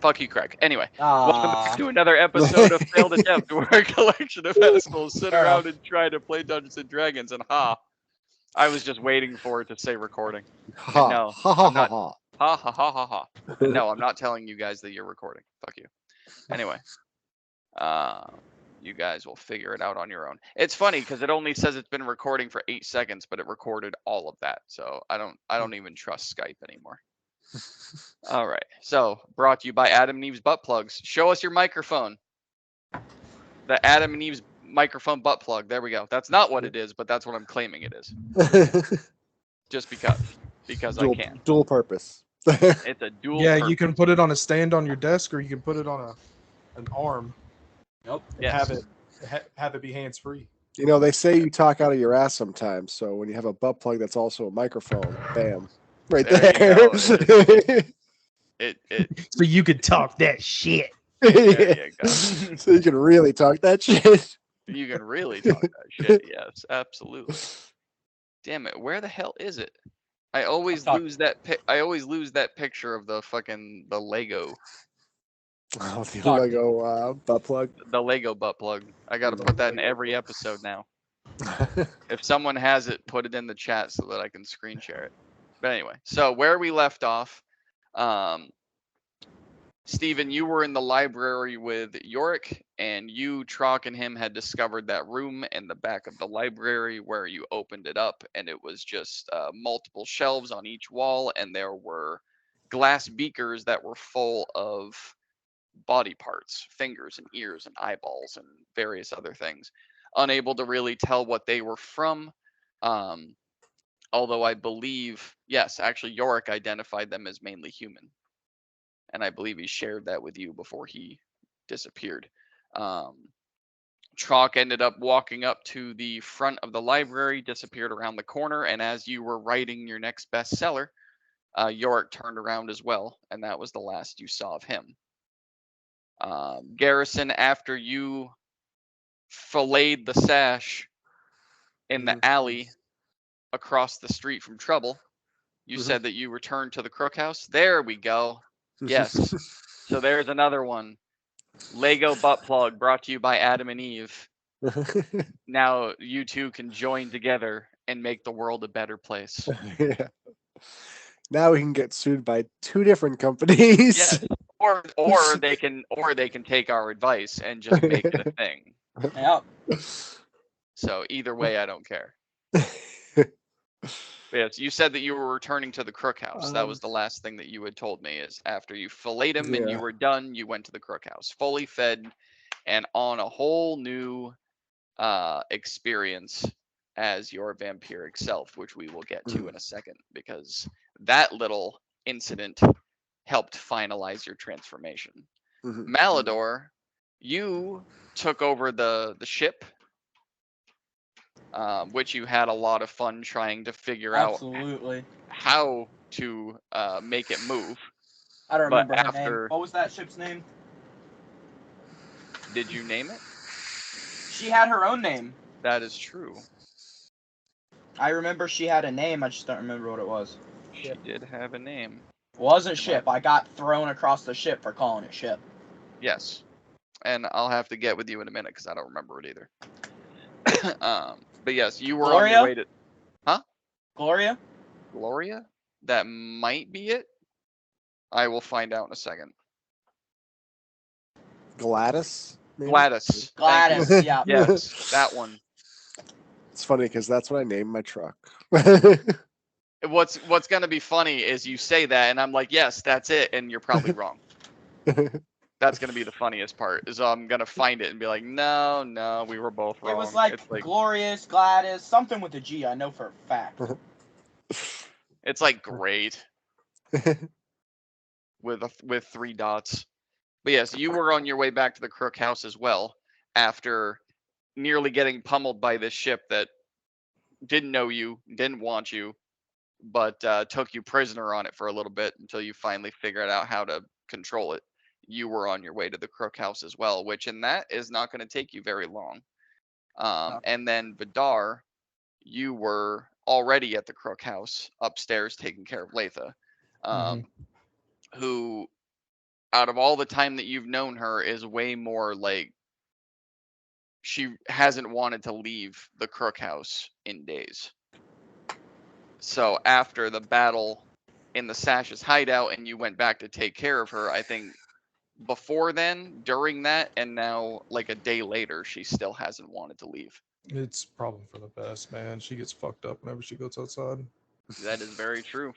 Fuck you, Craig. Anyway, welcome back Ah. to another episode of Failed Attempt, where a collection of assholes sit Fair around enough. and try to play Dungeons and Dragons. And I was just waiting for it to say recording. And Ha no, ha ha I'm ha not. ha. Ha ha ha ha ha. And no, I'm not telling you guys that you're recording. Fuck you. Anyway, uh, you guys will figure it out on your own. It's funny because it only says it's been recording for 8 seconds, but it recorded all of that. So I don't even trust Skype anymore. All right. So brought to you by Adam and Eve's Butt Plugs. Show us your microphone. The Adam and Eve's microphone butt plug. There we go. That's not what it is, but that's what I'm claiming it is. Just because I can. Dual purpose. It's a dual. Yeah, purpose. you can put it on a stand on your desk, or you can put it on an arm. Nope. And Yes. have it be hands free. You know, they say you talk out of your ass sometimes. So when you have a butt plug that's also a microphone, bam, right There there. It So you could talk that shit. there you go. So you can really talk that shit. You can really talk that shit. Yes, absolutely. Damn it, where the hell is it? I always Talk. lose that I always lose that picture of the fucking the Lego Oh, the Talk. Lego butt plug. butt plug. I got to put that in every episode now. If someone has it, put it in the chat so that I can screen share it. But anyway, so where we left off, Steven, you were in the library with Yorick, and you, Trock, and him had discovered that room in the back of the library where you opened it up, and it was just multiple shelves on each wall, and there were glass beakers that were full of body parts, fingers and ears and eyeballs and various other things. Unable to really tell what they were from, although I believe, yes, actually, Yorick identified them as mainly human. And I believe he shared that with you before he disappeared. Trock ended up walking up to the front of the library, disappeared around the corner, and as you were writing your next bestseller, Yorick turned around as well, and that was the last you saw of him. Garrison, after you filleted the sash in the alley across the street from Trouble, you said that you returned to the Crook House. There we go. Yes. So there's another one. Lego butt plug brought to you by Adam and Eve. Now you two can join together and make the world a better place. Yeah. Now we can get sued by 2 different companies. Yes. Or they can take our advice and just make it a thing. Yep. So either way, I don't care. Yes, you said that you were returning to the Crook House. That was the last thing that you had told me. Is after you filleted him and you Yeah. were done, you went to the Crook House, fully fed, and on a whole new experience as your vampiric self, which we will get to in a second, because that little incident helped finalize your transformation. Malador, you took over the ship, which you had a lot of fun trying to figure out Absolutely. how to make it move. I don't But remember her after- name. What was that ship's name? Did you name it? She had her own name. That is true. I remember she had a name. I just don't remember what it was. She did have a name. Wasn't ship. I got thrown across the ship for calling it ship. Yes. And I'll have to get with you in a minute because I don't remember it either. But yes, you were on Gloria? your way to Gloria? Gloria. That might be it. I will find out in a second. Gladys? maybe? Gladys. Thank you. Gladys, yeah. Yes, that one. It's funny because that's what I named my truck. What's gonna be funny is you say that, and I'm like, yes, that's it, and you're probably wrong. That's gonna be the funniest part. Is I'm gonna find it and be like, no, we were both wrong. It was like, it's like Glorious, Gladys, something with a G, I know for a fact. it's like great with 3 dots. But yes, you were on your way back to the Crook House as well after nearly getting pummeled by this ship that didn't know you, didn't want you, but took you prisoner on it for a little bit until you finally figured out how to control it. You were on your way to the Crook House as well, which in that is not going to take you very long. And then Vidar, you were already at the Crook House upstairs taking care of Latha, who out of all the time that you've known her, is way more like she hasn't wanted to leave the Crook House in days. So after the battle in the Sash's hideout and you went back to take care of her, I think before then, during that, and now like a day later, she still hasn't wanted to leave. It's probably for the best, man. She gets fucked up whenever she goes outside. That is very true.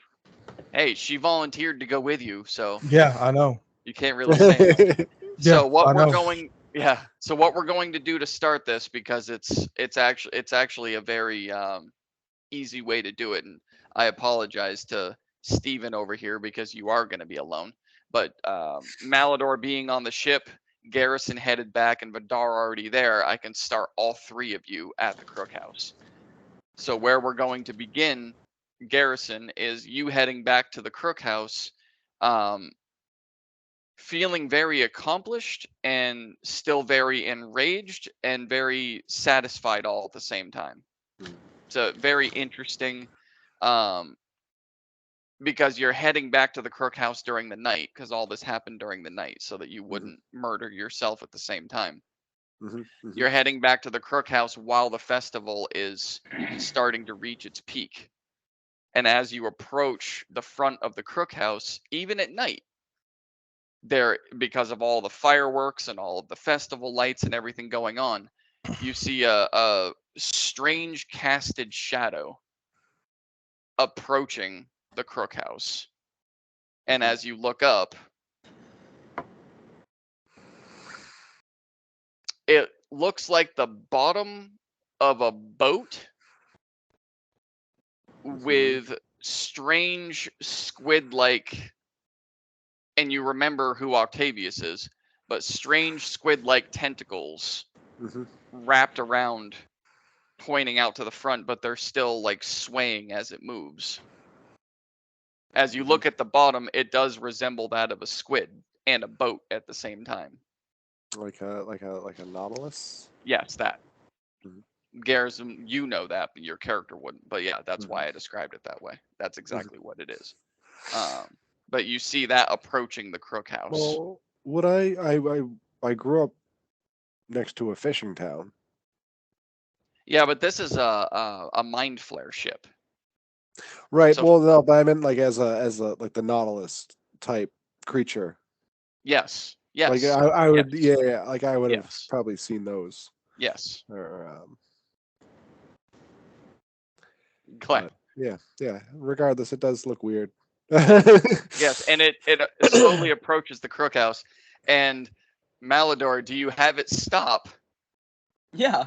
Hey, she volunteered to go with you, so Yeah, I know. you can't really say no. Yeah, So what I we're know. going, yeah. So what we're going to do to start this, because it's actually a very easy way to do it, and I apologize to Steven over here because you are going to be alone. But Malador being on the ship, Garrison headed back, and Vidar already there, I can start all three of you at the Crook House. So where we're going to begin, Garrison, is you heading back to the Crook House, feeling very accomplished and still very enraged and very satisfied all at the same time. So very interesting, because you're heading back to the Crook House during the night, because all this happened during the night so that you wouldn't murder yourself at the same time. You're heading back to the Crook House while the festival is starting to reach its peak. And as you approach the front of the Crook House, even at night, there, because of all the fireworks and all of the festival lights and everything going on, you see a strange casted shadow approaching the Crook House. And as you look up, it looks like the bottom of a boat with strange squid-like, and you remember who Octavius is, but strange squid-like tentacles wrapped around, pointing out to the front, but they're still like swaying as it moves. As you look at the bottom, it does resemble that of a squid and a boat at the same time. Like a nautilus. Yes, that. Mhm. Garrison, you know that, but your character wouldn't. But yeah, that's why I described it that way. That's exactly what it is. But you see that approaching the Crook House. Well, what I grew up next to a fishing town. Yeah, but this is a mind flare ship. Right. So- well, no, but I meant like as a like the nautilus type creature. Yes. Yes. Like I would, Yes. yeah, like I would have Yes. probably seen those. Yes. Or, Glad. yeah. Regardless, it does look weird. Yes, and it slowly approaches the Crook House. And Malador, do you have it stop? Yeah,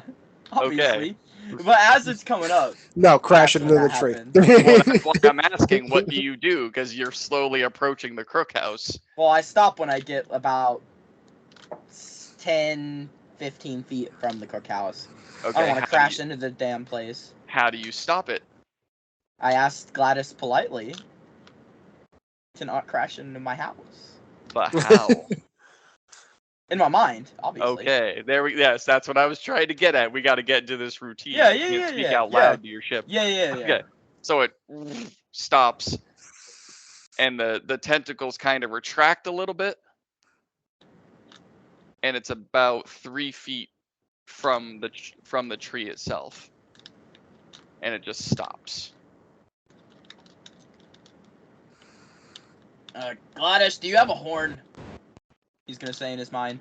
Okay. obviously. But as it's coming up, No, crash That's into when the that tree. Well, that's why I'm asking, what do you do? Because you're slowly approaching the Crook House. well, I stop when I get about 10, 15 feet from the Crook House. I Okay. don't want how to do crash you- into the damn place. How do you stop it? I asked Gladys politely to not crash into my house. But how? In my mind, obviously. Okay, yes, that's what I was trying to get at. We got to get into this routine. Yeah, You yeah, can't yeah, speak yeah, out yeah. loud to your ship. Yeah. Okay, so it stops, and the tentacles kind of retract a little bit, and it's about 3 feet from the tree itself, and it just stops. Gladys, do you have a horn? He's gonna say in his mind.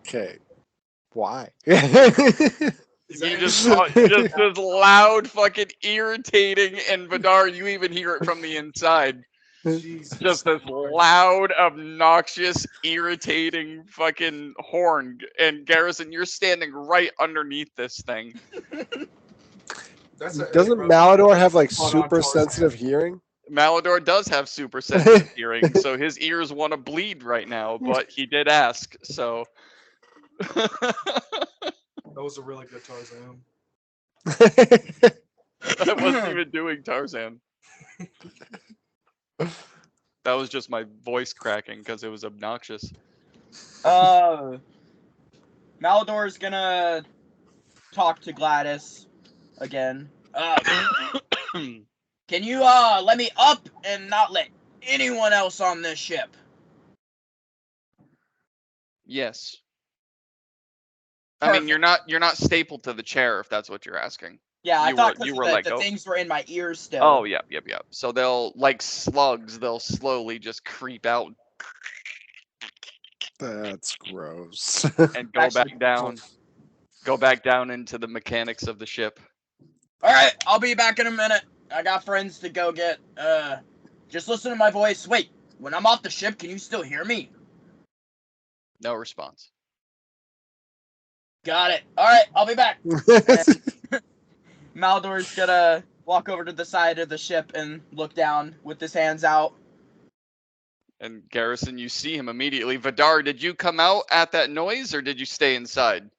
Okay. Why? You just this loud, fucking irritating, and Vidar, you even hear it from the inside. Jesus Just this Christ. loud, obnoxious, irritating fucking horn. And Garrison, you're standing right underneath this thing. Doesn't Malador have like super sensitive hearing? Malador does have super sensitive hearing, so his ears want to bleed right now, but he did ask, so. That was a really good Tarzan. I wasn't even doing Tarzan. That was just my voice cracking because it was obnoxious. Malador's gonna talk to Gladys again. Can you let me up and not let anyone else on this ship? Yes. I mean, Perfect. you're not stapled to the chair if that's what you're asking. Yeah, I You thought were because let the go. things were in my ears still. Oh, yep. So they'll, like slugs, they'll slowly just creep out That's gross. and go Actually, back down. Go back down into the mechanics of the ship. All right, I'll be back in a minute. I got friends to go get. Just listen to my voice. Wait, when I'm off the ship, can you still hear me? No response. Got it. All right, I'll be back. Maldor's gonna walk over to the side of the ship and look down with his hands out. And Garrison, you see him immediately. Vidar, did you come out at that noise or did you stay inside?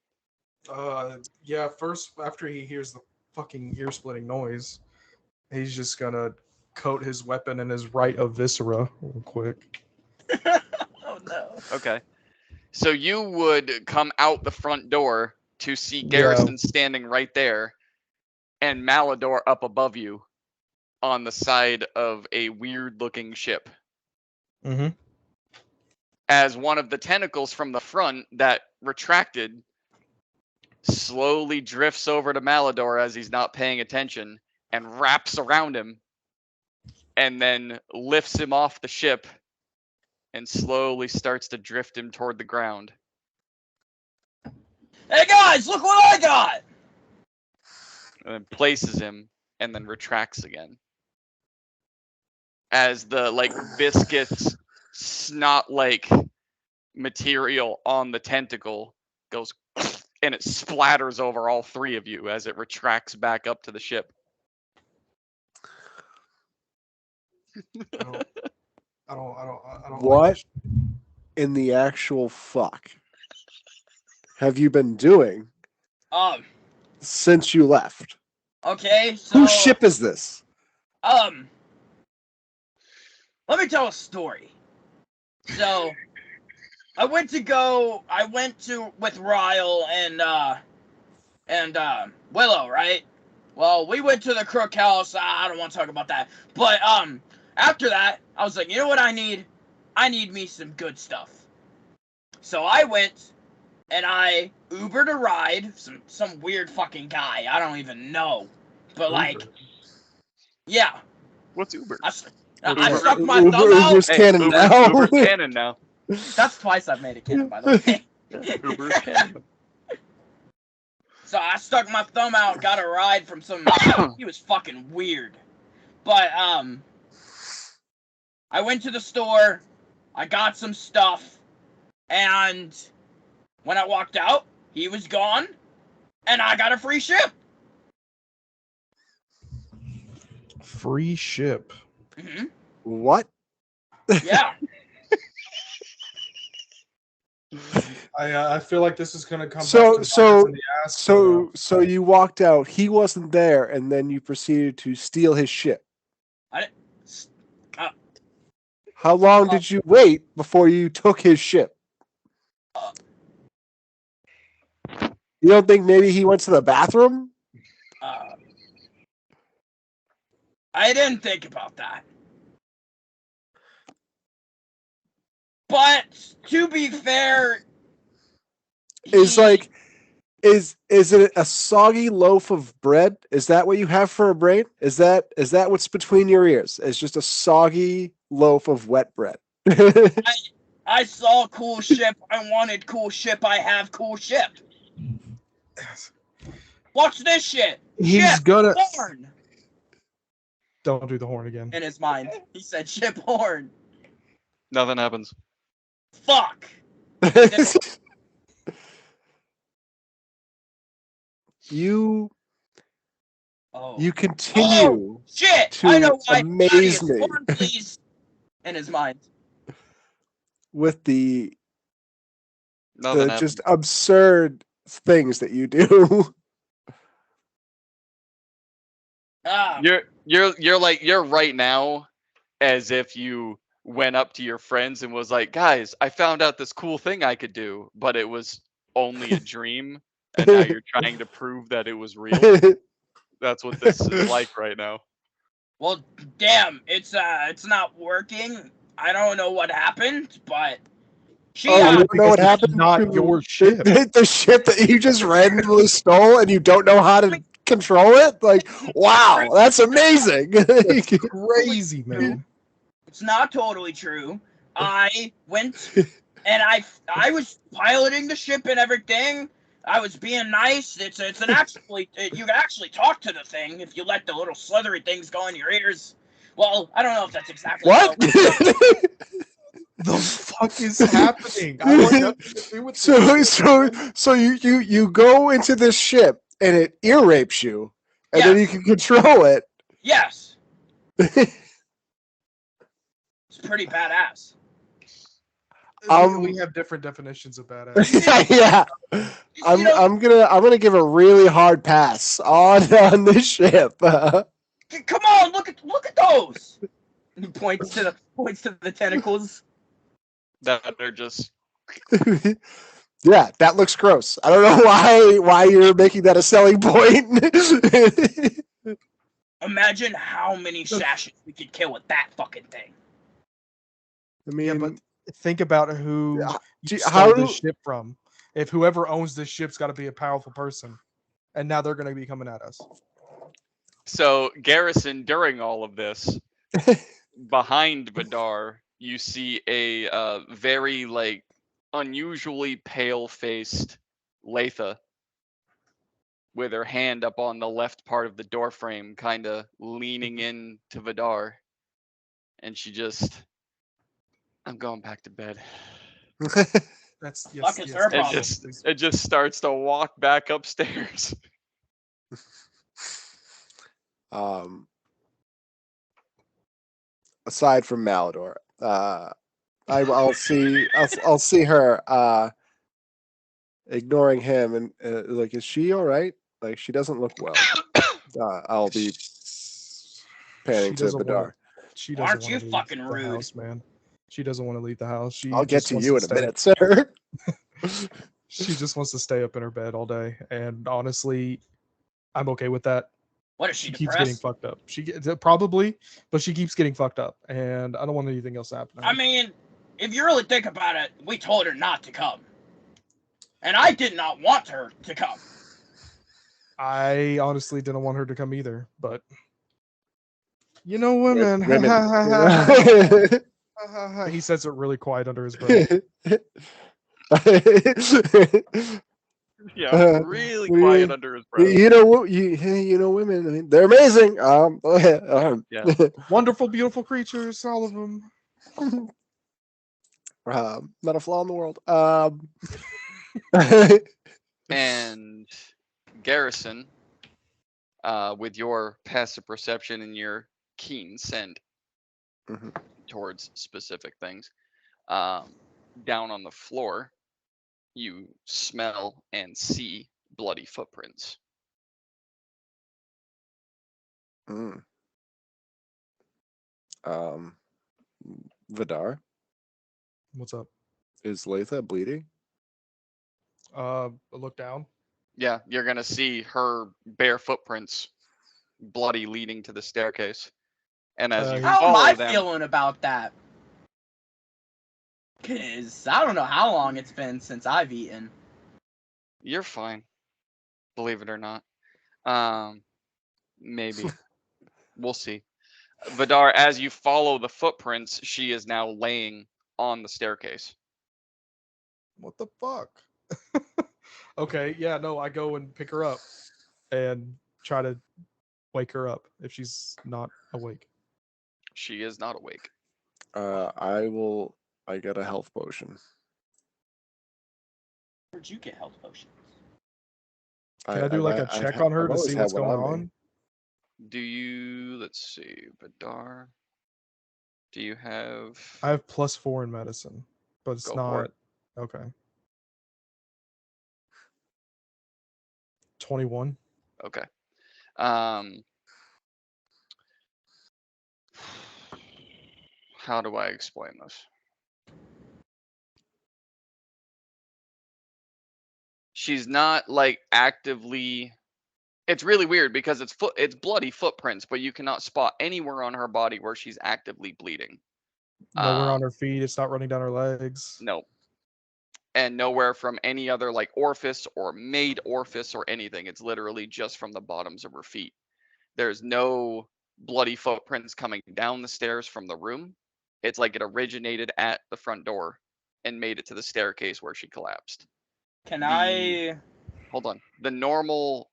Yeah. First, after he hears the fucking ear-splitting noise, he's just gonna coat his weapon in his right of viscera real quick. Oh no. Okay. So you would come out the front door to see Garrison standing right there and Malador up above you on the side of a weird looking ship. Mm-hmm. As one of the tentacles from the front that retracted slowly drifts over to Malador as he's not paying attention and wraps around him and then lifts him off the ship and slowly starts to drift him toward the ground. Hey guys, look what I got! And then places him and then retracts again. As the like viscous snot like material on the tentacle goes and it splatters over all three of you as it retracts back up to the ship. I don't. What in the actual fuck have you been doing since you left? Okay, so Whose ship is this? let me tell a story. So I went with Ryle and Willow, right? Well, we went to the Crook House. I don't want to talk about that. But after that, I was like, you know what I need? I need me some good stuff. So I went and I Ubered a ride, some weird fucking guy. I don't even know. But like, yeah. What's Uber? I Uber- stuck my thumb out. Uber's canon now. Uber's canon now. That's twice I've made it canon, by the way. Uber's canon. So I stuck my thumb out, got a ride from some. He was fucking weird. But I went to the store, I got some stuff, and when I walked out, he was gone, and I got a free ship. Free ship. Mm-hmm. What? Yeah. I feel like this is gonna come. So- back to so- bite us in the ass, So you walked out, he wasn't there, and then you proceeded to steal his ship. How long did you wait before you took his ship? You don't think maybe he went to the bathroom? I didn't think about that. But to be fair, Is it a soggy loaf of bread? Is that what you have for a brain? Is that what's between your ears? It's just a soggy loaf of wet bread. I saw cool ship. I wanted cool ship. I have cool ship. Watch this shit. He's ship gonna. horn Don't do the horn again. in his mind. He said ship horn. Nothing happens. Fuck. You Oh. continue Shit! to I know why. amaze Thaddeus, me. horn, please. In his mind. with the Nothing happens. just absurd things that you do. You're right now as if you went up to your friends and was like, guys, I found out this cool thing I could do, but it was only a dream, and now you're trying to prove that it was real. That's what this is like right now. Well, damn, it's not working. I don't know what happened, but she Oh, you don't know Because what it's happened? not to your ship. The ship that you just randomly stole and you don't know how to control it? Like, wow, that's amazing. That's crazy, man. it's not totally true. I went and I was piloting the ship and everything. I was being nice. It's an actually you can actually talk to the thing if you let the little slithery things go in your ears. Well, I don't know if that's exactly What? The fuck is happening? I want nothing to do with So you go into this ship and it ear rapes you, and then you Yes. can control it. Yes, it's pretty badass. We have different definitions of badass. Yeah, You know, I'm gonna give a really hard pass on this ship. come on, look at those. He points to the tentacles. That they're just Yeah, that looks gross. I don't know why you're making that a selling point. Imagine how many sashes we could kill with that fucking thing. I mean, Yeah, but think about who gee, you stole how this do- ship from. If whoever owns this ship's got to be a powerful person, and now they're going to be coming at us. so Garrison. During all of this, behind Vidar, you see a very like unusually pale-faced Latha with her hand up on the left part of the door frame, kind of leaning in to Vidar, and she just, I'm going back to bed. That's Fuck, it's her It problem. just starts to walk back upstairs. Aside from Malador, I'll see her ignoring him and like, is she all right? Like, she doesn't look well. I'll be panning to Vidar. She doesn't Aren't want you to leave fucking the rude? house, man. She doesn't want to leave the house. She I'll get just to wants you in a stay- minute, sir. She just wants to stay up in her bed all day, and honestly, I'm okay with that. What is she She keeps getting depressed? fucked up. Probably, but she keeps getting fucked up, and I don't want anything else to happen. to her. I mean, if you really think about it, we told her not to come. And I did not want her to come. I honestly didn't want her to come either, but you know, women. He says it really quiet under his breath. Yeah, really quiet under his breath. You know, you know, women. I mean, they're amazing. Yeah. Wonderful, beautiful creatures, all of them. Not a flaw in the world. And Garrison, with your passive perception and your keen scent Mhm. towards specific things, down on the floor, you smell and see bloody footprints. Mm. Vidar, What's up? is Latha bleeding? Look down. Yeah, you're gonna see her bare footprints, bloody, leading to the staircase. And as you How am follow I them, feeling about that? Cause I don't know how long it's been since I've eaten. you're fine. Believe it or not. Maybe. We'll see. Vidar, as you follow the footprints, she is now laying on the staircase. What the fuck? Okay, yeah, no, I go and pick her up and try to wake her up if she's not awake. She is not awake. I get a health potion. Where'd you get health potions? Can I do like a check on her to see what's going on? Do you, let's see, Vidar, do you have, I have +4 in medicine, but it's Go for not it. okay. 21. okay. How do I explain this? she's not like actively. It's really weird because it's bloody footprints, but you cannot spot anywhere on her body where she's actively bleeding. Nowhere on her feet. It's not running down her legs. No. And nowhere from any other like orifice or made orifice or anything. It's literally just from the bottoms of her feet. There's no bloody footprints coming down the stairs from the room. It's like it originated at the front door and made it to the staircase where she collapsed. Can I? Hold on. The normal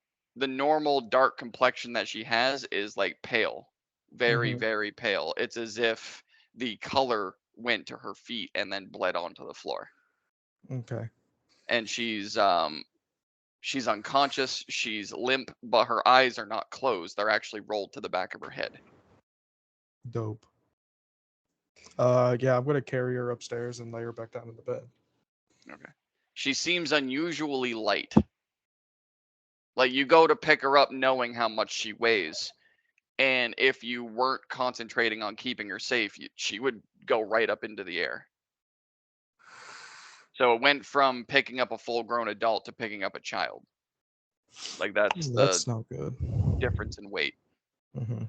dark complexion that she has is like pale. Very, Mhm. very pale. It's as if the color went to her feet and then bled onto the floor. Okay. And she's unconscious, she's limp, but her eyes are not closed. They're actually rolled to the back of her head. Dope. Yeah, I'm gonna carry her upstairs and lay her back down in the bed. Okay. She seems unusually light. Like you go to pick her up knowing how much she weighs. And if you weren't concentrating on keeping her safe, she would go right up into the air. So it went from picking up a full-grown adult to picking up a child. Like that's That's the not good. difference in weight. Mm-hmm.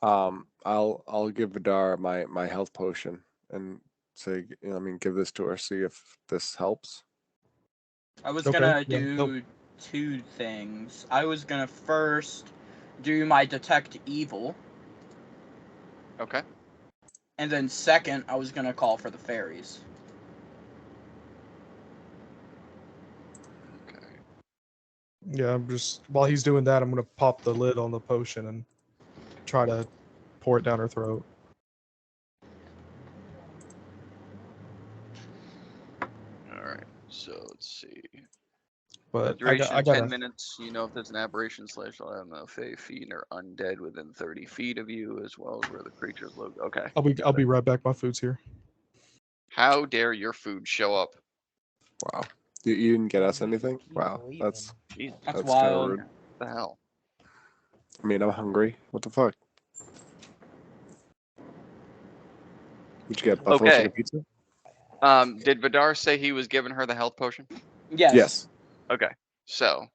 I'll give Vidar my health potion and say, give this to her, see if this helps. I was Okay, gonna yeah, do nope. 2 things. I was gonna first do my detect evil, Okay. and then second, I was gonna call for the fairies. Okay. Yeah, I'm just while he's doing that, I'm gonna pop the lid on the potion and try to pour it down her throat. All right. So let's see. But Duration I of 10 gotta. minutes. You know if there's an aberration / I don't know, fey, fiend, or undead within 30 feet of you, as well as where the creature's located. Okay. I'll be right back. My food's here. How dare your food show up? Wow. You didn't get us anything? Wow. That's Jesus, That's kind of wild. rude. what the hell? I mean, I'm hungry. What the fuck? Did you get buffalo Okay. chicken pizza? Did Vidar say he was giving her the health potion? Yes. Yes. Okay. So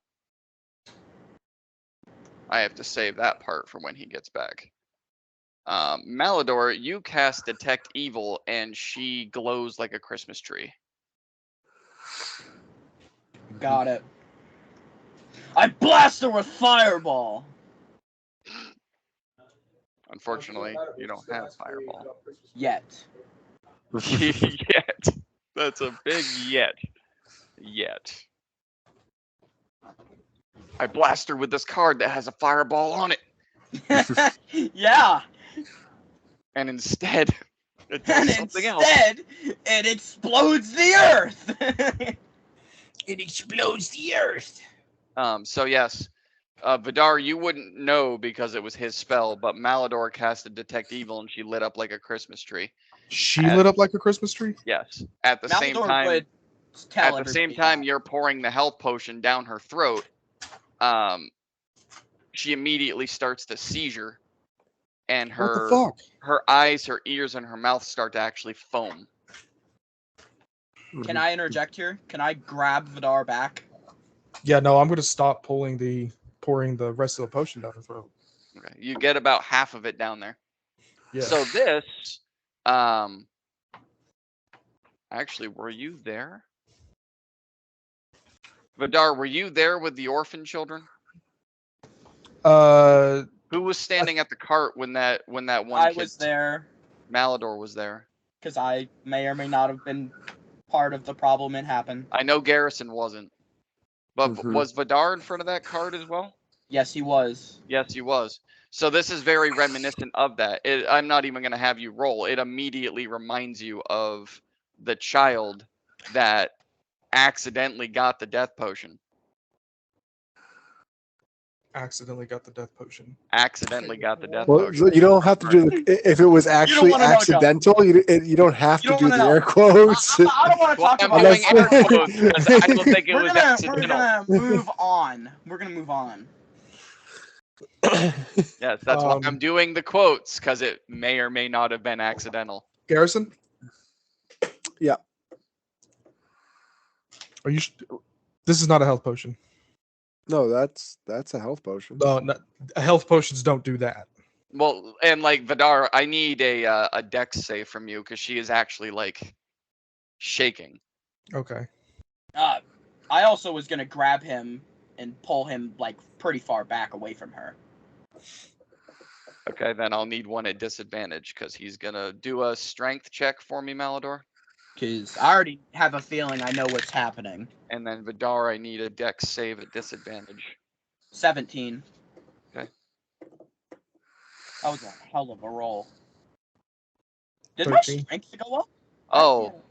I have to save that part for when he gets back. Malador, you cast Detect Evil, and she glows like a Christmas tree. Got it. I blast her with fireball. Unfortunately, you don't have Fireball. Yet. Yet. That's a big yet. Yet. I blast her with this card that has a fireball on it. Yeah. And instead, it And does something else. instead, it explodes the earth. It explodes the earth. So yes, Vidar, you wouldn't know because it was his spell, but Malador casted Detect Evil and she lit up like a Christmas tree. She lit up like a Christmas tree. Yes. At the same Malador time, would tell at the same everybody time that. you're pouring the health potion down her throat, she immediately starts to seizure, and What the fuck? her eyes, her ears, and her mouth start to actually foam. Can I interject here? Can I grab Vidar back? Yeah, no, I'm gonna stop pouring the rest of the potion down her throat. Okay. You get about half of it down there. Yeah. So this, actually, were you there? Vidar, were you there with the orphan children? Who was standing at the cart when that one I kid? was there Malador was there. because I may or may not have been part of the problem it happened. I know Garrison wasn't. But Mhm. was Vidar in front of that cart as well? Yes, he was. Yes, he was. So this is very reminiscent of that. I'm not even going to have you roll. It immediately reminds you of the child that accidentally got the death potion. Accidentally got the death potion. Accidentally got the death Well, potion. you don't have to do if it was actually wanna know, John. accidental. You don't have You to don't do wanna the know. air quotes. I don't want to Well, talk I'm about doing it. air quotes because I don't think it was We're accidental. gonna move on. We're gonna move on. Yes, that's why I'm doing the quotes, because it may or may not have been accidental. Garrison. Yeah. Are you? This is not a health potion. No, that's a health potion. No, health potions don't do that. Well, and like Vidar, I need a dex save from you because she is actually like shaking. Okay. I also was gonna grab him and pull him like pretty far back away from her. Okay, then I'll need one at disadvantage because he's gonna do a strength check for me, Malador. Cause I already have a feeling I know what's happening. And then Vidar, I need a dex save at disadvantage. 17. Okay. That was a hell of a roll. Did my 13. strength go up? Oh,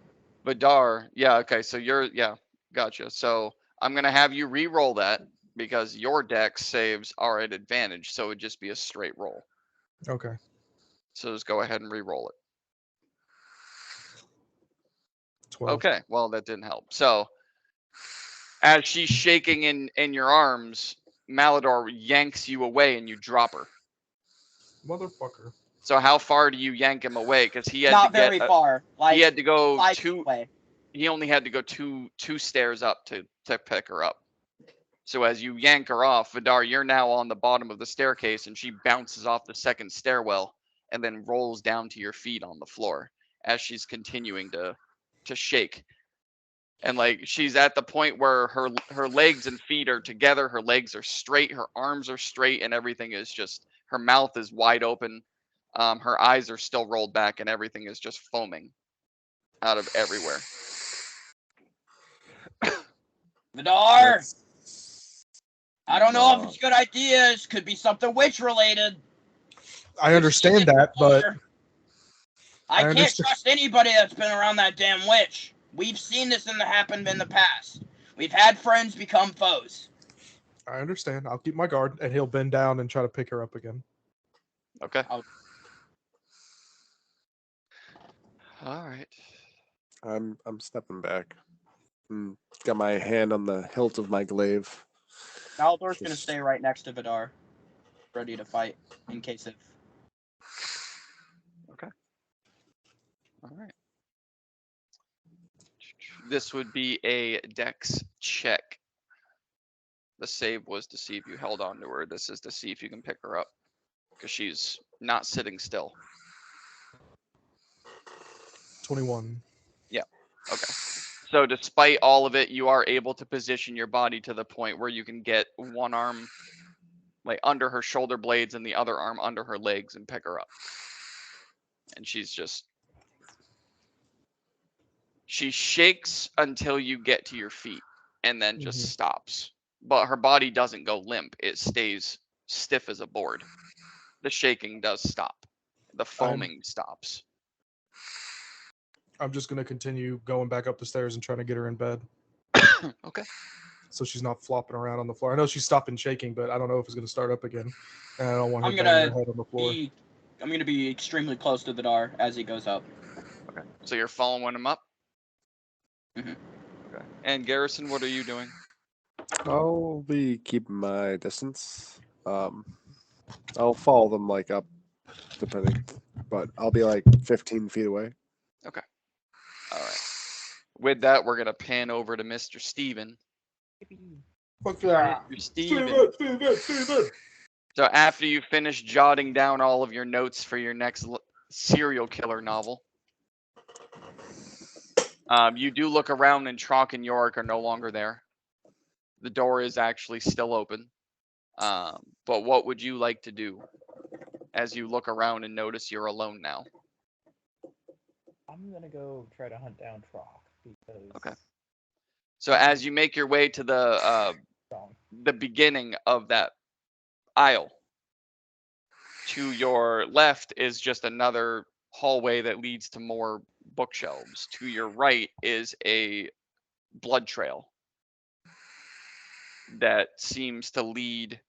Vidar. Yeah, okay, so yeah, gotcha. So I'm gonna have you re-roll that because your dex saves are at advantage, so it'd just be a straight roll. Okay. So just go ahead and re-roll it. 12. Okay, well that didn't help. So as she's shaking in your arms, Malador yanks you away and you drop her. Motherfucker. So how far do you yank him away? Because he had Not to get very far. Like he had to go 5 two. away. He only had to go two stairs up to pick her up. So as you yank her off, Vidar, you're now on the bottom of the staircase, and she bounces off the second stairwell and then rolls down to your feet on the floor as she's continuing to shake. And like she's at the point where her legs and feet are together, her legs are straight, her arms are straight, and everything is just her mouth is wide open. Her eyes are still rolled back, and everything is just foaming out of everywhere. Vidar! That's- I don't know if it's a good idea. It could be something witch related. I understand that, but I can't understand. trust anybody that's been around that damn witch. We've seen this happen in the past. We've had friends become foes. I understand. I'll keep my guard, and he'll bend down and try to pick her up again. Okay. All right. I'm stepping back. Got my hand on the hilt of my glaive. Malador's gonna stay right next to Vidar, ready to fight in case of. Okay. All right. This would be a dex check. The save was to see if you held on to her. This is to see if you can pick her up because she's not sitting still. 21. Okay. So despite all of it, you are able to position your body to the point where you can get one arm like under her shoulder blades and the other arm under her legs and pick her up. And she shakes until you get to your feet and then just stops. But her body doesn't go limp. It stays stiff as a board. The shaking does stop. The foaming stops. I'm just going to continue going back up the stairs and trying to get her in bed. Okay. So she's not flopping around on the floor. I know she's stopping shaking, but I don't know if it's going to start up again. And I don't want her I'm banging her gonna head on the floor. I'm gonna be extremely close to Vidar as he goes up. Okay. So you're following him up? Mhm. Okay. And Garrison, what are you doing? I'll be keeping my distance. I'll follow them like up, depending, but I'll be like 15 feet away. All right. With that, we're gonna pan over to Mr. Steven. Fuck yeah. Mr. Steven. So after you finish jotting down all of your notes for your next serial killer novel, you do look around and Tronk and Yorick are no longer there. The door is actually still open. But what would you like to do as you look around and notice you're alone now? I'm gonna go try to hunt down Trock because. Okay. So as you make your way to the beginning of that aisle, to your left is just another hallway that leads to more bookshelves. To your right is a blood trail that seems to lead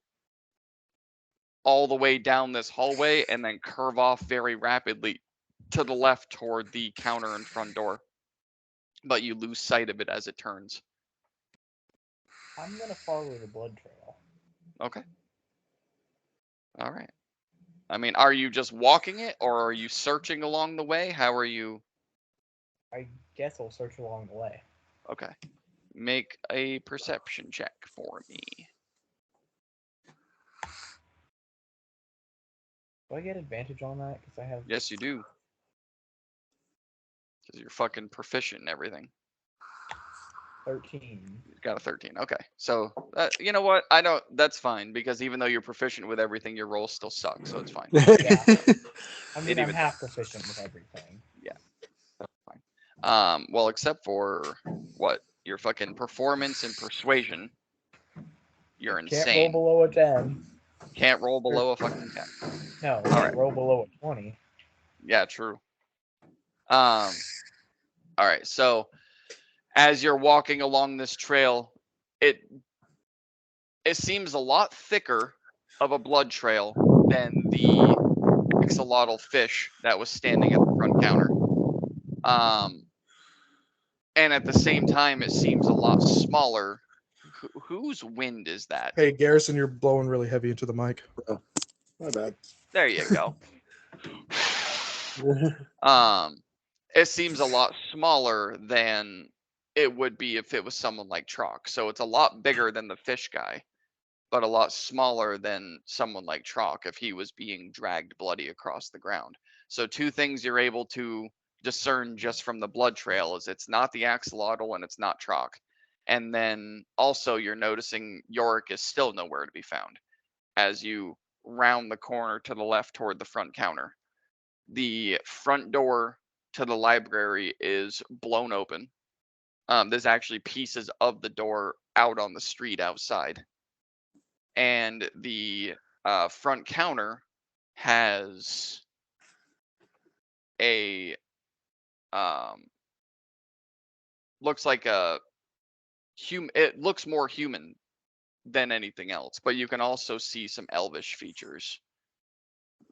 all the way down this hallway and then curve off very rapidly to the left toward the counter and front door. But you lose sight of it as it turns. I'm gonna follow the blood trail. Okay. All right. I mean, are you just walking it or are you searching along the way? How are you? I guess I'll search along the way. Okay. make a perception check for me. Do I get advantage on that? Because I have Yes, you do. Because you're fucking proficient in everything. 13. You got a 13. Okay. So, you know what? That's fine. Because even though you're proficient with everything, your rolls still suck. So it's fine. Yeah. I mean, I'm even- half proficient with everything. Well, except for what? Your fucking performance and persuasion. You're Can't roll insane. below a 10. Can't roll below a fucking 10. No, All can't right. roll below a 20. Yeah, true. All right. So as you're walking along this trail, it seems a lot thicker of a blood trail than the axolotl fish that was standing at the front counter. And at the same time, it seems a lot smaller. Whose wind is that? Hey, Garrison, you're blowing really heavy into the mic. My bad. There you go. It seems a lot smaller than it would be if it was someone like Trock. So it's a lot bigger than the fish guy, but a lot smaller than someone like Trock if he was being dragged bloody across the ground. So two things you're able to discern just from the blood trail is it's not the axolotl and it's not Trock. And then also you're noticing Yorick is still nowhere to be found as you round the corner to the left toward the front counter. The front door to the library is blown open. There's actually pieces of the door out on the street outside. And the front counter has a looks like a it looks more human than anything else, but you can also see some elvish features.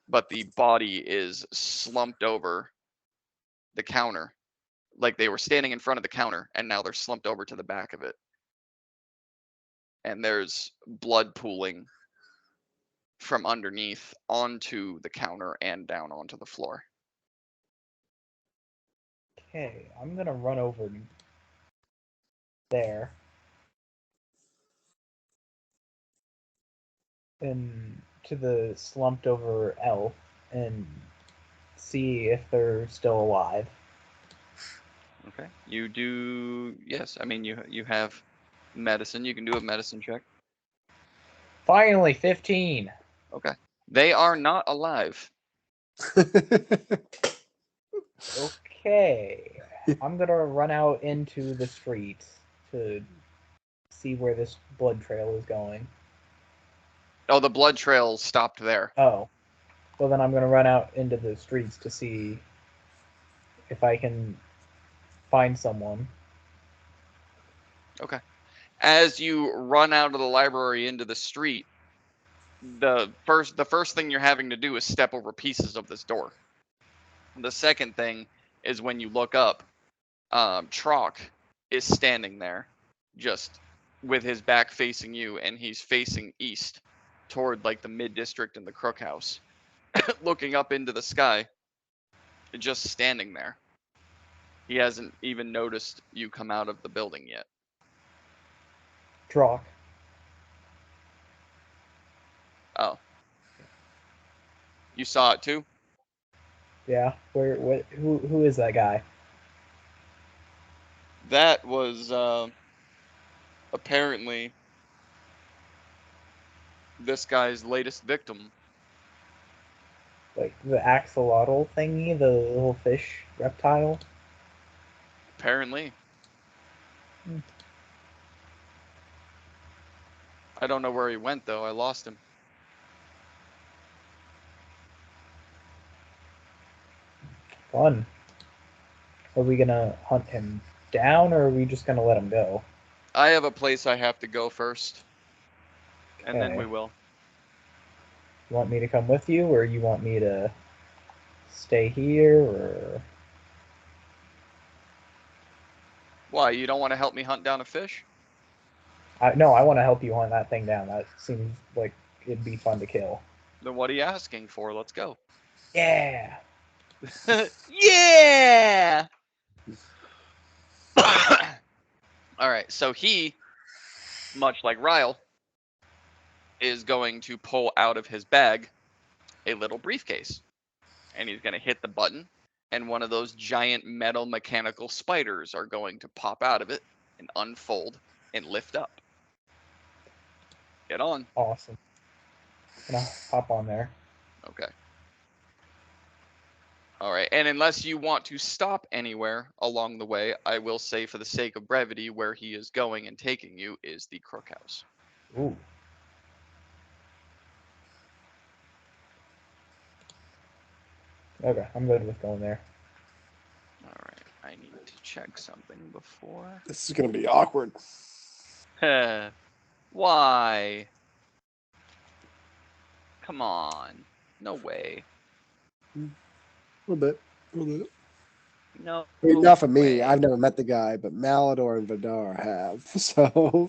But the body is slumped over the counter, like they were standing in front of the counter and now they're slumped over to the back of it. And there's blood pooling from underneath onto the counter and down onto the floor. Okay, I'm gonna run over there. And to the slumped over elf and see if they're still alive. Okay. You do, yes. I mean, you have medicine. You can do a medicine check. Finally, 15. Okay. They are not alive. Okay. I'm gonna run out into the street to see where this blood trail is going. Oh, the blood trail stopped there. Oh. Well, then I'm gonna run out into the streets to see if I can find someone. Okay. As you run out of the library into the street, the first thing you're having to do is step over pieces of this door. The second thing is when you look up, Trock is standing there, just with his back facing you, and he's facing east toward like the mid district and the Crook House, looking up into the sky, just standing there. He hasn't even noticed you come out of the building yet. Drock. Oh. You saw it too? Yeah. Who is that guy? That was apparently this guy's latest victim. Like the axolotl thingy, the little fish reptile? Apparently. Hmm. I don't know where he went though. I lost him. Fun. Are we gonna hunt him down, or are we just gonna let him go? I have a place I have to go first. And then we Okay. will. You want me to come with you, or you want me to stay here, or... Why, you don't want to help me hunt down a fish? No, I want to help you hunt that thing down. That seems like it'd be fun to kill. Then what are you asking for? Let's go. Yeah! Yeah! All right, so he, much like Ryle, is going to pull out of his bag a little briefcase, and he's going to hit the button, and one of those giant metal mechanical spiders are going to pop out of it and unfold and lift up. Get on. Awesome. Gonna hop on there. Okay. All right, and unless you want to stop anywhere along the way, I will say for the sake of brevity, where he is going and taking you is the Crook House. Ooh. Okay, I'm good with going there. All right, I need to check something before. This is gonna be awkward. Why? Come on. No way. A little bit. No. I mean, not for me. way. I've never met the guy, but Malador and Vidar have. So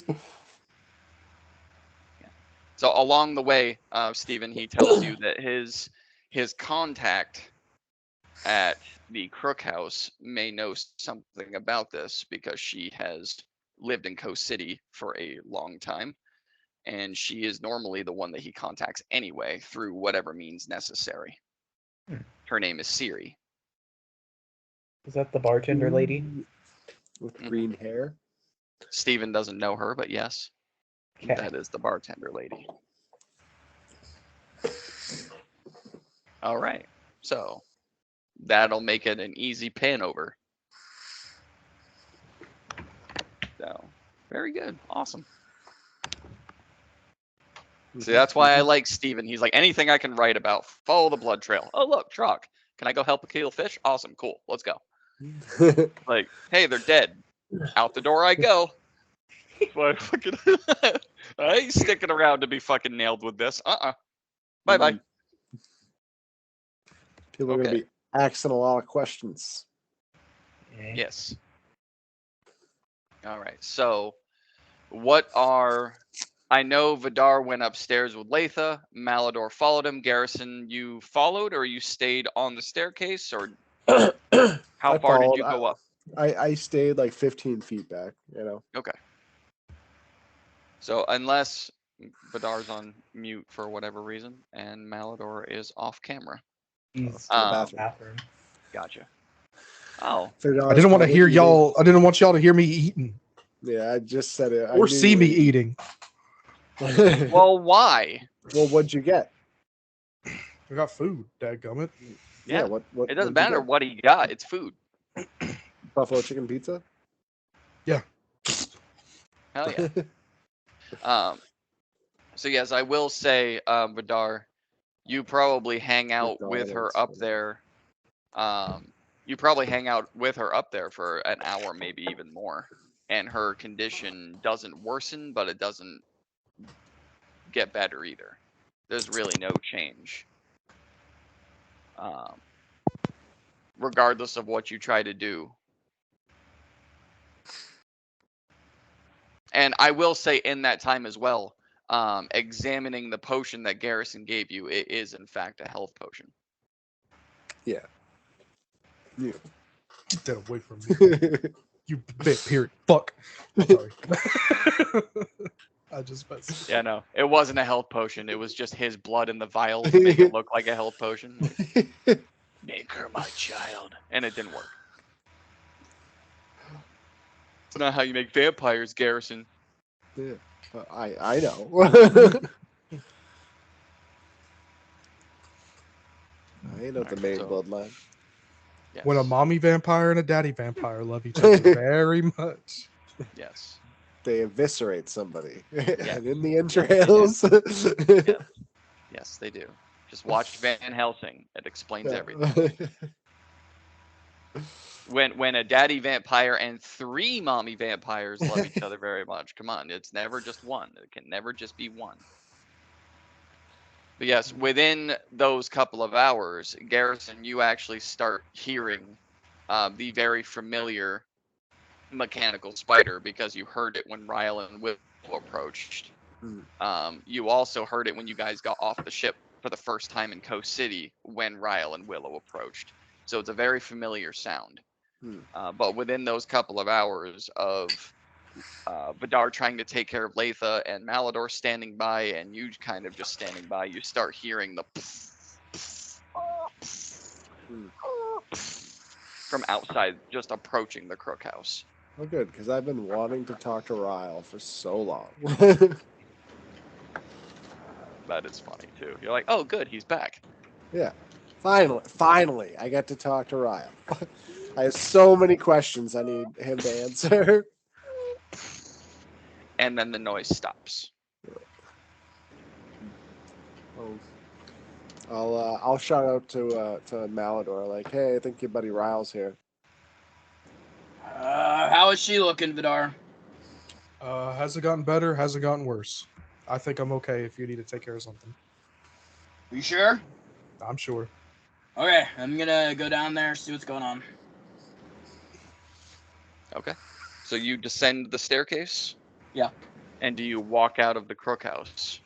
So along the way, Stephen, he tells you that his contact at the Crook House may know something about this because she has lived in Coast City for a long time, and she is normally the one that he contacts anyway through whatever means necessary. Her name is Siri. Is that the bartender lady? with green hair. Stephen doesn't know her, but yes, Okay. that is the bartender lady. All right, so that'll make it an easy pan over. So, very good, awesome. See, that's why I like Steven. He's like, anything I can write about, follow the blood trail. Oh, look, truck. Can I go help a kill fish? Awesome, cool, let's go. Like, hey, they're dead. Out the door I go. Like, fucking, I ain't sticking around to be fucking nailed with this. Bye-bye. People are gonna Okay. be asking a lot of questions. Yeah. Yes. All right. So, what are? I know Vidar went upstairs with Latha. Malador followed him. Garrison, you followed, or you stayed on the staircase, or how I far did followed. you go up? I stayed like 15 feet back. You know. Okay. So unless Vidar's on mute for whatever reason, and Malador is off camera. He's to the Um, bathroom. bathroom. Gotcha. Oh, I didn't want to hear y'all. I didn't want y'all to hear me eating Yeah, I just said it. I or knew see you me were eating. well, why? Well, what'd you get? I got food. Dadgummit. Yeah, What it doesn't what'd you matter get? what he got. It's food. Buffalo chicken pizza. Hell yeah. So yes, I will say, Vidar, you probably hang out with her McDonald's, up whatever. there. You probably hang out with her up there for an hour, maybe even more, and her condition doesn't worsen, but it doesn't get better either. There's really no change. Regardless of what you try to do. And I will say in that time as well, examining the potion that Garrison gave you, it is in fact a health potion. Get that away from me. You bit period. Fuck. I'm sorry. I just messed. Yeah, no, it wasn't a health potion. It was just his blood in the vial to make it look like a health potion. Make her my child. And it didn't work. It's not how you make vampires, Garrison. Yeah, I know. I ain't know the Alright, main so- bloodline. Yes. When a mommy vampire and a daddy vampire love each other very much. Yes. They eviscerate somebody, and in the entrails. Yes, they do. Just watch Van Helsing. It explains Yeah. everything. When a daddy vampire and 3 mommy vampires love each other very much. Come on, it's never just one. It can never just be one. But yes, within those couple of hours, Garrison, you actually start hearing the very familiar mechanical spider because you heard it when Ryle and Will approached. You also heard it when you guys got off the ship for the first time in Coast City when Ryle and Willow approached. So it's a very familiar sound. But within those couple of hours of Vidar trying to take care of Latha and Malador standing by, and you kind of just standing by. You start hearing the from outside, just approaching the Crook House. Oh, good, because I've been wanting to talk to Ryle for so long. That is funny too. You're like, oh, good, he's back. Yeah. Finally, I get to talk to Ryle. I have so many questions I need him to answer. And then the noise stops. I'll shout out to Malador, like, hey, I think your buddy Ryle's here. How is she looking, Vidar? Has it gotten better? Has it gotten worse? I think I'm okay if you need to take care of something. You sure? I'm sure. Okay, I'm gonna go down there, see what's going on. Okay. So you descend the staircase? Yeah. And do you walk out of the Crook House?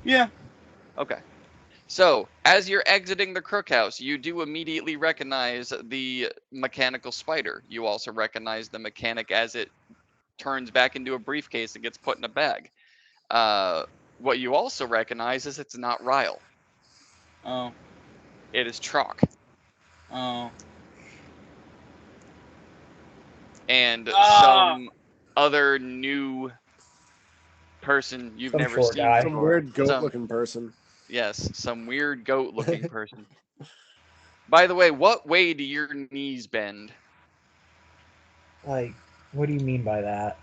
Yeah. Okay. So, as you're exiting the Crook House, you do immediately recognize the mechanical spider. You also recognize the mechanic as it turns back into a briefcase and gets put in a bag. What you also recognize is it's not Ryle. Oh. It is Trock. Oh. And Ah! some other new person you've Some never short seen guy. Some before. weird goat-looking person. Yes, some weird goat-looking person. By the way, what way do your knees bend? Like, what do you mean by that?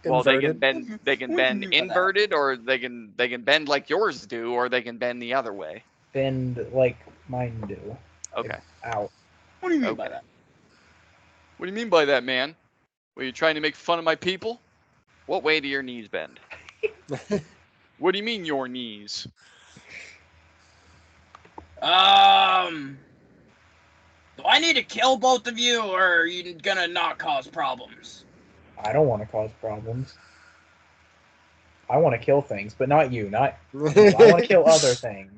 Well, they can Inverted. bend. They can What do you bend mean by that? inverted, or they can bend like yours do, or they can bend the other way. Bend like mine do. Okay. Out. What do you mean by Okay. that? What do you mean by that, man? Were you trying to make fun of my people? What way do your knees bend? What do you mean your knees? Do I need to kill both of you, or are you gonna not cause problems? I don't want to cause problems. I want to kill things, but not you. Not you. I want to kill other things.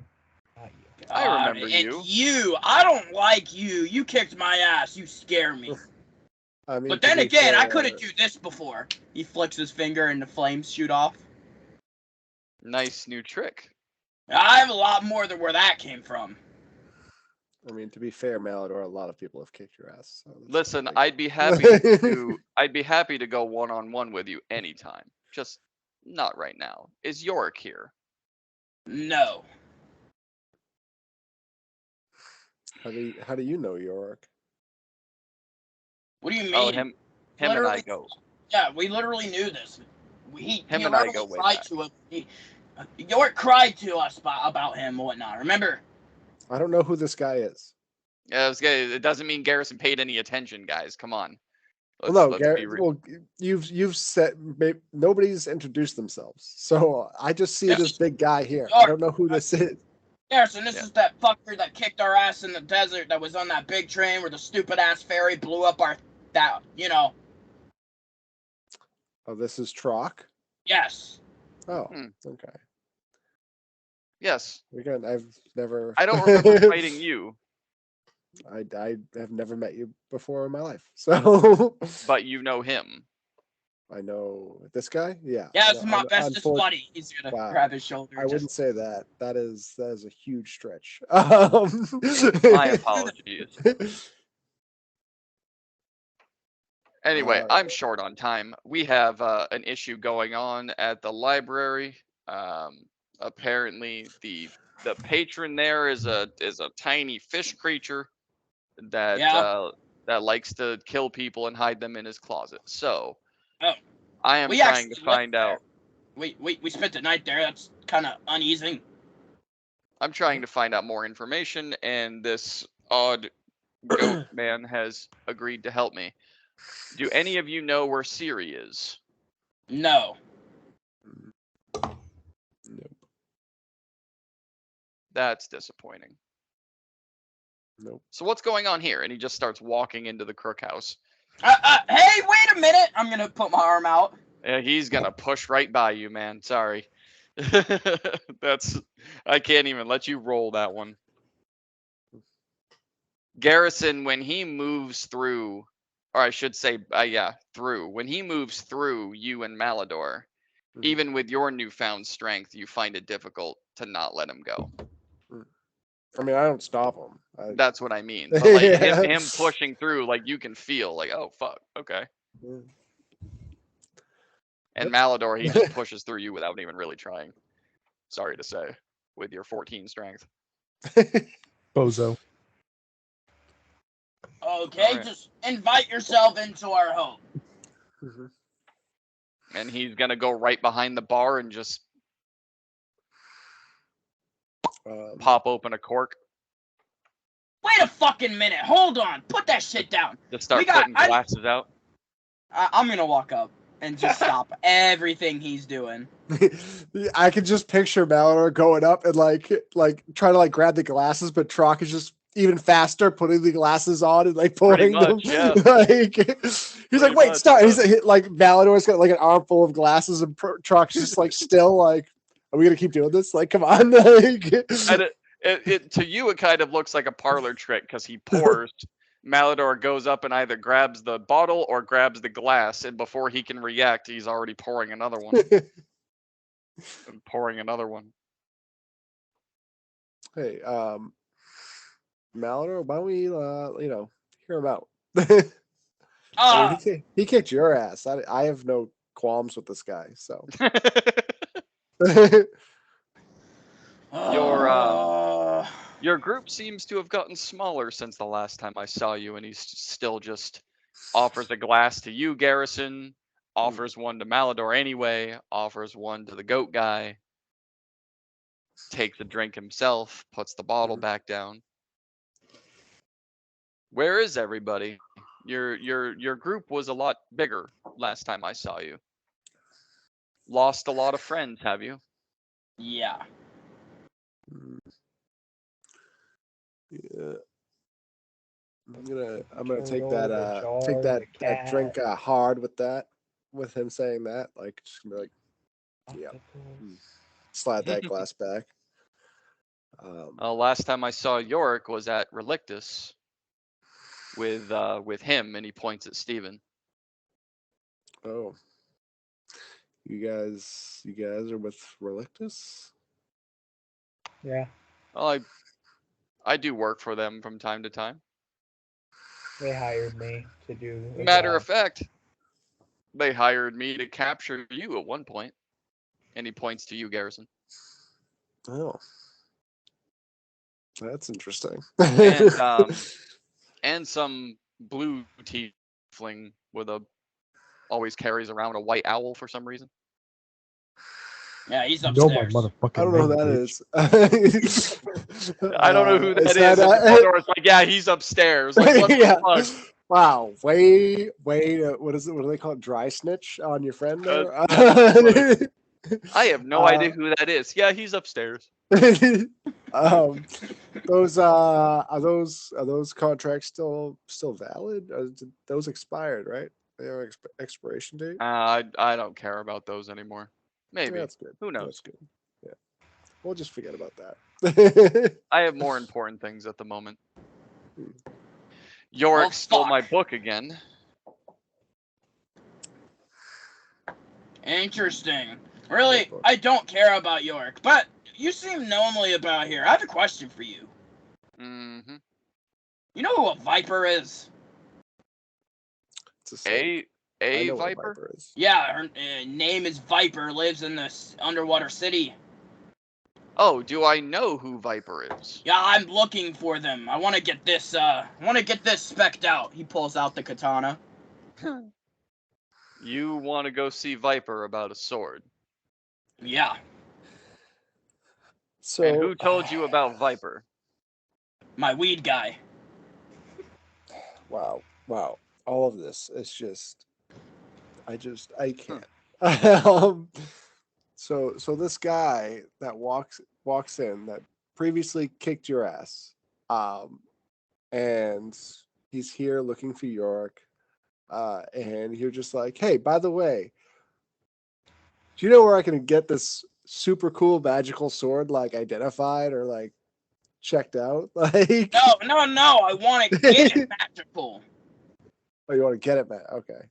Not you. I remember and you. I don't like you. You kicked my ass. You scare me. I mean, But to then be again, I fair, couldn't do this before. He flicks his finger and the flames shoot off. Nice new trick. I have a lot more than where that came from. I mean, to be fair, Malador, a lot of people have kicked your ass. So that's Listen, nothing. I'd be happy to go one-on-one with you anytime. Just not right now. Is Yorick here? No. How do you know Yorick? What do you mean? Oh, him and I Literally- go. Yeah, we literally knew this. He Him and I literally go way cried back. to us. York cried to us about him and whatnot. Remember? I don't know who this guy is. Yeah, it doesn't mean Garrison paid any attention, guys. Come on. Well, no, let's be real. well, you've said nobody's introduced themselves, so I just see Yes. this big guy here. I don't know who this is. Garrison, this Yeah. is that fucker that kicked our ass in the desert that was on that big train where the stupid ass ferry blew up Oh, this is Trock. Yes. Oh, Hmm. okay. Yes, Again, I've never. I don't remember fighting you, I have never met you before in my life, so but you know him. I know this guy. Yeah. Yeah, I this is know- my un- bestest unfor- buddy. He's gonna Wow. grab his shoulder. I just- wouldn't say that. That is a huge stretch. My apologies. Anyway, Uh, I'm short on time. We have an issue going on at the library. Apparently, the patron there is a tiny fish creature that Yeah. that likes to kill people and hide them in his closet. So, Oh. I am We trying actually to lived find there. out. We spent the night there. That's kind of uneasy. I'm trying to find out more information, and this odd goat man has agreed to help me. Do any of you know where Siri is? No. Nope. That's disappointing. Nope. So what's going on here? And he just starts walking into the Crook House. Hey, wait a minute! I'm gonna put my arm out. Yeah, he's gonna push right by you, man. Sorry. I can't even let you roll that one. Garrison, when he moves through or I should say, yeah, through. When he moves through you and Malador, Mhm. even with your newfound strength, you find it difficult to not let him go. I mean, I don't stop him. That's what I mean. But like Yeah. him pushing through, like you can feel like, oh fuck, okay. Yeah. And Yep. Malador, he just pushes through you without even really trying. Sorry to say, with your 14 strength. Bozo. Okay, Alright. just invite yourself into our home. Mhm. And he's gonna go right behind the bar and just pop open a cork. Wait a fucking minute. Hold on. Put that shit down. Just start got- putting glasses out. I'm gonna walk up and just stop everything he's doing. I can just picture Malador going up and like trying to like grab the glasses, but Trock is just even faster putting the glasses on and like Pretty pouring them. much, yeah. Like he's Pretty like, wait, much, stop. yeah. He's like Malador's got like an armful of glasses, and Trock's just like still like, are we gonna keep doing this? Like, come on. Like, And it to you, it kind of looks like a parlor trick because he pours. Malador goes up and either grabs the bottle or grabs the glass, and before he can react, he's already pouring another one. And pouring another one. Hey, Malador, why don't we hear him out? I mean, he kicked your ass. I have no qualms with this guy. So Your group seems to have gotten smaller since the last time I saw you, and he's still just offers a glass to you, Garrison, offers one to Malador anyway, offers one to the goat guy, takes a drink himself, puts the bottle back down. Where is everybody? Your group was a lot bigger last time I saw you. Lost a lot of friends, have you? Yeah. yeah. I'm gonna take that drink hard with him saying that. Like, just gonna be like, yeah, slide that glass back. Last time I saw Yorick was at Relictus with him, and he points at Steven. Oh, you guys are with Relictus? Yeah. Well, I do work for them from time to time. They hired me to do. Matter of fact, they hired me to capture you at one point. And he points to you, Garrison. Oh, that's interesting. And some blue tiefling with always carries around a white owl for some reason. Yeah, he's No, upstairs. my motherfucking I don't know who name, that bitch. is. I don't know who that is. that, And Maldor's like, yeah, he's upstairs. Like, what yeah. the fuck? Wow. Way. What is it? What do they call it? Dry snitch on your friend there? I have no idea who that is. Yeah, he's upstairs. are those contracts still valid? Did those expired, right? They have expiration date. I don't care about those anymore. Maybe. Yeah, that's good. Who knows? That's good. Yeah, we'll just forget about that. I have more important things at the moment. Yorick stole my book again. Interesting. Really, I don't care about Yorick, but you seem lonely about here. I have a question for you. Mm-hmm. You know who a Viper is? It's A know what Viper? is. Yeah, her name is Viper, lives in this underwater city. Oh, do I know who Viper is? Yeah, I'm looking for them. I want to get this, spec'd out. He pulls out the katana. You want to go see Viper about a sword? Yeah. So, And who told you about Viper? My weed guy. Wow. All of this is just, I can't. So this guy that walks in that previously kicked your ass, and he's here looking for Yorick, and you're just like, hey, by the way, do you know where I can get this super cool magical sword like identified or like checked out? Like, No, I want to get it magical. Oh, you want to get it back? Okay.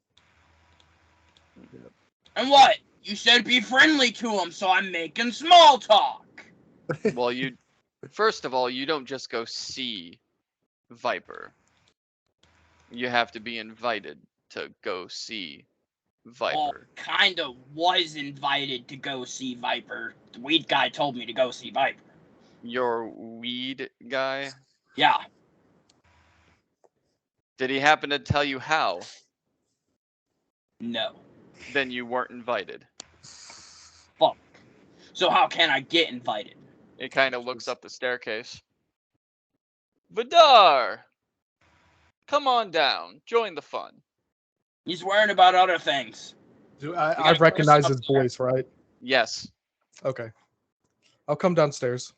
And what? You said be friendly to him, so I'm making small talk. Well, first of all, you don't just go see Viper. You have to be invited to go see Well, Viper. kinda was invited to go see Viper. The weed guy told me to go see Viper. Your weed guy? Yeah. Did he happen to tell you how? No. Then you weren't invited. Fuck. So how can I get invited? It kind of looks up the staircase. Vidar! Come on down. Join the fun. He's worrying about other things. Dude, We I got a recognize person his up there. voice, right? Yes. Okay. I'll come downstairs.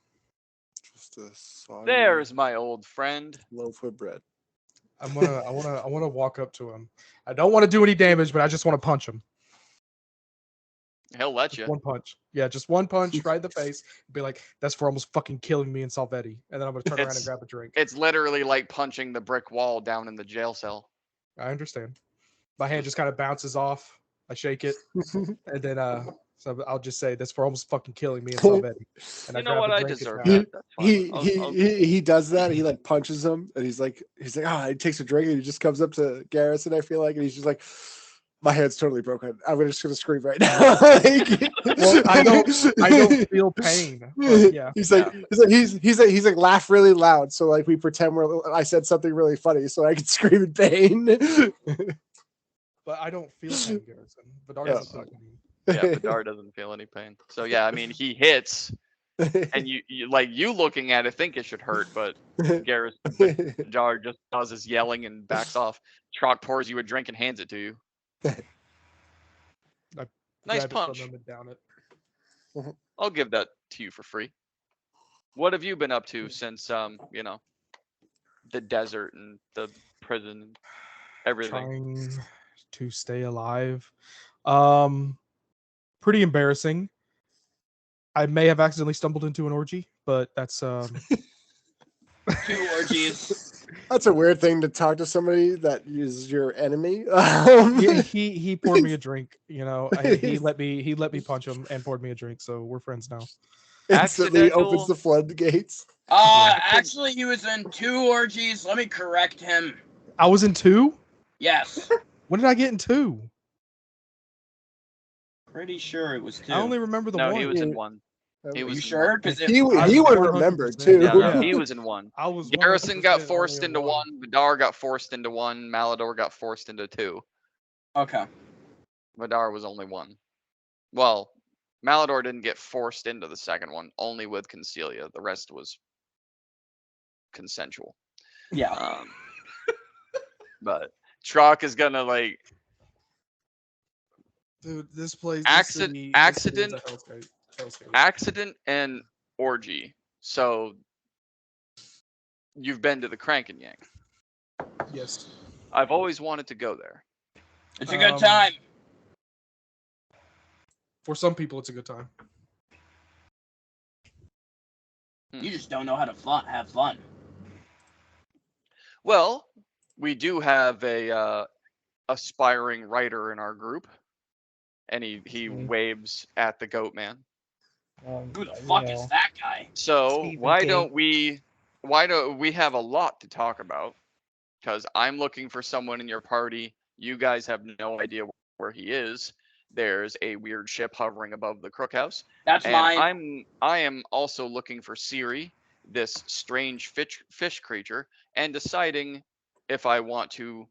Just a soggy There's my old friend. loaf of bread. I wanna walk up to him. I don't want to do any damage, but I just want to punch him. He'll let Just you. one punch. Yeah, just one punch right in the face. Be like, that's for almost fucking killing me in Salvetti. And then I'm gonna turn around and It's- grab a drink. It's literally like punching the brick wall down in the jail cell. I understand. My hand just kind of bounces off. I shake it, and then so I'll just say that's for almost fucking killing me in Salvetti. And You know grab what? a I drink, deserve it's that. That's fine. He does that. He like punches him, and he's like, he takes a drink, and he just comes up to Garrison. I feel like, and he's just like, my hand's totally broken. I'm just gonna scream right now. Well, I don't feel pain. But yeah. He's like laugh really loud, so like we pretend I said something really funny, so I can scream in pain. But I don't feel pain, Garrison. Vidar Yeah. doesn't feel pain. Yeah, Vidar doesn't feel any pain. So yeah, I mean, he hits, and you looking at it think it should hurt, but Vidar just does his yelling and backs off. Trock pours you a drink and hands it to you. Nice Grab it from punch. him and down it. I'll give that to you for free. What have you been up to since the desert and the prison and everything? Trying to stay alive. Pretty embarrassing. I may have accidentally stumbled into an orgy, but that's 2 orgies. That's a weird thing to talk to somebody that is your enemy. he poured me a drink, he let me punch him and poured me a drink, so we're friends now. Instantly opens Accidental- the floodgates. Actually, he was in 2 orgies. Let me correct him. I was in 2? Yes. When did I get in 2? Pretty sure it was 2. I only remember the No, one. he was in one. He Are was you in sure? one. Because He I would was remember 100%. too. Yeah, no, Yeah. he was in one. I was Garrison got 100% forced only in into one. Vidar got forced into one. Malador got forced into 2. Okay. Vidar was only 1. Well, Malador didn't get forced into the second one, only with Concealia. The rest was consensual. Yeah. But Trock is gonna like Dude, this place. Accident and orgy. So you've been to the Crank and Yank. Yes. I've always wanted to go there. It's a good time. For some people, it's a good time. You just don't know how to have fun. Well, we do have a aspiring writer in our group, and he waves at the Goat Man. Who the fuck is that guy? So Stephen why King. don't we have a lot to talk about? Because I'm looking for someone in your party. You guys have no idea where he is. There's a weird ship hovering above the Crook House. That's And mine. I am also looking for Siri, this strange fish creature, and deciding if I want to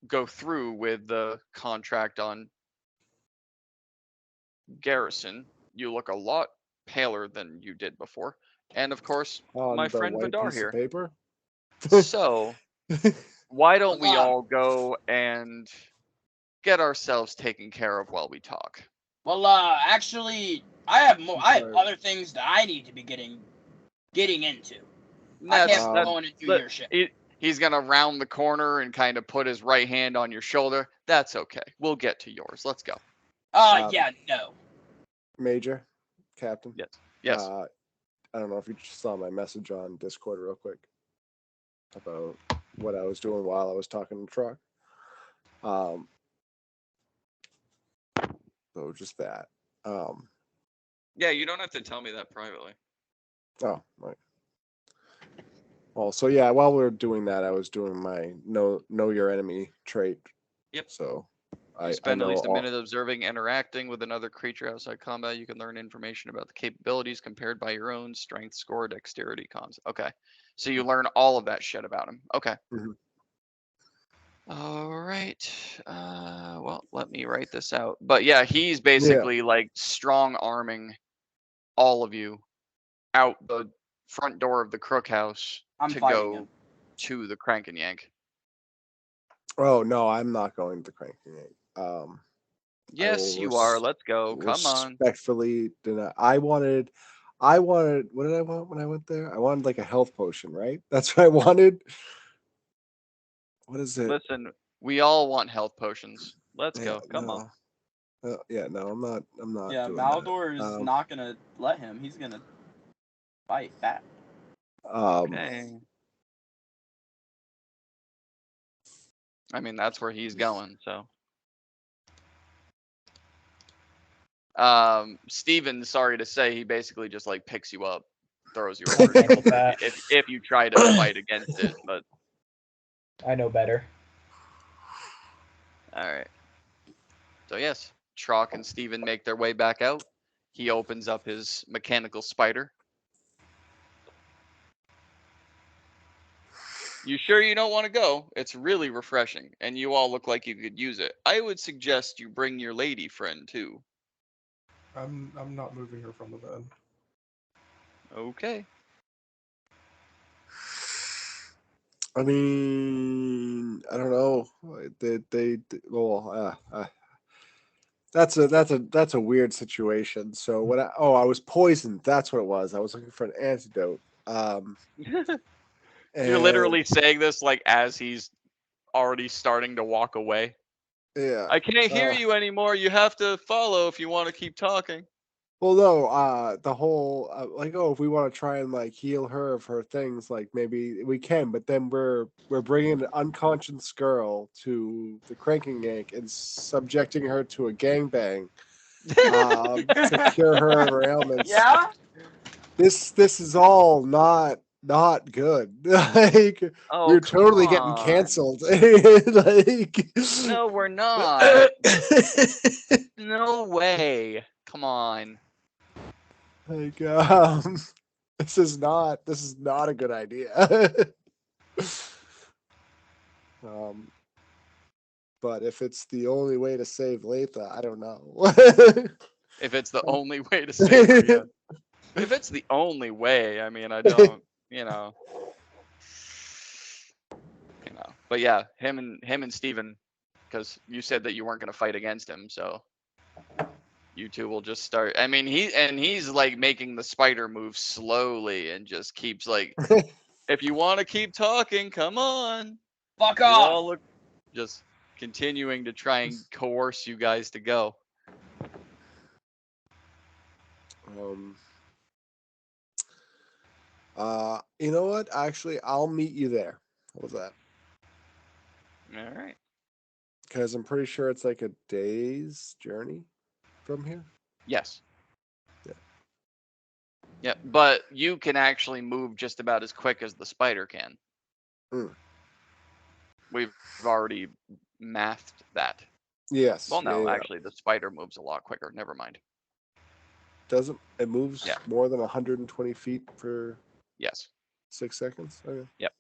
go through with the contract on Garrison. You look a lot paler than you did before. And of course, On my the friend white Vidar piece here. of paper. So why don't we Hold on. all go and get ourselves taken care of while we talk? Well, actually, I have sorry. other things that I need to be getting into. I That's, can't that's- go in and do but your shit. he's gonna round the corner and kind of put his right hand on your shoulder. That's okay. We'll get to yours. Let's go. Yeah, no. Major, Captain. Yes. I don't know if you just saw my message on Discord real quick about what I was doing while I was talking to Truck. So just that. Yeah, you don't have to tell me that privately. Oh, right. Well, so yeah, while we were doing that, I was doing my know your enemy trait. Yep. So You I spend at know least a all- minute observing, interacting with another creature outside combat. You can learn information about the capabilities compared by your own strength, score, dexterity, cons. Okay. So you learn all of that shit about him. Okay. Mhm. All right. Well, let me write this out. But yeah, he's basically like strong arming all of you out the front door of the Crook House I'm to fighting go him. to the Crank and Yank. Oh no, I'm not going to Cranking Yank. Yes, you are. Let's go. Come on. Respectfully deny. I wanted. What did I want when I went there? I wanted like a health potion, right? That's what I wanted. What is it? Listen, we all want health potions. Let's Yeah, go. Come on. no. Yeah, no, I'm not. I'm not. Yeah, doing Maldor that. is not gonna let him. He's gonna fight back. Okay. I mean, that's where he's going, so. Steven, sorry to say, he basically just like picks you up, throws you over his Thanks, shoulder Pat. if you try to fight against it, but I know better. alright. So yes, Trock and Steven make their way back out. He opens up his mechanical spider. You sure you don't want to go? It's really refreshing, and you all look like you could use it. I would suggest you bring your lady friend too. I'm not moving her from the bed. Okay. I mean, I don't know. Well, that's a weird situation. So when I was poisoned. That's what it was. I was looking for an antidote. You're And, literally saying this like as he's already starting to walk away. yeah. I can't hear you anymore. You have to follow if you want to keep talking. Well, no, the whole like, oh, if we want to try and like heal her of her things, like maybe we can, but then we're bringing an unconscious girl to the Cranking Yank and subjecting her to a gangbang to cure her of her ailments. Yeah? This is all not good. Like Oh, we're come totally getting on. canceled. Like No, we're not. No way. Come on. like this is not a good idea. But if it's the only way to save Latha, I don't know. If it's the only way to save her, yeah. If it's the only way, I mean, I don't, you know. But yeah, him and Steven, because you said that you weren't going to fight against him, so you two will just start. I mean, he's like making the spider move slowly and just keeps like, if you want to keep talking, come on. Fuck You off! all look just continuing to try and coerce you guys to go. You know what? Actually, I'll meet you there. What was that? All right. Because I'm pretty sure it's like a day's journey from here. Yes. Yeah. Yeah, but you can actually move just about as quick as the spider can. Mm. We've already mathed that. Yes. Well, no, yeah. actually, the spider moves a lot quicker. Never mind. Doesn't it moves Yeah. more than 120 feet per Yes. 6 seconds? Okay. Yep.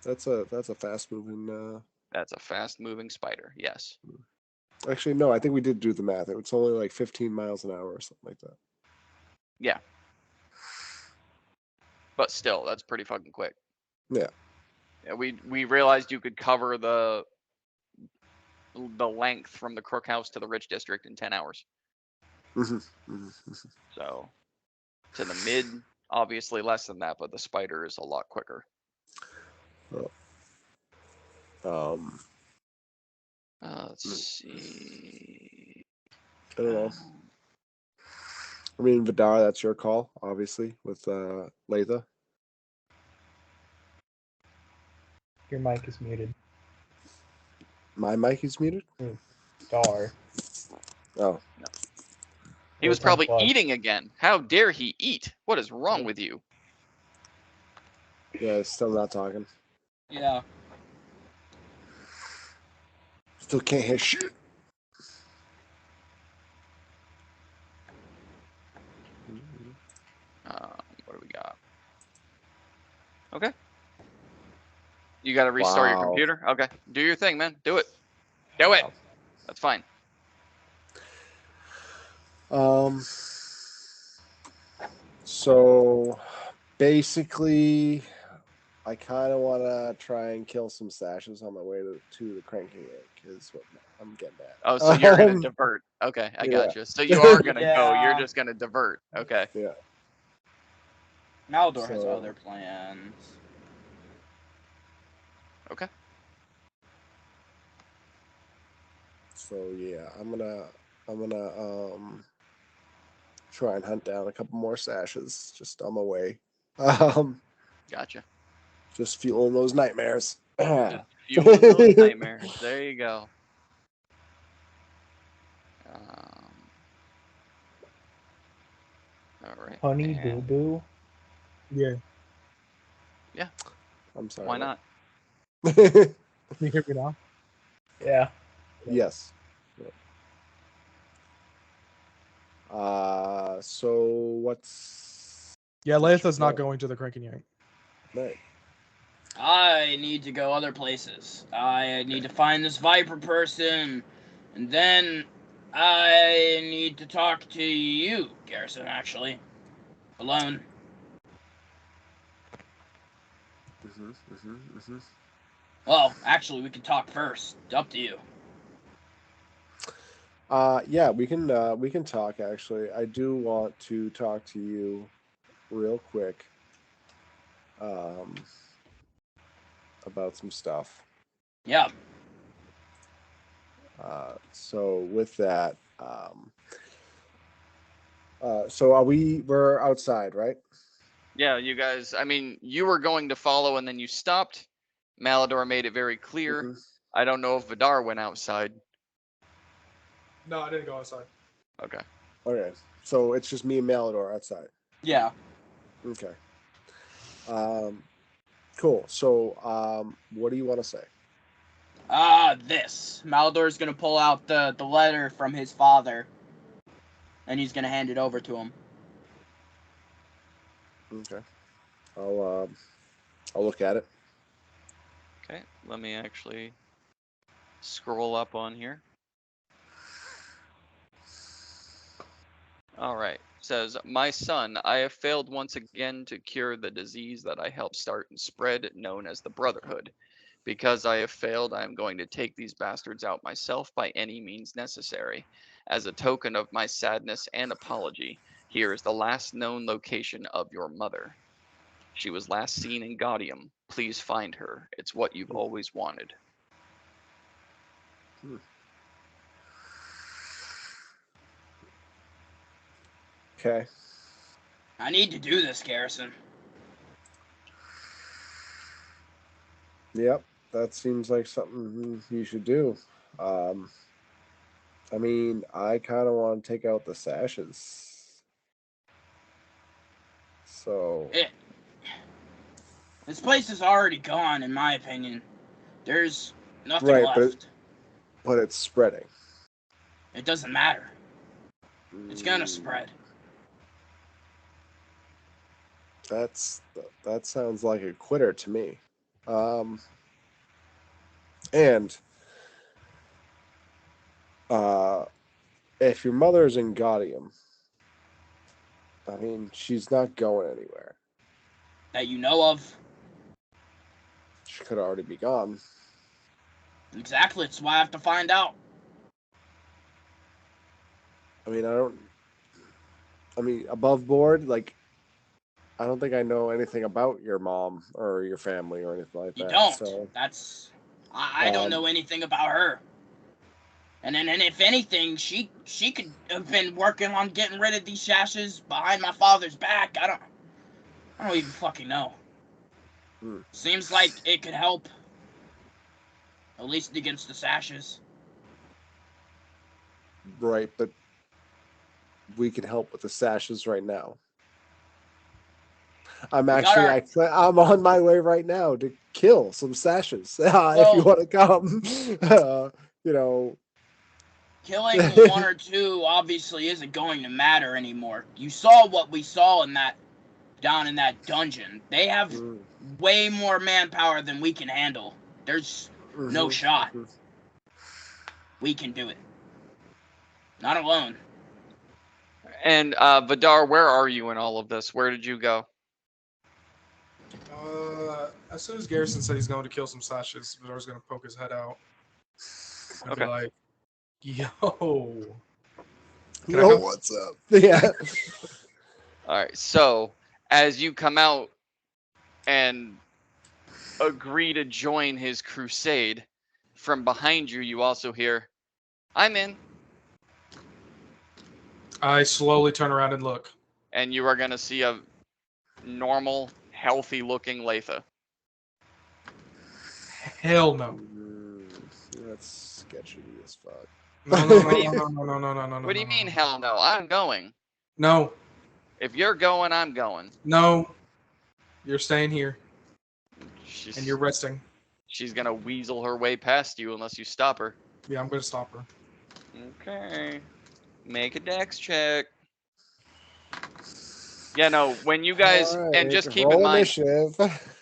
That's a fast moving. That's a fast-moving spider. Yes. Actually, no. I think we did do the math. It's only like 15 miles an hour or something like that. Yeah. But still, that's pretty fucking quick. Yeah. Yeah, we realized you could cover the length from the Crook House to the Rich District in 10 hours. So to the mid, obviously less than that, but the spider is a lot quicker. Let's see. I don't know. I mean, Vidar, that's your call, obviously, with Latha. Your mic is muted. My mic is muted. Star. Oh, He was It's probably unplugged. eating again. How dare he eat? What is wrong with you? yeah, still not talking. Yeah. Still can't hear shit. What do we got? Okay. You got to restart your Wow. computer? Okay. Do your thing, man. Do it. Do it. That's fine. So basically, I kind of want to try and kill some stashes on my way to the cranking egg. Is what I'm getting at. Oh, so you're going to Um, divert. Okay, I yeah. got you. So you are going to go. You're Yeah. just going to divert. Okay. Yeah. Maldor has So- other plans. Okay. So yeah, I'm gonna try and hunt down a couple more stashes just on my way. Gotcha. Just fueling those nightmares. Just fueling those nightmares. There you go. All right. Honey and Boo Boo. Yeah. I'm sorry. Why not? not? Can you hear me now? Yeah. Yes. So what's Yeah, Lantha's not plan? going to the Cranking Yank. Right. I need to go other places. I need to find this Viper person, and then I need to talk to you, Garrison, actually. Alone. Well, actually, we can talk first. Up to you. Yeah, we can talk actually. I do want to talk to you real quick about some stuff. Yeah. So with that, so we're outside, right? Yeah, you guys. I mean, you were going to follow, and then you stopped. Malador made it very clear. Mhm. I don't know if Vidar went outside. No, I didn't go outside. Okay. Okay. So it's just me and Malador outside. Yeah. Okay. Cool. So what do you want to say? This. Maldor's gonna pull out the letter from his father, and he's gonna hand it over to him. Okay. I'll look at it. Okay. Let me actually scroll up on here. All right. Says, my son, I have failed once again to cure the disease that I helped start and spread, known as the Brotherhood. Because I have failed, I am going to take these bastards out myself by any means necessary. As a token of my sadness and apology, here is the last known location of your mother. She was last seen in Gaudium. Please find her. It's what you've always wanted. Okay. I need to do this, Garrison. Yep. That seems like something you should do. I mean, I kind of want to take out the sashes. So This place is already gone, in my opinion. There's nothing Right, left. but it's spreading. It doesn't matter. It's gonna spread. That sounds like a quitter to me. And if your mother's in Gaudium, I mean, she's not going anywhere. That you know of. She could already be gone. Exactly. It's why I have to find out. I mean, above board, like, I don't think I know anything about your mom or your family or anything like You that. don't. So, I don't know anything about her. And if anything, she could have been working on getting rid of these sashes behind my father's back. I don't even fucking know. Seems like it could help At least against the sashes. Right, but we can help with the sashes right now. I'm We got actually, our- I'm on my way right now to kill some sashes. If Well- you want to come, you know, Killing one or two obviously isn't going to matter anymore. You saw what we saw down in that dungeon. They have mm, way more manpower than we can handle. There's no mhm, shot. mhm. We can do it. Not alone. And Vidar, where are you in all of this? Where did you go? As soon as Garrison said he's going to kill some sashes, Vidar's going to poke his head out. And Okay. be like, yo. Can I Yo, come? what's up? Yeah. All right. So as you come out and agree to join his crusade, from behind you, you also hear, "I'm in," I slowly turn around and look. and you are gonna see a normal, healthy-looking Latha. Hell no. That's sketchy as fuck. No, no, no, no, no, no, no, no, no, no. What do you no, mean, no. hell no? I'm going. No, If you're going, I'm going. no. You're staying here She's, and you're resting. she's gonna weasel her way past you unless you stop her. Yeah, I'm going to stop her. Okay. Make a dex check. Yeah, no, when you guys, and just keep in roll mind, initiative.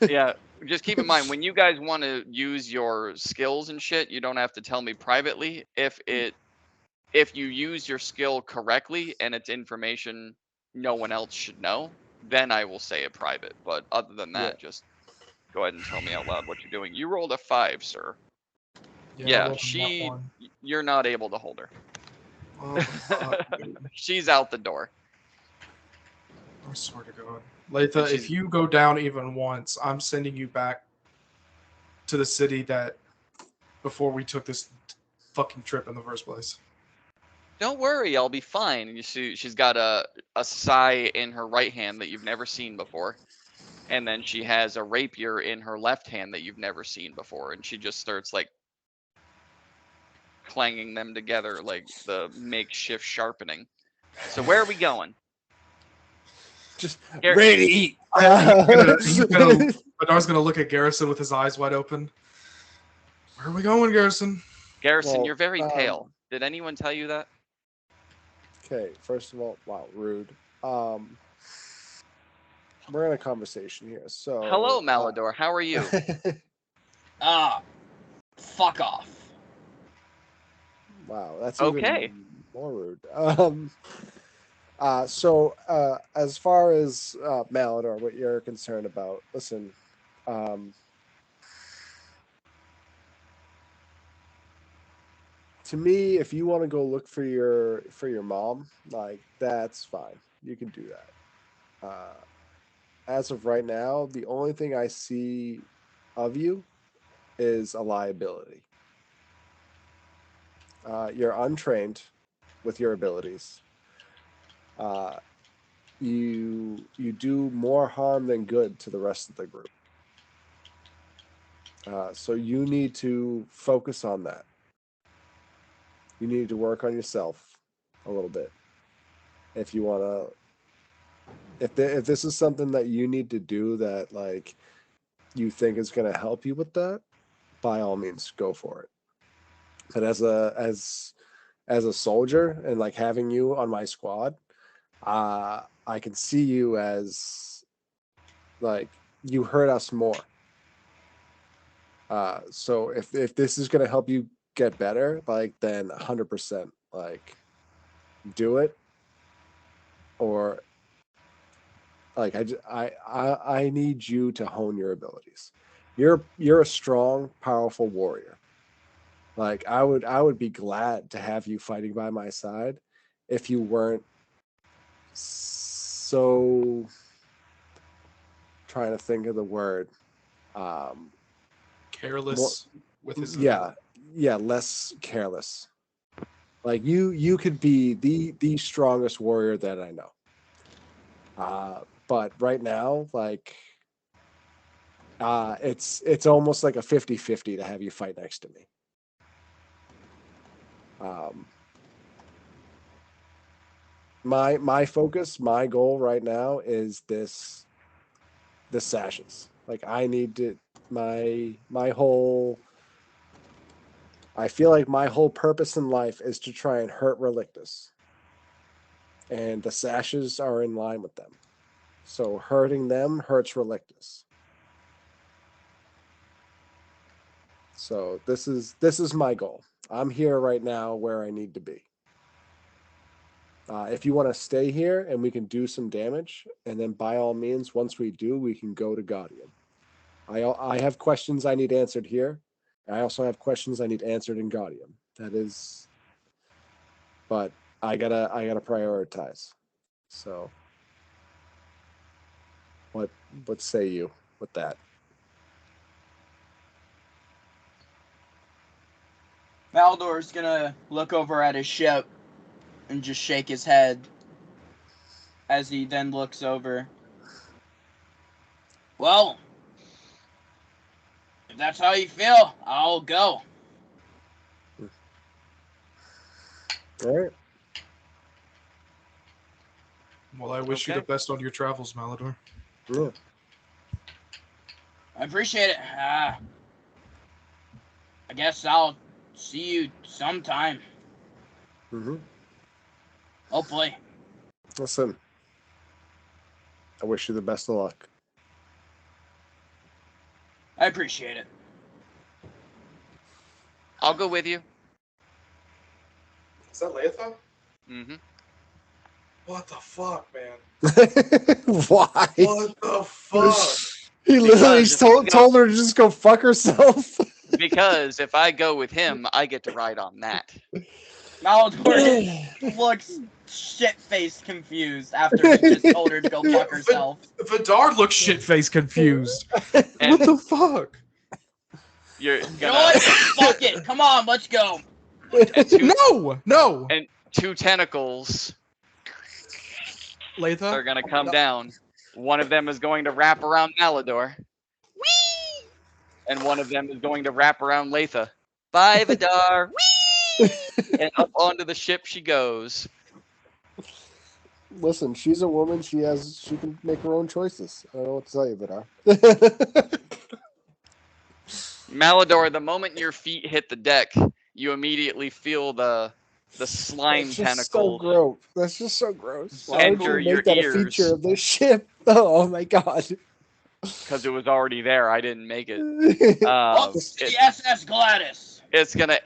yeah, just keep in mind, when you guys want to use your skills and shit, you don't have to tell me privately. If you use your skill correctly and it's information no one else should know, then I will say it private. But other than that, just go ahead and tell me out loud what you're doing. You rolled a 5, sir. I Yeah, rolled a nat one. you're not able to hold her. Oh, fuck, dude. She's out the door. I swear to God. Latha, she's- if you go down even once, I'm sending you back to the city that before we took this fucking trip in the first place. Don't worry, I'll be fine. And you see, she's got a sai in her right hand that you've never seen before, and then she has a rapier in her left hand that you've never seen before, and she just starts like clanging them together like the makeshift sharpening. So where are we going? Just Gar- ready to eat. Vidar's gonna look at Garrison with his eyes wide open. Where are we going, Garrison? Garrison, Well, you're very pale. Did anyone tell you that? Okay, first of all, wow, rude. We're in a conversation here, so. Hello, Malador. How are you? Fuck off. Wow, that's Okay. even more rude. So as far as Malador, what you're concerned about, listen, to me, if you want to go look for your mom, like that's fine. You can do that. As of right now, the only thing I see of you is a liability. You're untrained with your abilities. You do more harm than good to the rest of the group. So you need to focus on that. You need to work on yourself a little bit. If you want to, if this is something that you need to do that like you think is going to help you with that, by all means, go for it. But as a soldier and like having you on my squad, I can see you as like you hurt us more. So if this is going to help you get better, like then 100% like do it. Or like I need you to hone your abilities. You're a strong, powerful warrior. Like I would be glad to have you fighting by my side if you weren't so trying to think of the word. Careless with his Yeah, less careless. Like you could be the strongest warrior that I know. But right now, like It's almost like a 50-50 to have you fight next to me. My focus, my goal right now is the sashes. Like I need to my whole. I feel like my whole purpose in life is to try and hurt Relictus, and the sashes are in line with them. So hurting them hurts Relictus. So this is my goal. I'm here right now where I need to be. If you want to stay here and we can do some damage, and then by all means, once we do, we can go to Gaudium. I have questions I need answered here. I also have questions I need answered in Gaudium. That is, but I gotta prioritize. So, what say you with that? Maldor's gonna look over at his ship and just shake his head as he then looks over. Well, if that's how you feel, I'll go. All right. Well, I wish you Okay. the best on your travels, Malador. Yeah. I appreciate it. I guess I'll see you sometime. Mm-hmm. Hopefully. Listen, I wish you the best of luck. I appreciate it. I'll go with you. Is that Leitha? Mm-hmm. What the fuck, man? Why? What the fuck? He literally Because if I told her to just go fuck herself. Because if I go with him, I get to ride on that. Maldor looks shit-faced confused after he just told her to go fuck herself. Vidar looks shit-faced confused. And What the fuck? you're You know gonna what? Fuck it. Come on, let's go. and No! and two tentacles are Leitha? gonna come down. One of them is going to wrap around Malador. Whee! And one of them is going to wrap around Leitha. Bye, Vidar. Whee! And up onto the ship she goes. Listen, she's a woman. She can make her own choices. I don't know what to tell you, Vidar. Malador, the moment your feet hit the deck, you immediately feel the slime That's just so tentacles. gross. That's just so gross. So Why would enter you your make that a ears. feature of this ship? Oh my god. Because it was already there. I didn't make it. Oh, the SS Gladys. It's gonna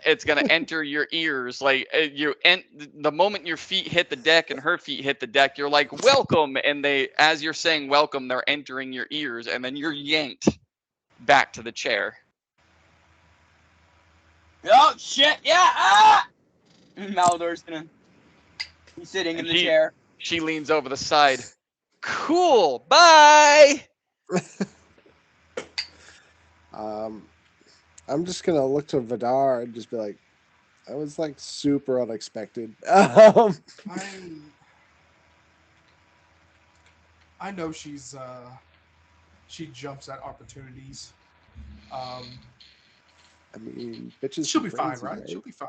enter your ears like the moment your feet hit the deck and her feet hit the deck, you're like welcome, and as you're saying welcome, they're entering your ears, and then you're yanked back to the chair. Oh shit! Yeah! Ah! Maldor's gonna be sitting in And the chair. She leans over the side. Cool. Bye. I'm just gonna look to Vidar and just be like, that was like super unexpected. I know she jumps at opportunities. I mean, bitches. She'll be crazy, fine, right? right? She'll be fine.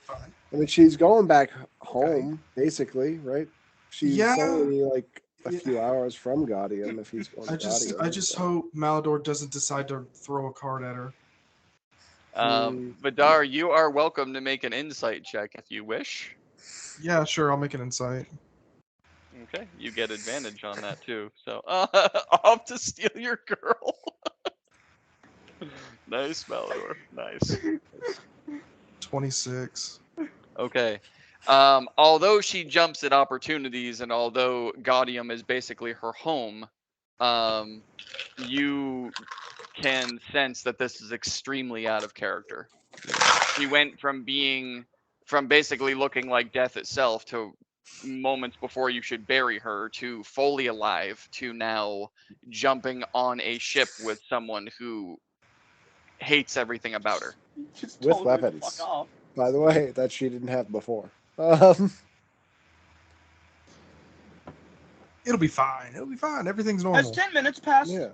Fine. I mean, she's going back home, basically, right? She's Yeah. only like a Yeah. few hours from Gaudium if he's going to I just Gaudium, so. hope Malador doesn't decide to throw a card at her. Vidar, you are welcome to make an insight check if you wish. Yeah, sure, I'll make an insight. Okay, you get advantage on that too. So, off to steal your girl. Nice, Malador. Nice. 26. Okay. Although she jumps at opportunities, and although Gaudium is basically her home, you can sense that this is extremely out of character. She went from basically looking like death itself to moments before you should bury her to fully alive to now jumping on a ship with someone who hates everything about her. Just With told her to weapons. fuck off. By the way, that she didn't have before. It'll be fine. It'll be fine. Everything's normal. Has 10 minutes passed? Yeah.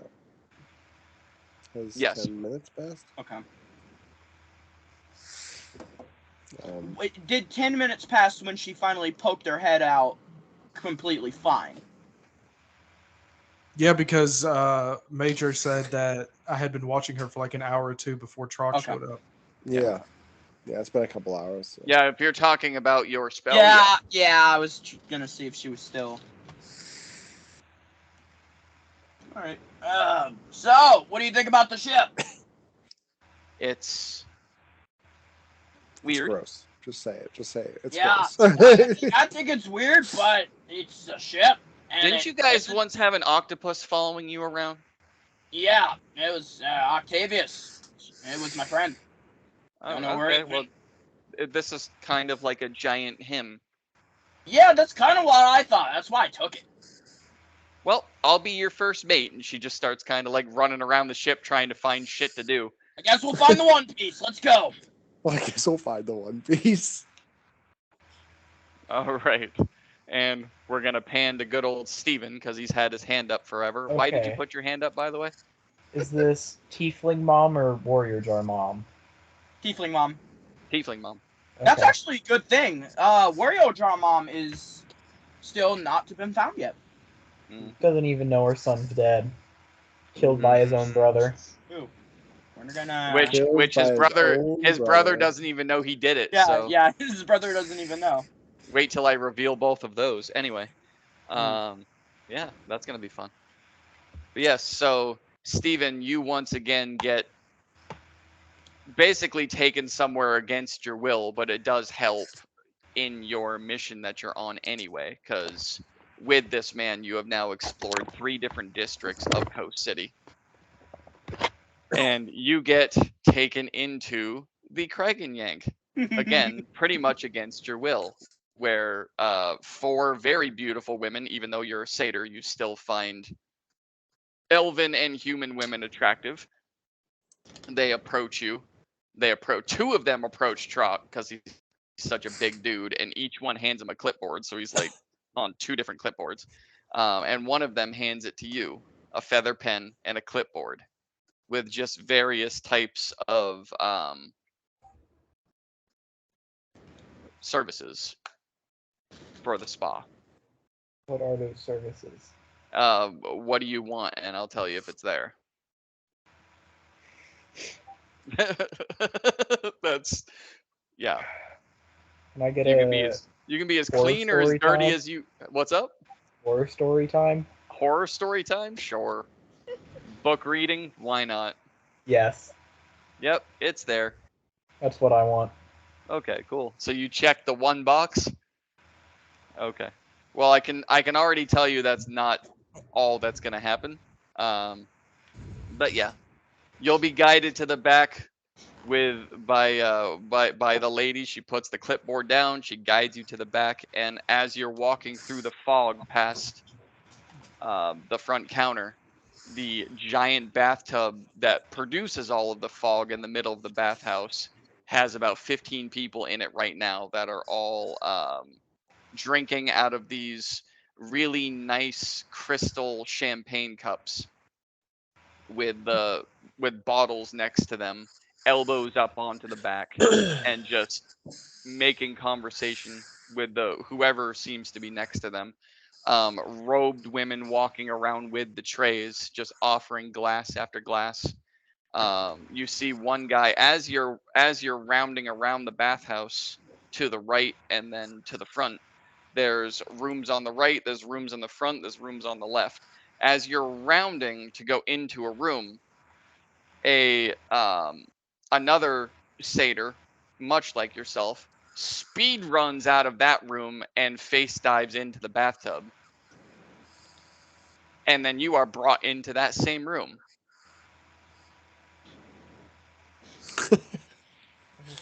Has Yes. 10 minutes passed? Okay. Um, Did 10 minutes pass when she finally poked her head out completely fine? Yeah, because Major said that I had been watching her for like an hour or two before Troc Okay. showed up. yeah. Yeah, it's been a couple hours. So. Yeah, if you're talking about your spell, Yeah, I was gonna see if she was still. Alright. So, what do you think about the ship? it's It's weird. gross. Just say it. Just say it. It's Yeah, gross. I think it's weird, but it's a ship. And Didn't you guys once have an octopus following you around? Yeah, it was Octavius. It was my friend. Oh, Don't know where okay. it Well, went. this is kind of like a giant him. Yeah, that's kind of what I thought. That's why I took it. Well, I'll be your first mate, and she just starts kind of like running around the ship trying to find shit to do. I guess we'll find the One Piece. Let's go. Well, I guess we'll find the One Piece. All right. And we're going to pan to good old Steven because he's had his hand up forever. Why did you Okay. put your hand up, by the way? Is this Tiefling Mom or Warrior Jar Mom? Tiefling Mom. Tiefling Mom. That's Okay. actually a good thing. Wario Jar Mom is still not to been found yet. Doesn't even know her son's dead. Killed by his own brother. Ooh. We're gonna. Which Killed his by his brother own his brother brother. doesn't even know he did it. Yeah, So yeah. His brother doesn't even know. wait till I reveal both of those. Anyway, Hmm. yeah, that's gonna be fun. But yes, so Steven, you once again get basically taken somewhere against your will, but it does help in your mission that you're on anyway, because with this man, you have now explored 3 different districts of Coast City. And you get taken into the Kraken Yank. Again, pretty much against your will, where 4 very beautiful women, even though you're a satyr, you still find elven and human women attractive. They approach you. 2 of them approach Trot because he's such a big dude, and each one hands him a clipboard, so he's like on 2 different clipboards. And one of them hands it to you, a feather pen and a clipboard with just various types of services for the spa. What are those services? What do you want? And I'll tell you if it's there. That's yeah. Can I get You can be a as horror clean or as story dirty time? as you. What's up? horror story time? Horror story time? Sure. Book reading? Why not? Yes, Yep, it's there. that's what I want. Okay, cool. So you check the 1 box? Okay. Well, I can already tell you that's not all that's gonna happen. But yeah, you'll be guided to the back by the lady. She puts the clipboard down. She guides you to the back, and as you're walking through the fog past the front counter, the giant bathtub that produces all of the fog in the middle of the bathhouse has about 15 people in it right now that are all drinking out of these really nice crystal champagne cups with bottles next to them, elbows up onto the back, and just making conversation with whoever seems to be next to them. Robed women walking around with the trays, just offering glass after glass. You see one guy as you're rounding around the bathhouse to the right and then to the front. There's rooms on the right, there's rooms on the front, there's rooms on the left. As you're rounding to go into a room, another satyr, much like yourself, speed runs out of that room and face dives into the bathtub. And then you are brought into that same room.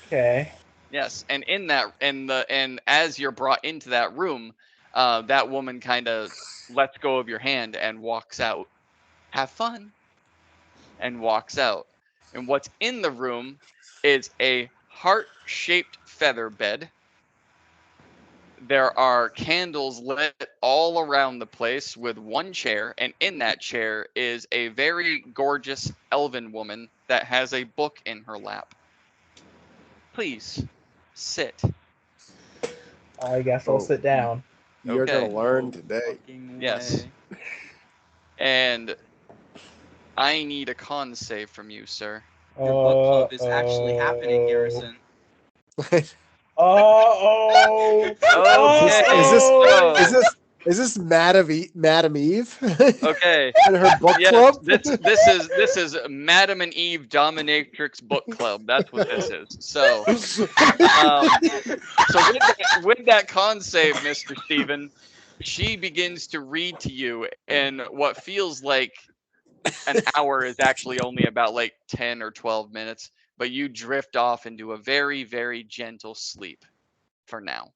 Okay. Yes, and and as you're brought into that room, that woman kind of lets go of your hand and walks out. Have fun. And walks out. And what's in the room is a heart-shaped feather bed there are candles lit all around the place with one chair, and in that chair is a very gorgeous elven woman that has a book in her lap. Please sit. I guess I'll Oh. sit down. You're Okay. gonna learn No today. fucking Yes. way. And I need a con save from you, sir. Your book club is actually happening, Garrison. Oh. Okay. Is this Madam Eve? Okay. And her book Yes, club? this is Madam and Eve Dominatrix Book Club. That's what this is. So, so with that con save, Mr. Steven, she begins to read to you, and what feels like an hour is actually only about like 10 or 12 minutes, but you drift off into a very, very gentle sleep for now.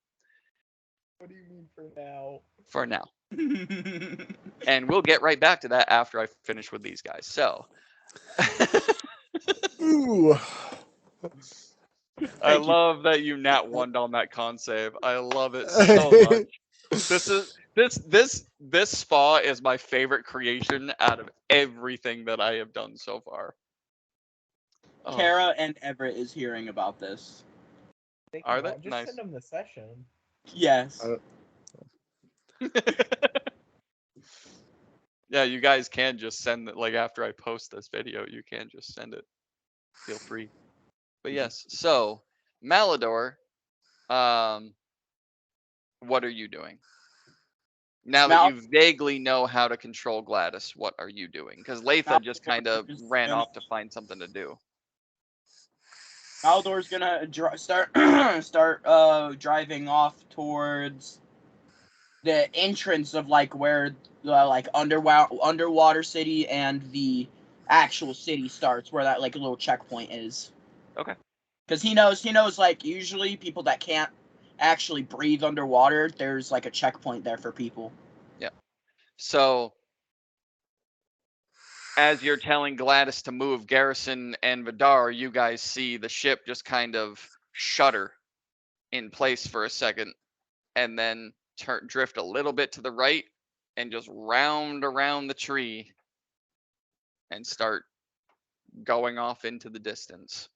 What do you mean for now? For now. And we'll get right back to that after I finish with these guys. So, Ooh. I love that you nat one on that con save. I love it so much. This spa is my favorite creation out of everything that I have done so far. Oh, Kara and Everett is hearing about this. Are they? Just Nice. send them the session. Yes. Yeah, you guys can just send it, like, after I post this video, you can just send it. Feel free. But yes, so Malador, what are you doing? Now that you vaguely know how to control Gladys, what are you doing? Because Latha just kind of ran off to find something to do. Maldor's gonna start driving off towards the entrance of like where the like underwater city and the actual city starts, where that like little checkpoint is. Okay. Because he knows like usually people that can't actually breathe underwater, there's like a checkpoint there for people. Yeah. So as you're telling Gladys to move, Garrison and Vidar, you guys see the ship just kind of shudder in place for a second, and then drift a little bit to the right and just round around the tree and start going off into the distance.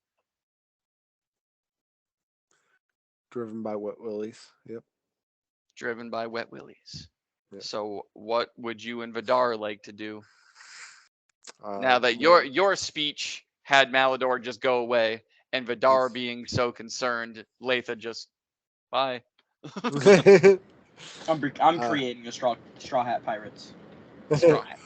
Driven by Wet Willies. Yep. Driven by Wet Willies. Yep. So what would you and Vidar like to do? Now that your speech had Malador just go away, and Vidar being so concerned, Latha just bye. I'm creating a straw hat pirates. Straw hat.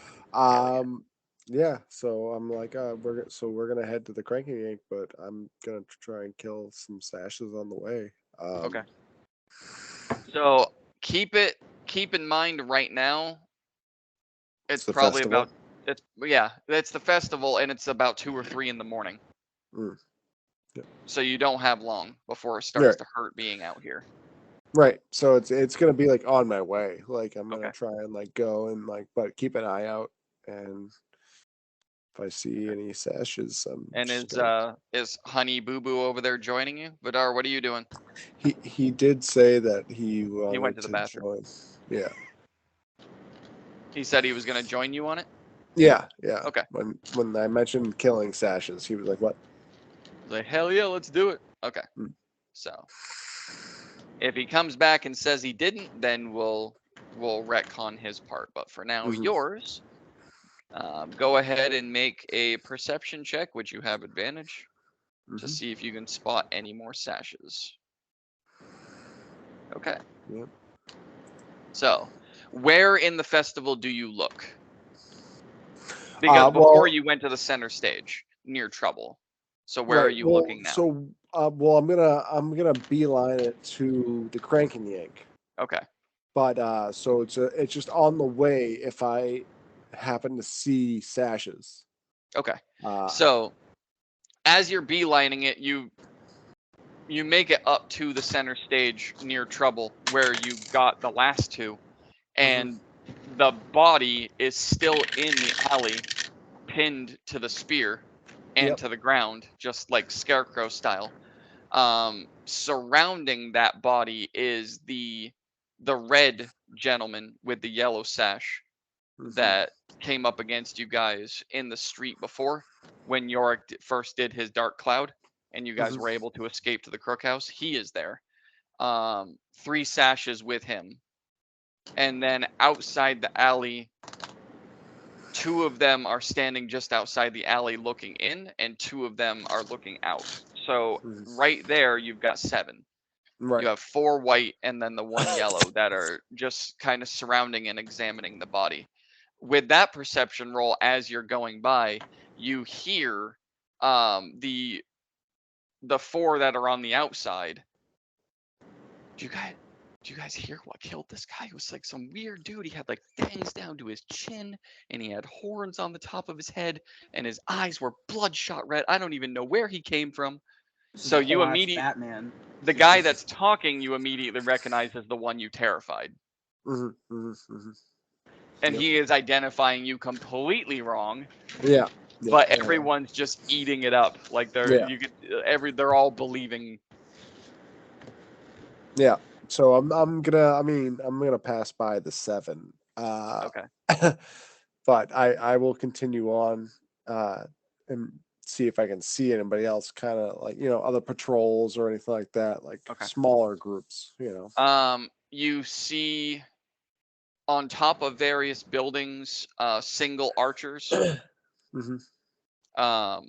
Yeah. So I'm like, we're gonna head to the Cranking Yank, but I'm gonna try and kill some sashes on the way. Okay. So keep in mind right now. It's probably festival? it's the festival, and it's about 2 or 3 in the morning. Yep. So you don't have long before it starts to hurt being out here. Right. So it's gonna be like on my way. Like I'm gonna Okay. try and like go and like, but keep an eye out, and if I see any sashes, And just is Honey Boo Boo over there joining you? Vidar, what are you doing? he did say that he went to the bathroom. join. Yeah. He said he was gonna join you on it? Yeah. Okay. When I mentioned killing sashes, he was like, "What?" Like, hell yeah, let's do it. Okay. So if he comes back and says he didn't, then we'll retcon his part. But for now, yours. Go ahead and make a perception check, which you have advantage, to see if you can spot any more sashes. Okay. Yep. So, where in the festival do you look? Because before you went to the center stage near Trouble. So where are you looking now? So I'm gonna beeline it to the Cranking Yank. Okay. But so it's just on the way if I happen to see sashes. Okay. So as you're beelining it, you make it up to the center stage near Trouble, where you got the last 2, and the body is still in the alley, pinned to the spear and to the ground, just like Scarecrow style. surrounding that body is the red gentleman with the yellow sash that came up against you guys in the street before when Yorick first did his dark cloud and you guys Mhm. were able to escape to the Crook House. He is there. 3 sashes with him. And then outside the alley, 2 of them are standing just outside the alley looking in, and 2 of them are looking out. So Mhm. right there, you've got 7. Right. You have 4 white and then the 1 yellow that are just kind of surrounding and examining the body. With that perception roll, as you're going by, you hear the 4 that are on the outside. Do you guys hear what killed this guy? It was like some weird dude. He had like fangs down to his chin, and he had horns on the top of his head, and his eyes were bloodshot red. I don't even know where he came from. So you Whole ass immediately, Batman. the guy that's talking, you immediately recognize as the one you terrified. Mhm, mhm, mhm. And Yep. he is identifying you completely wrong, Yeah. but yeah. everyone's just eating it up. Like they're Yeah. you could they're all believing. Yeah. So I'm gonna pass by the 7. Okay. But I will continue on and see if I can see anybody else, kind of like, other patrols or anything like that, like Okay. smaller groups, You see on top of various buildings, single archers. Mhm.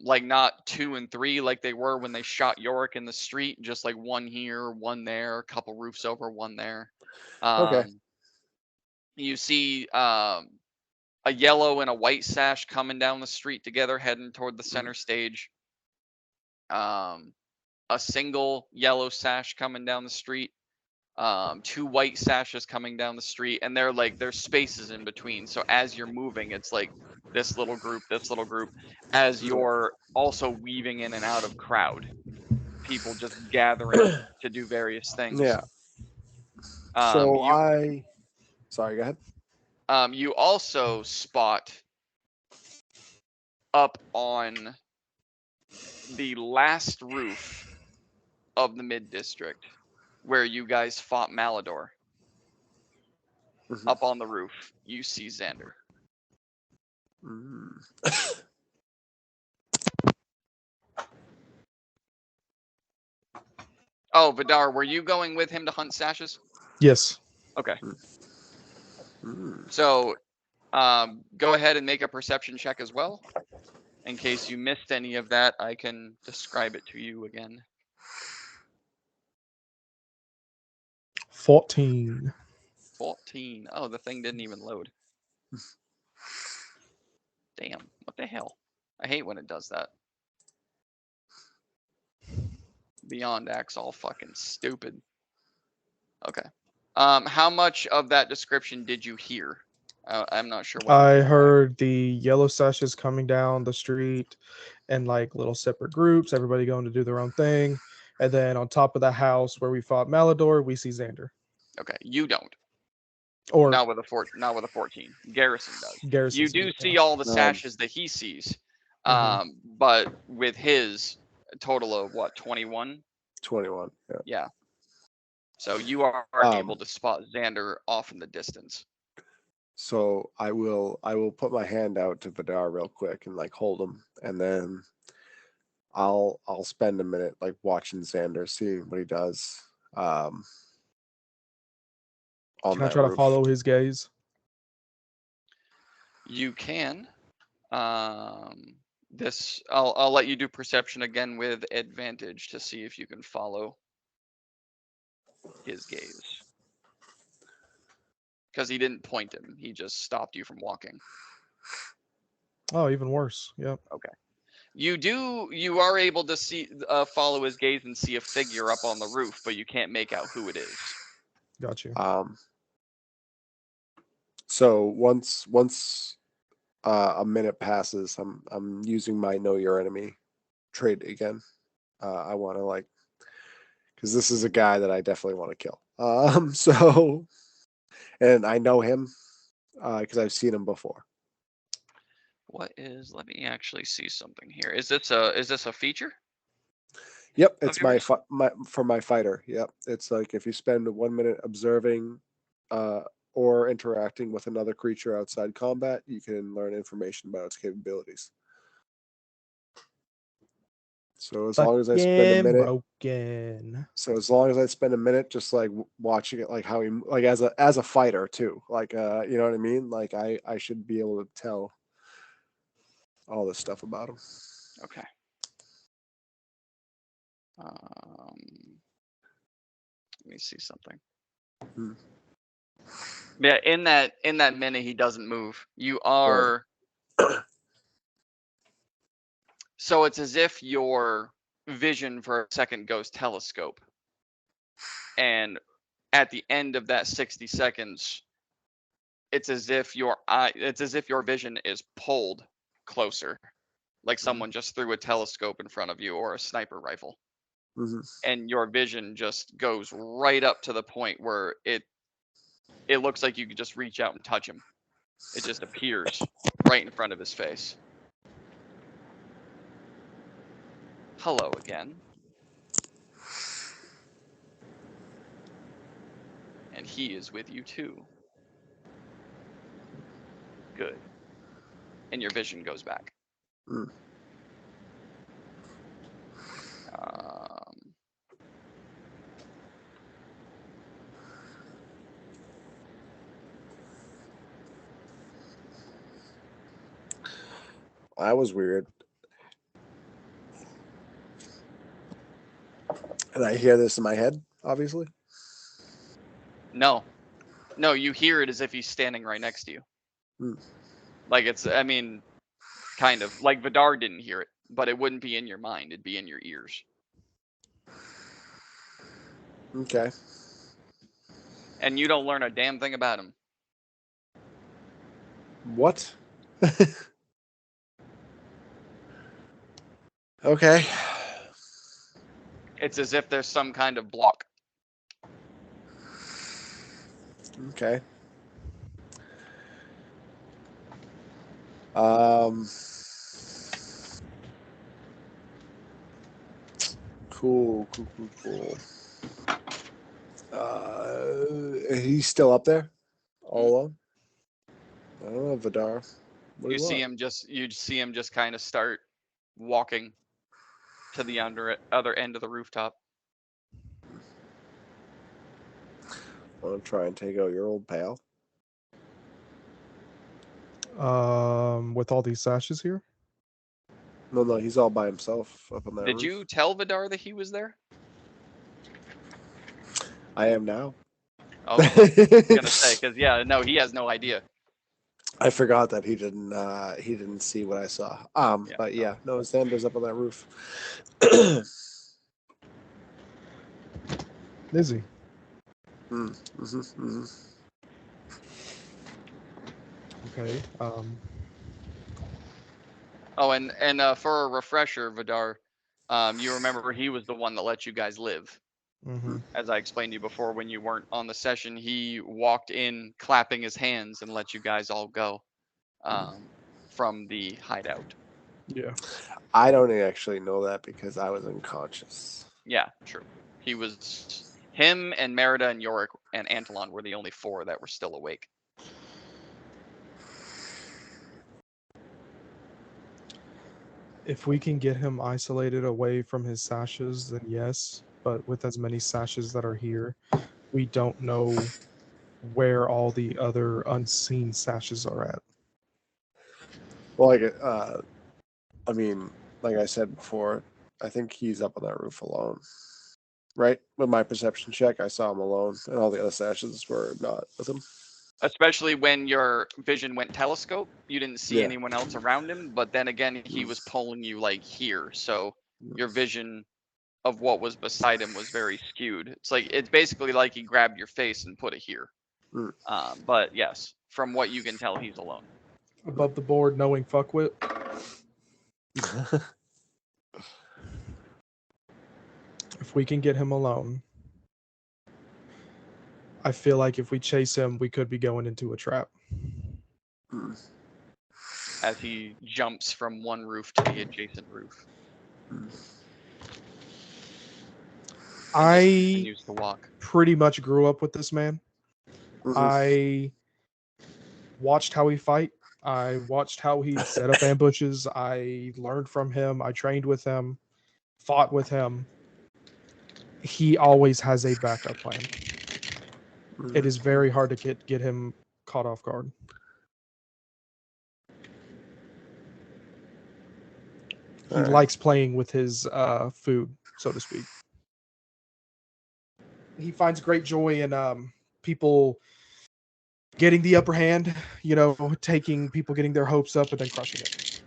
Like not 2 and 3 like they were when they shot Yorick in the street, just like 1 here, 1 there, a couple roofs over, 1 there. Okay. You see a yellow and a white sash coming down the street together, heading toward the center stage. A single yellow sash coming down the street. 2 white sashes coming down the street, and they're like there's spaces in between. So as you're moving, it's like this little group, as you're also weaving in and out of crowd. People just gathering to do various things. Yeah. Sorry, go ahead. You also spot up on the last roof of the mid district where you guys fought Malador. Mhm. Up on the roof, you see Xander. Mm. Oh, Vidar, were you going with him to hunt sashes? Yes. Okay. Mm. So go ahead and make a perception check as well. In case you missed any of that, I can describe it to you again. 14. 14. Oh, the thing didn't even load. Damn, what the hell? I hate when it does that. Beyond Axe all fucking stupid. Okay. How much of that description did you hear? I'm not sure when. I heard the yellow sashes coming down the street in like little separate groups, everybody going to do their own thing. And then on top of the house where we fought Malador, we see Xander. Okay, you don't. Or Not with a 14. Garrison does. Garrison. You do see all the Um, sashes that he sees. Mhm. But with his total of what, 21? 21. Yeah. Yeah. So you are able to spot Xander off in the distance. So I will put my hand out to Vidar real quick and like hold him, and then I'll spend a minute like watching Xander, seeing what he does. On Can I that try to roof. follow his gaze? You can. This I'll let you do perception again with advantage to see if you can follow his gaze. Because he didn't point him, he just stopped you from walking. Oh, even worse. Yep. Okay. You are able to see follow his gaze and see a figure up on the roof, but you can't make out who it is. Got you. So once a minute passes, I'm using my know your enemy trait again. I want to like, because this is a guy that I definitely want to kill. So, and I know him because I've seen him before. Let me actually see something here. Is this a feature? Yep, it's my, yours? for my fighter. Yep, it's like if you spend 1 minute observing or interacting with another creature outside combat, you can learn information about its capabilities. So as long as I spend a Fucking minute, broken. so as long as I spend a minute just like watching it, like how he, like as a fighter too, like you know what I mean? Like I should be able to tell all this stuff about him. Okay. Let me see something. Hmm. Yeah, in that minute he doesn't move. You are so it's as if your vision for a second goes telescope. And at the end of that 60 seconds, it's as if your vision is pulled closer. Like someone just threw a telescope in front of you or a sniper rifle. Mhm. And your vision just goes right up to the point where it looks like you could just reach out and touch him. It just appears right in front of his face. Hello again. And he is with you too. Good. And your vision goes back. Mm. That was weird. And I hear this in my head, obviously. No, you hear it as if he's standing right next to you. Hmm. Like I mean, kind of. Like Vidar didn't hear it, but it wouldn't be in your mind. It'd be in your ears. Okay. And you don't learn a damn thing about him. What? Okay. It's as if there's some kind of block. Okay. Cool. He's still up there, all alone. I don't know, Vidar. What do You you see want? him just kind of start walking to the other end of the rooftop. Want to try and take out your old pal? With all these sashes here? No, he's all by himself up on that Did roof. you tell Vidar that he was there? I am now. Oh, I was gonna say, because no, he has no idea. I forgot that he didn't see what I saw. Yeah, But yeah, no, Xander's up on that roof. Is he? Okay. Oh, and for a refresher, Vidar, you remember he was the one that let you guys live. Mm-hmm. As I explained to you before, when you weren't on the session, he walked in clapping his hands and let you guys all go from the hideout. Yeah. I don't actually know that because I was unconscious. Yeah, true. He was him and Merida and Yorick and Antolon were the only 4 that were still awake. If we can get him isolated away from his sashes, then yes. But with as many sashes that are here, we don't know where all the other unseen sashes are at. Well, I mean, like I said before, I think he's up on that roof alone. Right? With my perception check, I saw him alone, and all the other sashes were not with him. Especially when your vision went telescope, you didn't see Yeah. anyone else around him. But then again, he was pulling you like here, so your vision of what was beside him was very skewed. It's basically like he grabbed your face and put it here. Mm. But yes, from what you can tell, he's alone. Above the board, knowing fuckwit. If we can get him alone, I feel like if we chase him, we could be going into a trap. As he jumps from one roof to the adjacent roof. I Continues to walk. pretty much grew up with this man. Mhm. I watched how he fight. I watched how he set up ambushes. I learned from him. I trained with him, fought with him. He always has a backup plan. It is very hard to get him caught off guard. He Alright. likes playing with his food, so to speak. He finds great joy in people getting the upper hand, you know, taking people getting their hopes up and then crushing it.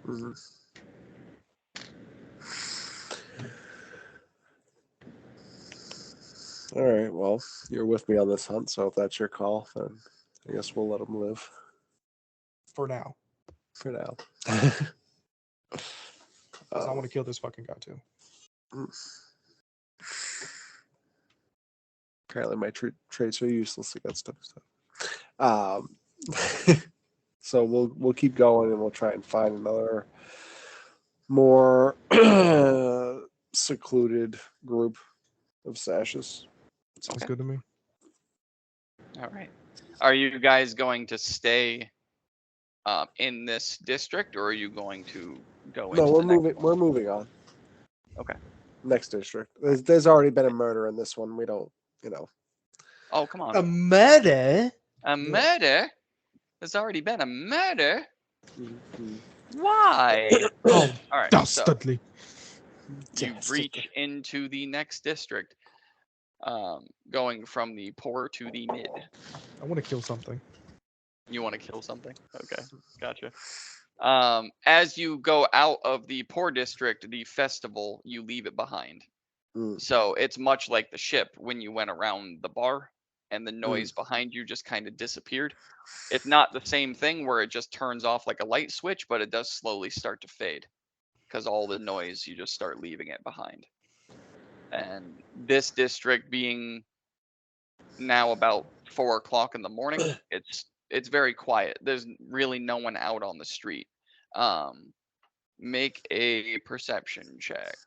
Mhm. All right. Well, you're with me on this hunt, so if that's your call, then I guess we'll let him live For now. for now. 'Cause I want to kill this fucking guy too. Apparently, my traits are useless against him. So, so we'll keep going, and we'll try and find another more secluded group of sashes. Sounds Okay. good to me. All right. Are you guys going to stay in this district, or are you going to go No, into we're the next moving. one? We're moving on. Okay. Next district. There's already been a murder in this one. We don't, you know. Oh, come on. A murder? A murder? There's already been a murder? Mhm. Why? Oh, All right. So dastardly. you reach into the next district, going from the poor to the mid. I want to kill something. You want to kill something? Okay, gotcha. As you go out of the poor district, the festival, you leave it behind. Mm. So it's much like the ship when you went around the bar and the noise behind you just kind of disappeared. It's not the same thing where it just turns off like a light switch, but it does slowly start to fade because all the noise, you just start leaving it behind. And this district being now about 4 o'clock in the morning, it's very quiet. There's really no one out on the street. Make a perception check,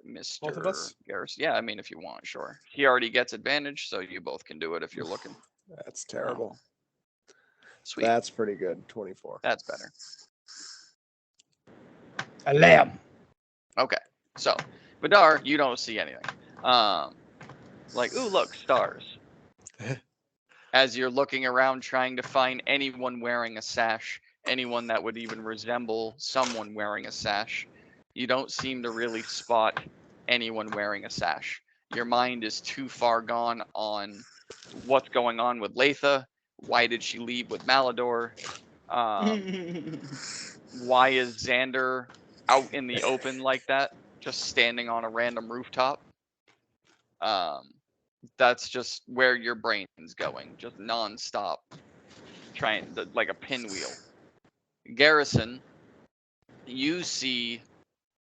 Mr. Both of us? Garrison. Yeah, I mean, if you want, sure. He already gets advantage, so you both can do it if you're looking. That's terrible. Sweet. That's pretty good. 24. That's better. A lamb. Okay, so Vidar, you don't see anything. Like, ooh, look, stars. As you're looking around trying to find anyone wearing a sash, anyone that would even resemble someone wearing a sash, you don't seem to really spot anyone wearing a sash. Your mind is too far gone on what's going on with Latha. Why did she leave with Malador? Why is Xander out in the open like that, just standing on a random rooftop? That's just where your brain's going, just nonstop, trying to, like a pinwheel. Garrison, you see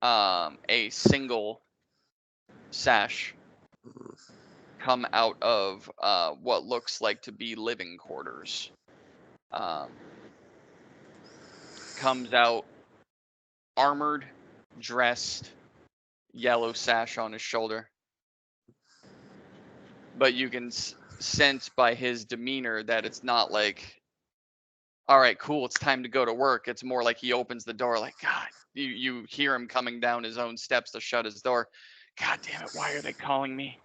a single sash come out of what looks like to be living quarters. Comes out armored, dressed, yellow sash on his shoulder. But you can sense by his demeanor that it's not like, all right, cool, it's time to go to work. It's more like he opens the door like, God, you hear him coming down his own steps to shut his door. God damn it, why are they calling me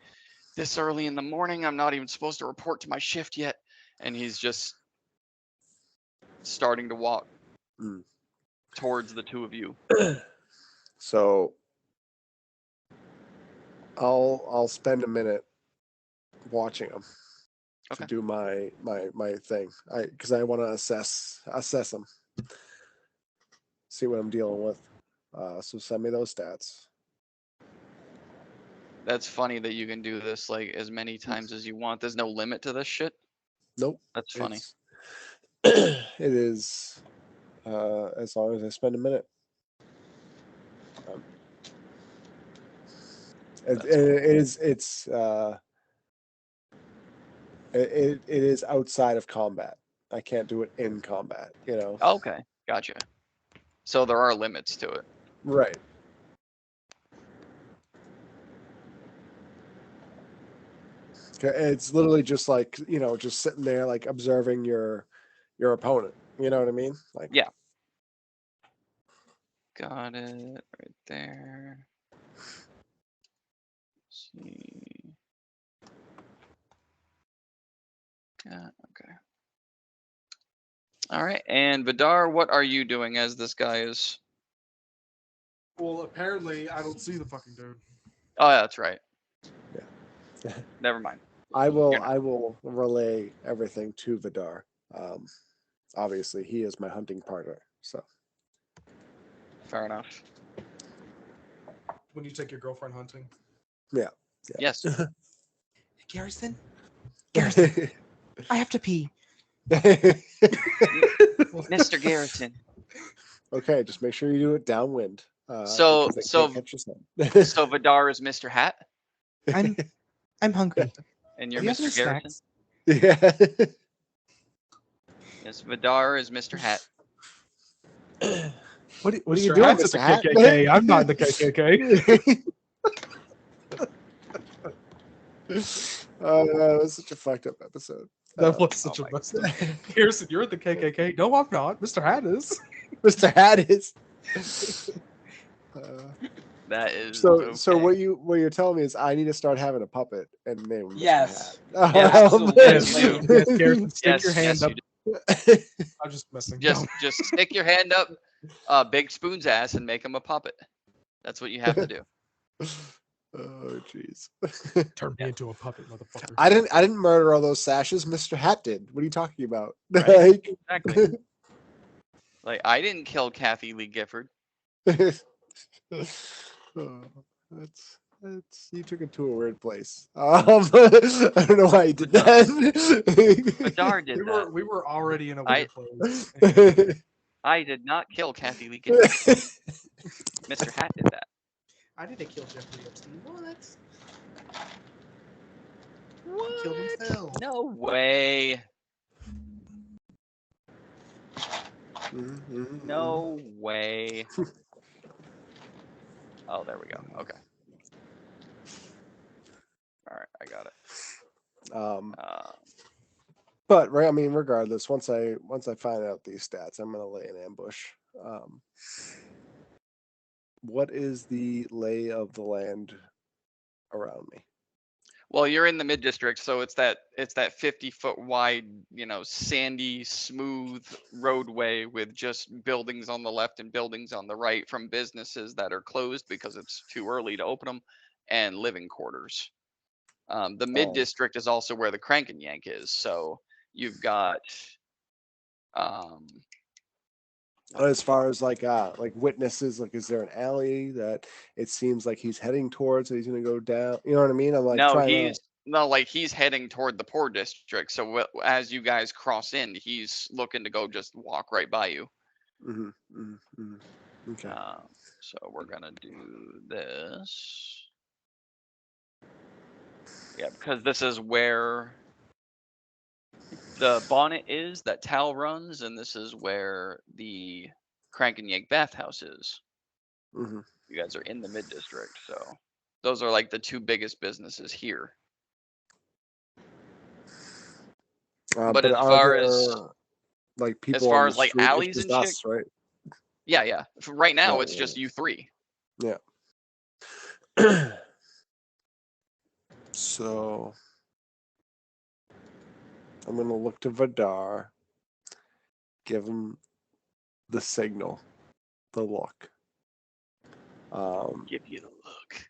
this early in the morning? I'm not even supposed to report to my shift yet. And he's just starting to walk towards the two of you. So I'll spend a minute watching them Okay. to do my thing. Because I want to assess them, see what I'm dealing with. So send me those stats. That's funny that you can do this like as many times as you want. There's no limit to this shit. Nope. That's funny. It is as long as I spend a minute. It is outside of combat. I can't do it in combat, you know. Okay, gotcha. So there are limits to it. Right. It's literally just like, just sitting there like observing your opponent. You know what I mean? Like, Yeah. Got it right there. Let's see. Yeah, okay. All right, and Vidar, what are you doing as this guy is? Well, apparently I don't see the fucking dude. Oh, yeah, that's right. Yeah. Never mind. I will You're not. I will relay everything to Vidar. Obviously, he is my hunting partner. So Fair enough. When you take your girlfriend hunting. Yes. Garrison, okay, I have to pee. Mr. Garrison. just make sure you do it downwind. So- because they so- can't catch your son. So Vidar is Mr. Hat, I'm hungry. and Do you're you have any Mr. Garrison. snacks? Yeah. Yes, Vidar is Mr. Hat. What are you Mr. doing, Hat's Mr. at Hat? the KKK. I'm not in the KKK. That was such a fucked up episode. That was such oh a my mess up. Garrison, you're at the KKK. No, I'm not. Mr. Hat is. Mr. Hat is. That is So okay. what you're telling me is I need to start having a puppet and name him Mr. Yes. Hat. Yeah, absolutely. Yes, you do. Yes, Garrison, stick Yes, your hand yes, up. you do. I'm just messing. Just stick your hand up Big Spoon's ass and make him a puppet. That's what you have to do. Oh jeez. Turn me into a puppet, motherfucker. I didn't murder all those sashes. Mr. Hat did. What are you talking about? Right. Exactly. Like I didn't kill Kathy Lee Gifford. Oh, that's you took it to a weird place. I don't know why you did that. Vidar did that. we were already in a weird place. I did not kill Kathy Lee Gifford. Mr. Hat did that. I didn't kill Jeffrey Epstein. What? What? Killed himself. No way. No way. Oh, there we go. Okay. All right, I got it. But right, I mean, regardless, once I find out these stats, I'm gonna lay an ambush. What is the lay of the land around me? Well, you're in the mid district, so it's that 50-foot wide, sandy, smooth roadway with just buildings on the left and buildings on the right from businesses that are closed because it's too early to open them, and living quarters. The mid district is also where the Crank and Yank is, so you've got. As far as like witnesses, like is there an alley that it seems like he's heading towards that he's gonna go down? You know what I mean? I'm like he's heading toward the poor district. So as you guys cross in, he's looking to go just walk right by you. Okay. So we're gonna do this. Yeah, because this is where the bonnet is that Tal runs, and this is where the Crank and Yank bathhouse is. Mm-hmm. You guys are in the mid district, so those are like the two biggest businesses here. But as far as like people, as far on as the like street, it's alleys just and us, right? yeah. Right now, Yeah, it's yeah. just you three. Yeah. So I'm gonna look to Vidar, give him the signal, the look. Give you the look.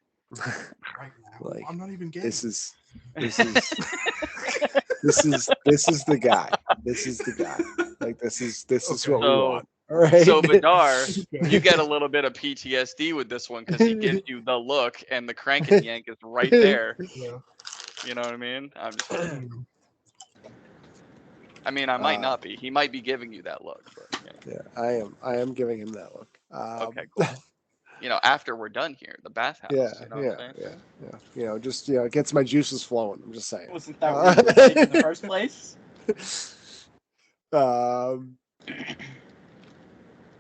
Right now. Like, I'm not even gay. this is this is the guy. This is the guy. Like this is Okay. what we So- want. All right. So Vidar, Okay. you get a little bit of PTSD with this one because he gives you the look, and the Crank and Yank is right there. Yeah. You know what I mean? I'm just. Mm. I mean, I might not be. He might be giving you that look, but Yeah, I am giving him that look. okay, cool. After we're done here, the bathhouse. Yeah, you know what I'm saying? yeah. Just it gets my juices flowing. I'm just saying. Wasn't that what you were thinking in the first place?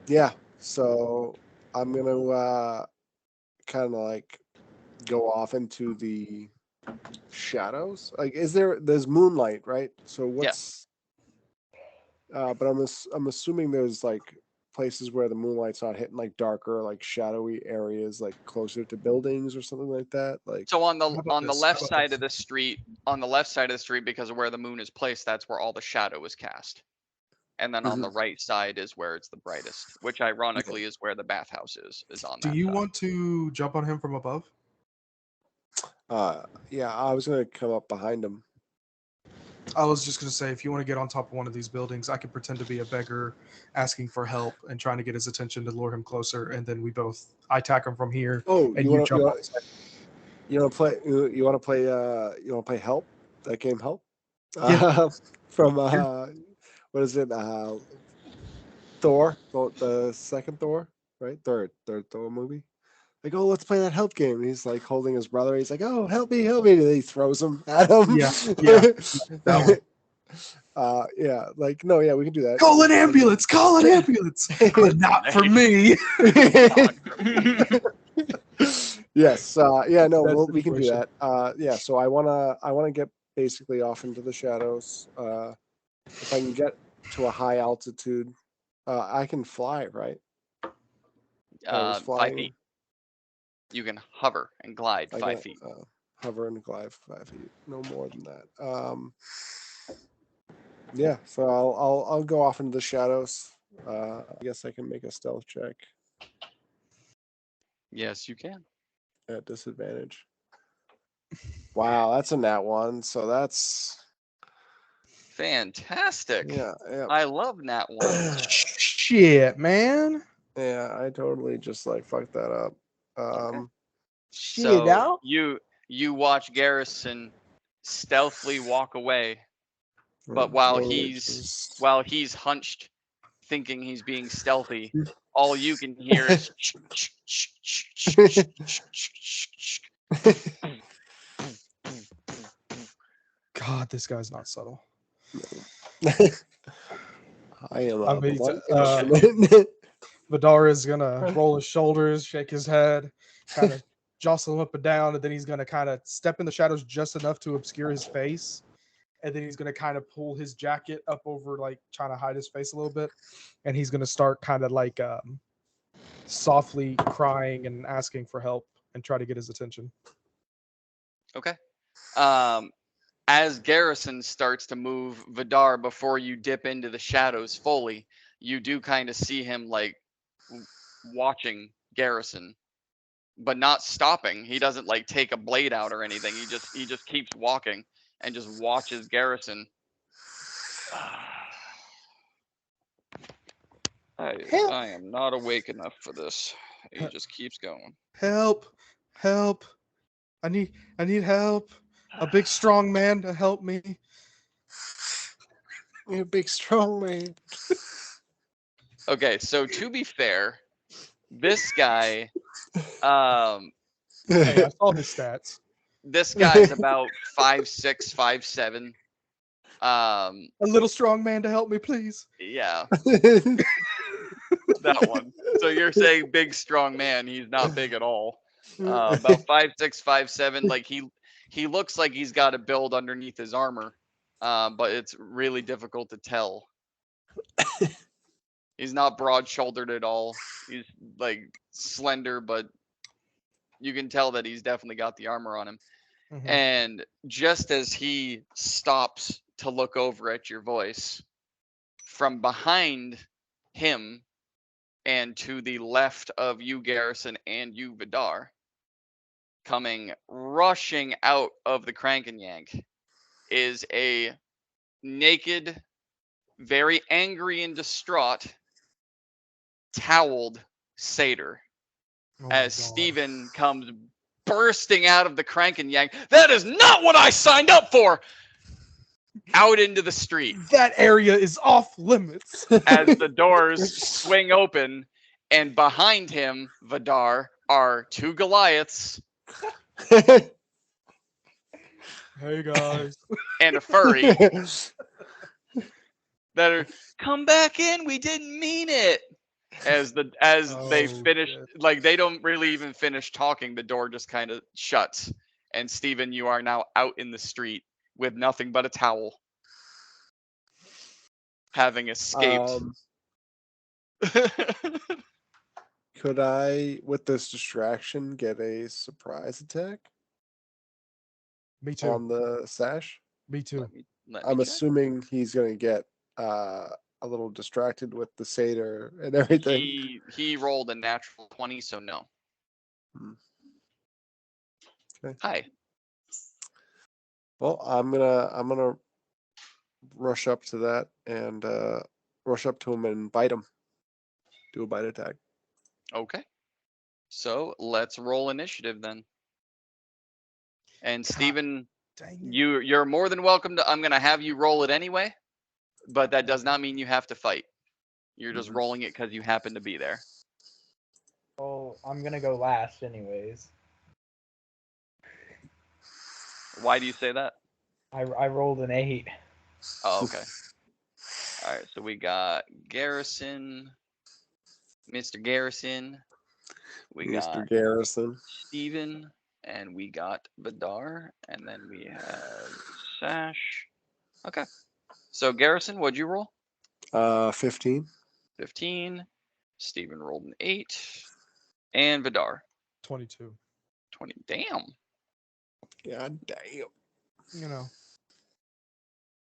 Yeah. So I'm gonna kind of like go off into the shadows? Like, there's moonlight, right? So what's? But I'm assuming there's like places where the moonlight's not hitting, like darker, like shadowy areas, like closer to buildings or something like that. Like, So on the How about this? How left about side this? of the street, on the left side of the street, because of where the moon is placed, that's where all the shadow is cast. And then on the right side is where it's the brightest, which ironically is where the bathhouse is on Do that you side. want to jump on him from above? yeah, I was gonna come up behind him. I was just gonna say, if you want to get on top of one of these buildings, I could pretend to be a beggar, asking for help and trying to get his attention to lure him closer, and then I attack him from here, Oh, and you you want jump to on his head. you want to play you want to play you want to play Help? That game Help? Yeah. From what is it? Thor, the second Thor, right? Third Thor movie. Like, oh, let's play that Help game. And he's like holding his brother. He's like, oh, help me, help me. And he throws him at him. Yeah, that yeah, like, no, yeah, we can do that. Call an ambulance! Call an ambulance! But not for me. Yes, yeah, no, That we can do situation. that. Yeah, so I wanna get basically off into the shadows. If I can get to a high altitude, I can fly, right? Was 5 flying. feet. You can hover and glide I 5 can feet. hover and glide 5 feet, no more than that. Yeah, so I'll go off into the shadows. I guess I can make a stealth check Yes, you can. at disadvantage. Wow, that's a nat one. So that's Fantastic. yeah. I love nat ones. Shit, man. Yeah, I totally just like fucked that up. Shit, So now? you watch Garrison stealthily walk away, but totally just- while he's hunched, thinking he's being stealthy, all you can hear is God, this guy's not subtle. I am I a mean, blunt uh, instrument. Vidar is gonna roll his shoulders, shake his head, kind of jostle him up and down, and then he's gonna kind of step in the shadows just enough to obscure his face, and then he's gonna kind of pull his jacket up over, like trying to hide his face a little bit, and he's gonna start kind of like softly crying and asking for help and try to get his attention. Okay. As Garrison starts to move Vidar before you dip into the shadows fully, you do kind of see him like watching Garrison, but not stopping. He doesn't like take a blade out or anything. He just keeps walking and just watches Garrison. I am not awake enough for this. He just keeps going. Help! Help! I need help. A big strong man to help me. You're a big strong man. Okay, so to be fair, this guy, Hey, I saw his stats. this guy's about 5'6", 5'7". A little strong man to help me, please. Yeah, that one. So you're saying big strong man? He's not big at all. About 5'6", 5'7". Like he looks like he's got a build underneath his armor, but it's really difficult to tell. He's not broad-shouldered at all. He's like slender, but you can tell that he's definitely got the armor on him. Mhm. And just as he stops to look over at your voice, from behind him and to the left of you, Garrison, and you, Vidar, coming rushing out of the Crank and Yank, is a naked, very angry and distraught, toweled satyr. Oh my As God. Steven comes bursting out of the Crank and Yank. That is not what I signed up for! Out into the street That area is off limits. as the doors swing open, and behind him, Vidar, are two Goliaths Hey guys. and a furry that are, come back in, we didn't mean it. As they Oh, finish, shit. like they don't really even finish talking, the door just kind of shuts, And Steven, you are now out in the street with nothing but a towel, having escaped. Could I, with this distraction, get a surprise attack Me too. on the sash? Me too. Let me I'm check. assuming he's gonna get a little distracted with the satyr and everything. He rolled a natural 20, so no. Okay. Hi. Well, I'm gonna rush up to that and rush up to him and bite him. Do a bite attack. Okay. So let's roll initiative then. And God Steven, Dang it. you're more than welcome to. I'm gonna have you roll it anyway, but that does not mean you have to fight. You're just Mhm. rolling it because you happen to be there. Well, I'm gonna go last anyways. Why do you say that? I rolled an 8. Oh, okay. All right, so we got Garrison, Mr. Garrison. We got Mr. Garrison. Steven, and we got Vidar, and then we have Sash. Okay. So Garrison, what'd you roll? 15. 15. Steven rolled an 8. And Vidar, 22. 20. Damn. God damn. You know,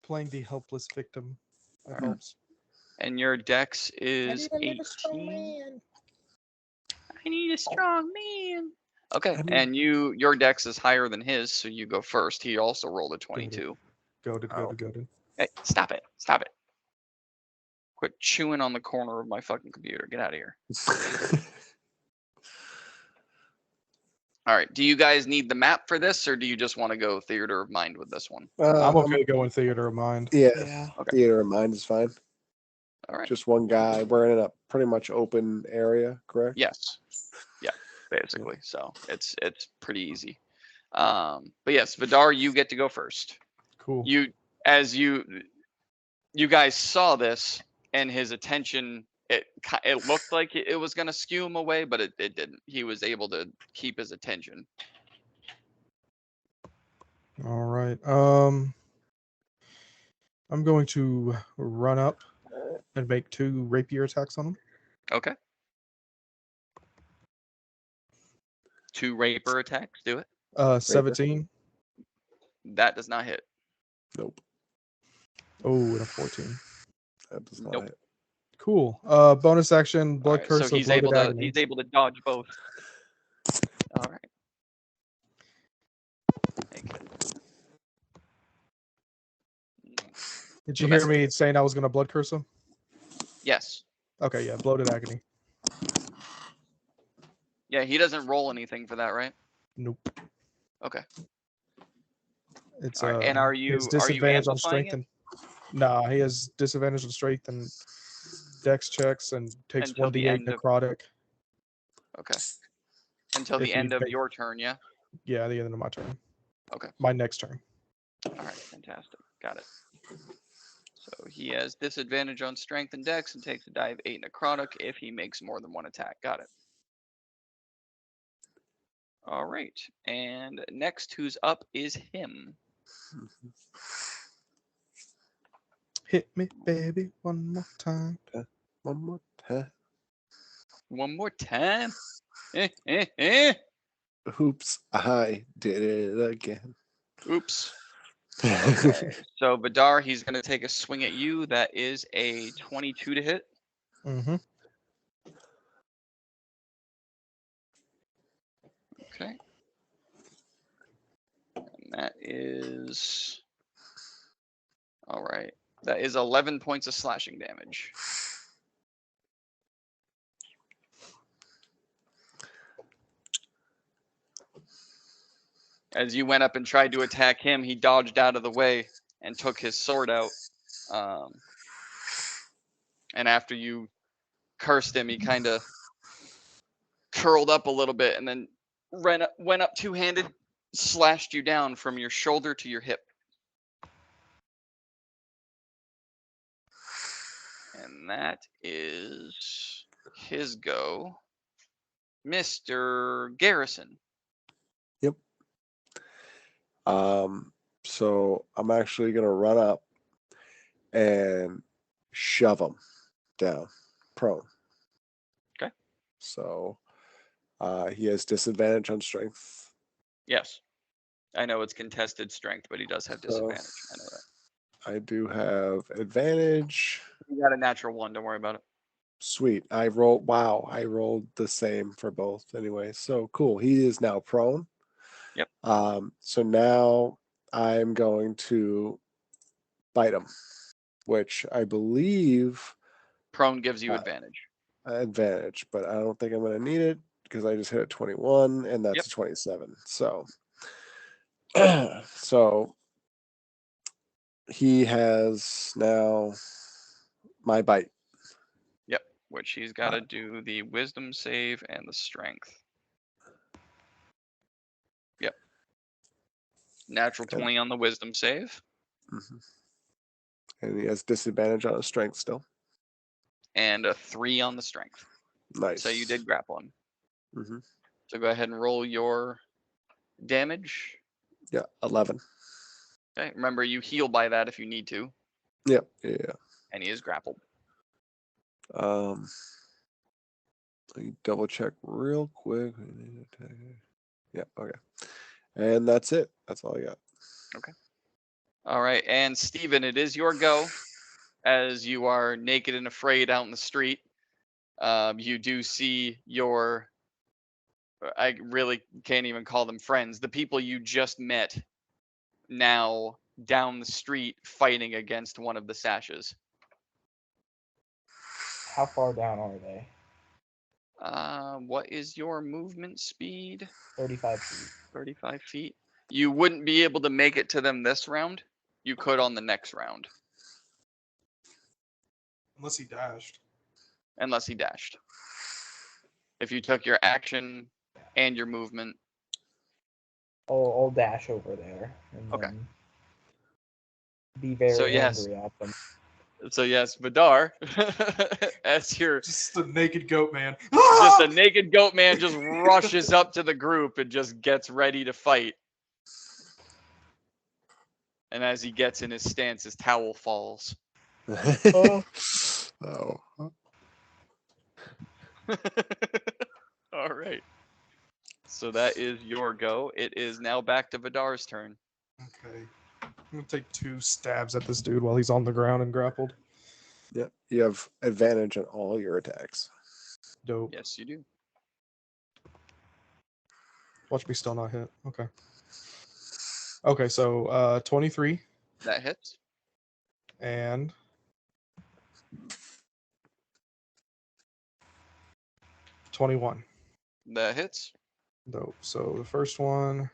playing the helpless victim. That Alright. helps. And your dex is 18. I need a strong man. Okay, I need- and your dex is higher than his, so you go first. He also rolled a 22. Goated. Oh. Hey, stop it. Stop it. Quit chewing on the corner of my fucking computer. Get out of here. All right. Do you guys need the map for this, or do you just want to go theater of mind with this one? I'm okay going theater of mind. Yeah, Yeah. Okay. theater of mind is fine. All right. Just one guy. We're in a pretty much open area, correct? Yes. Yeah, basically. So it's pretty easy. But yes, Vidar, you get to go first. Cool. You guys saw this, and his attention, it looked like it was gonna skew him away, but it didn't. He was able to keep his attention. All right. I'm going to run up and make 2 rapier attacks on him. Okay. 2 rapier attacks. Do it. 17. That does not hit. Nope. Oh, and a 14. That does not Nope. hit. Cool. Bonus action, blood Alright, curse so of he's loaded able to agony. dodge both. All right. Okay. Did you hear me saying I was going to blood curse him? Yes. Okay, yeah, bloated agony. Yeah, he doesn't roll anything for that, right? Nope. Okay. It's All right. And are you disadvantage on amplifying strength and nah, he has disadvantage on strength and dex checks and takes Until the 1d8 end of- necrotic. Okay. Until If the he end of make- your turn, yeah? Yeah, the end of my turn. Okay. My next turn. All right, fantastic. Got it. So he has disadvantage on strength and dex and takes a die of 8 necrotic if he makes more than 1 attack. Got it. All right. And next who's up is him. Hit me, baby, one more time. One more time. One more time. Eh. Oops, I did it again. Oops. Okay. So Vidar, he's going to take a swing at you. That is a 22 to hit. Mm-hmm. Okay. And that is... All right. That is 11 points of slashing damage. As you went up and tried to attack him, he dodged out of the way and took his sword out. And after you cursed him, he kind of curled up a little bit and then went up two-handed, slashed you down from your shoulder to your hip. And that is his go. Mr. Garrison. So I'm actually gonna run up and shove him down, prone. Okay. So he has disadvantage on strength. Yes. I know it's contested strength, but he does have So- disadvantage. I know that. I do have advantage. You got a natural 1. Don't worry about it. Sweet. I rolled. Wow, I rolled the same for both. Anyway, so cool. He is now prone. Yep. So now I'm going to bite him, which I believe Prone gives you Uh, advantage. advantage, but I don't think I'm going to need it because I just hit a 21 and that's Yep. a 27. So, so he has now my bite. Which he's got to do the wisdom save and the strength. Yep. Natural Okay. 20 on the wisdom save Mhm. And he has disadvantage on his strength still. and a 3 on the strength. Nice. So you did grapple him. Hmm. So go ahead and roll your damage. Yeah, 11. Okay. Remember, you heal by that if you need to, Yep. Yeah. and he is grappled. Let me double check real quick. Yeah. Okay. And that's it. That's all I got. All right, and Steven, it is your go. As you are naked and afraid out in the street, you do see your. I really can't even call them friends. The people you just met now down the street fighting against one of the sashes. How far down are they? What is your movement speed? 35 feet. 35 feet. You wouldn't be able to make it to them this round. You could on the next round, Unless he dashed. unless he dashed. If you took your action and your movement. I'll dash over there and Okay. then be very So, yes. angry at them. So yes, Vidar, as you're Just a naked goat man. just a naked goat man just rushes up to the group and just gets ready to fight. And as he gets in his stance, his towel falls. Oh. All right. So that is your go. It is now back to Vidar's turn. Okay. I'm gonna take 2 stabs at this dude while he's on the ground and grappled. Yeah. You have advantage on all your attacks. Dope. Yes, you do. Watch me still not hit. Okay. Okay, so 23 That hits. and 21. That hits. Dope. So the first one.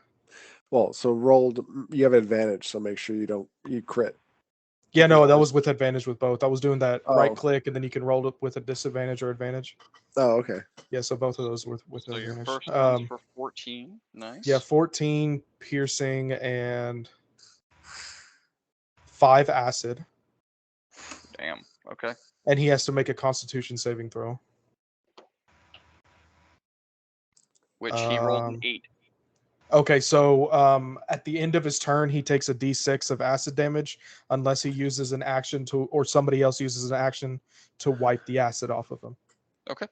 Well, so rolled. You have advantage, so make sure you crit. Yeah, no, that was with advantage with both. I was doing that right Oh. click and then you can roll it with a disadvantage or advantage. Oh, okay. Yeah, so both of those with So your advantage. first one's for 14. Nice. Yeah, 14 piercing and 5 acid. Damn. Okay. And he has to make a constitution saving throw. Which he rolled an Um, 8. Okay, so at the end of his turn, he takes a d6 of acid damage unless he uses an action to, or somebody else uses an action to wipe the acid off of him. Okay.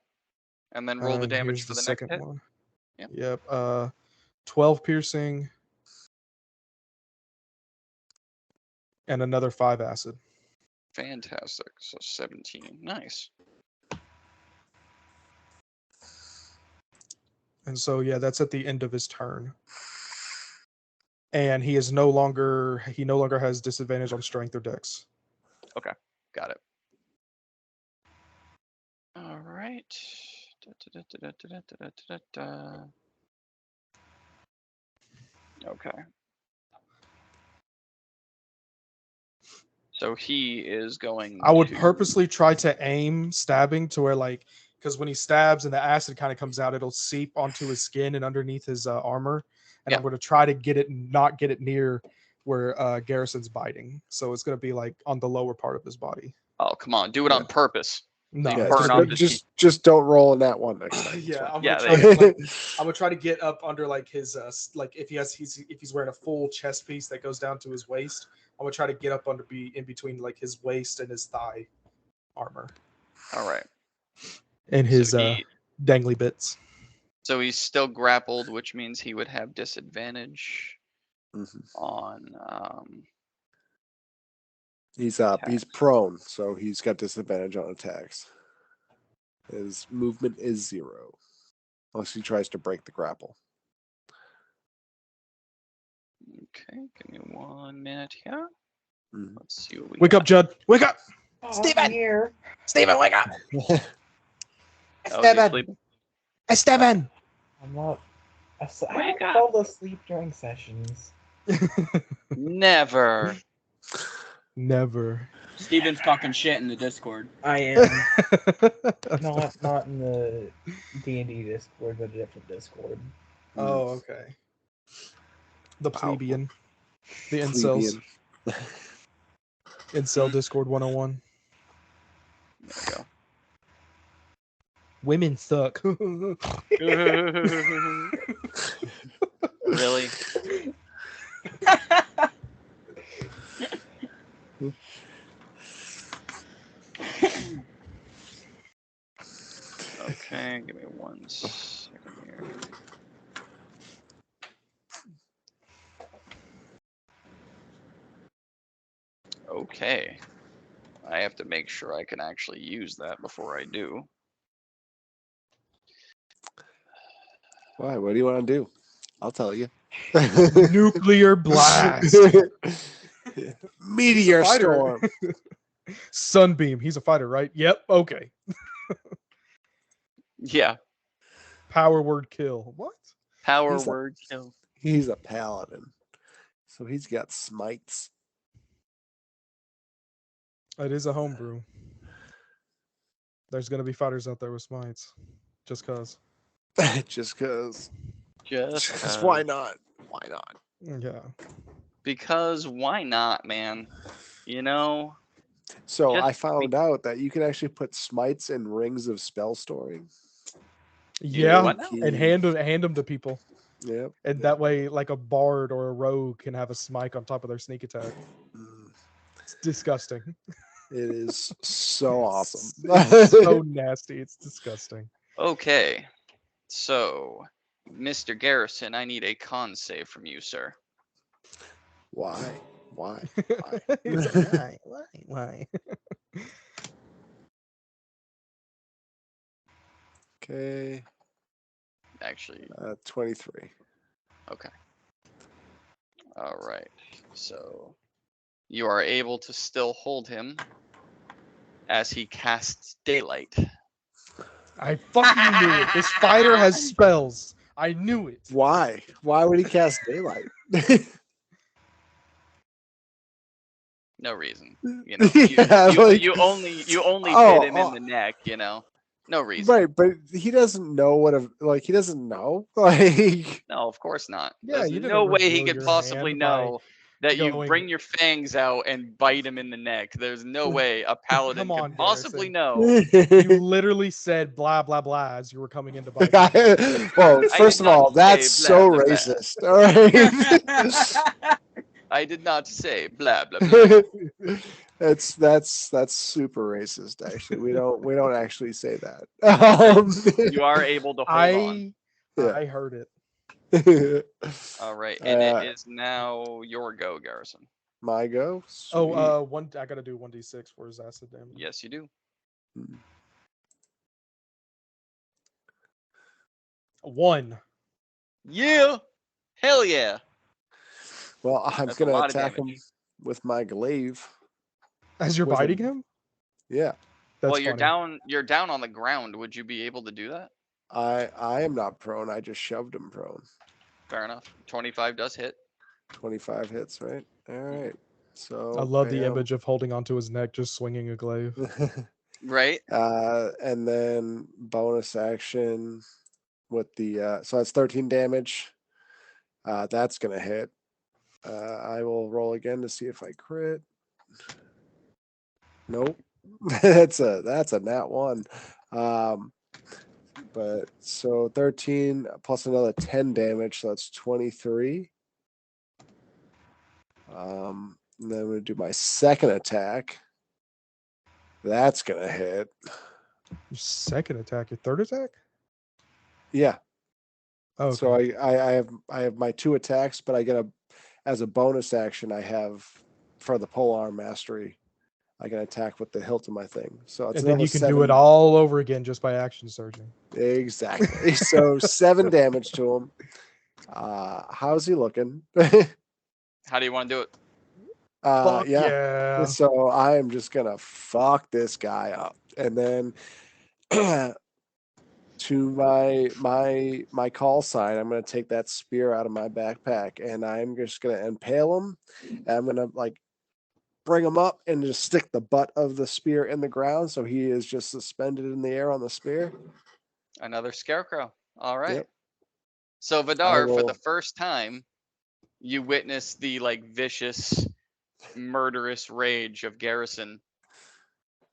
And then roll the And damage here's for the the next second hit. one. Yep. Yep. 12 piercing and another 5 acid. Fantastic. So 17. Nice. And so yeah, that's at the end of his turn. And he no longer has disadvantage on strength or dex. Got it. All right. Okay. So he is going. I would to- purposely try to aim stabbing to where because when he stabs and the acid kind of comes out, it'll seep onto his skin and underneath his armor. And Yeah. I'm going to try to not get it near where Garrison's biting. So it's going to be on the lower part of his body. Oh, come on. Do it Yeah. on purpose. No, you Yeah, burn just, off don't- the just don't roll in that one next time. yeah, I'm Yeah, gonna try there to like, I'm gonna try to get up under like his like if he's wearing a full chest piece that goes down to his waist. I'm gonna try to get up under be in between like his waist and his thigh armor All right. and his So he, dangly bits. so he's still grappled, which means he would have disadvantage Mhm. on. He's up. He's Attacks. prone, so he's got disadvantage on attacks. His movement is 0, unless he tries to break the grapple. Okay, give me 1 minute here. Mhm. Let's see what we Wake got. up, Judd! Wake up! Oh, Steven! I'm here. Steven, wake up! Oh, is he Steven! sleeping? Steven! I'm not. I Wake don't up. fall asleep during sessions. Never. Never. Steven's talking shit in the Discord. I am not in the D&D Discord, but a different Discord. Oh, okay. The Wow. plebeian. The incels. Plebeian. Incel Discord 101. There we go. Women suck. Really? Okay, give me 1 second here. Okay. I have to make sure I can actually use that before I do. Why? What do you want to do? I'll tell you. Nuclear blast. Meteor Fighter. storm. Sunbeam. He's a fighter, right? Yep. Okay. Yeah. Power word kill. What? Power He's a- word kill. He's a paladin, so he's got smites. It is a homebrew. There's gonna be fighters out there with smites. Just cause. Just because. Just Why not? Why not? Yeah. Because why not, man? You know? So Just I found out that you can actually put smites in rings of spell storing. Yeah. what now? And hand them to people. Yep. And that way, like a bard or a rogue can have a smite on top of their sneak attack. Mm, It's disgusting. It is so awesome. It's so nasty. It's disgusting. Okay. So, Mr. Garrison, I need a con save from you, sir. Why? Why? He's like, why? Okay. Actually, 23. okay. All right. So, you are able to still hold him as he casts daylight. I fucking knew it. This fighter has spells. I knew it. Why? Why would he cast daylight? No reason. You know, you, Yeah, you, like- you only Oh, hit him oh. in the neck, you know. No reason. Right, but he doesn't know what he doesn't know. Like No, of course not. Yeah, There's you didn't no way he reveal could your possibly hand by know that you going- bring your fangs out and bite him in the neck. There's no way a paladin Come on, could possibly Garrison. know. You literally said blah blah blah as you were coming into bite. well, I first did of all, not that's say so blah, blah, blah. racist. All right. I did not say blah blah blah. that's super racist. Actually, we don't actually say that. You are able to hold on. Yeah. I heard it. All right, and Uh, it is now your go, Garrison. My go. Oh, one. I gotta do 1d6 for his acid damage. Yes, you do. 1. Yeah. Hell yeah. Well, I'm That's a gonna lot of attack him damage. with my glaive. As you're With a- biting him. Yeah, That's Well, you're funny. down. You're down on the ground. Would you be able to do that? I am not prone. I just shoved him prone. Fair enough. 25 does hit. 25 hits, right? All right. So I love the am- image of holding onto his neck, just swinging a glaive. Right. and then bonus action with the so that's 13 damage. That's gonna hit. I will roll again to see if I crit. Nope. that's a nat one. But so 13 plus another 10 damage, so that's 23. And then I'm gonna do my second attack. That's gonna hit. Your second attack, your third attack? Yeah. Oh, So I have my 2 attacks, but I get as a bonus action I have for the polearm mastery. I can attack with the hilt of my thing. So it's and then another you can 7. do it all over again just by action surging. Exactly. So 7 damage to him. How's he looking? How do you want to do it? Fuck Yeah. yeah. So I am just gonna fuck this guy up, and then to my call sign, I'm gonna take that spear out of my backpack, and I'm just gonna impale him. And I'm gonna like bring him up and just stick the butt of the spear in the ground, so he is just suspended in the air on the spear. Another scarecrow. All right. Yep. So Vidar, for the will- first time, you witness the like vicious, murderous rage of Garrison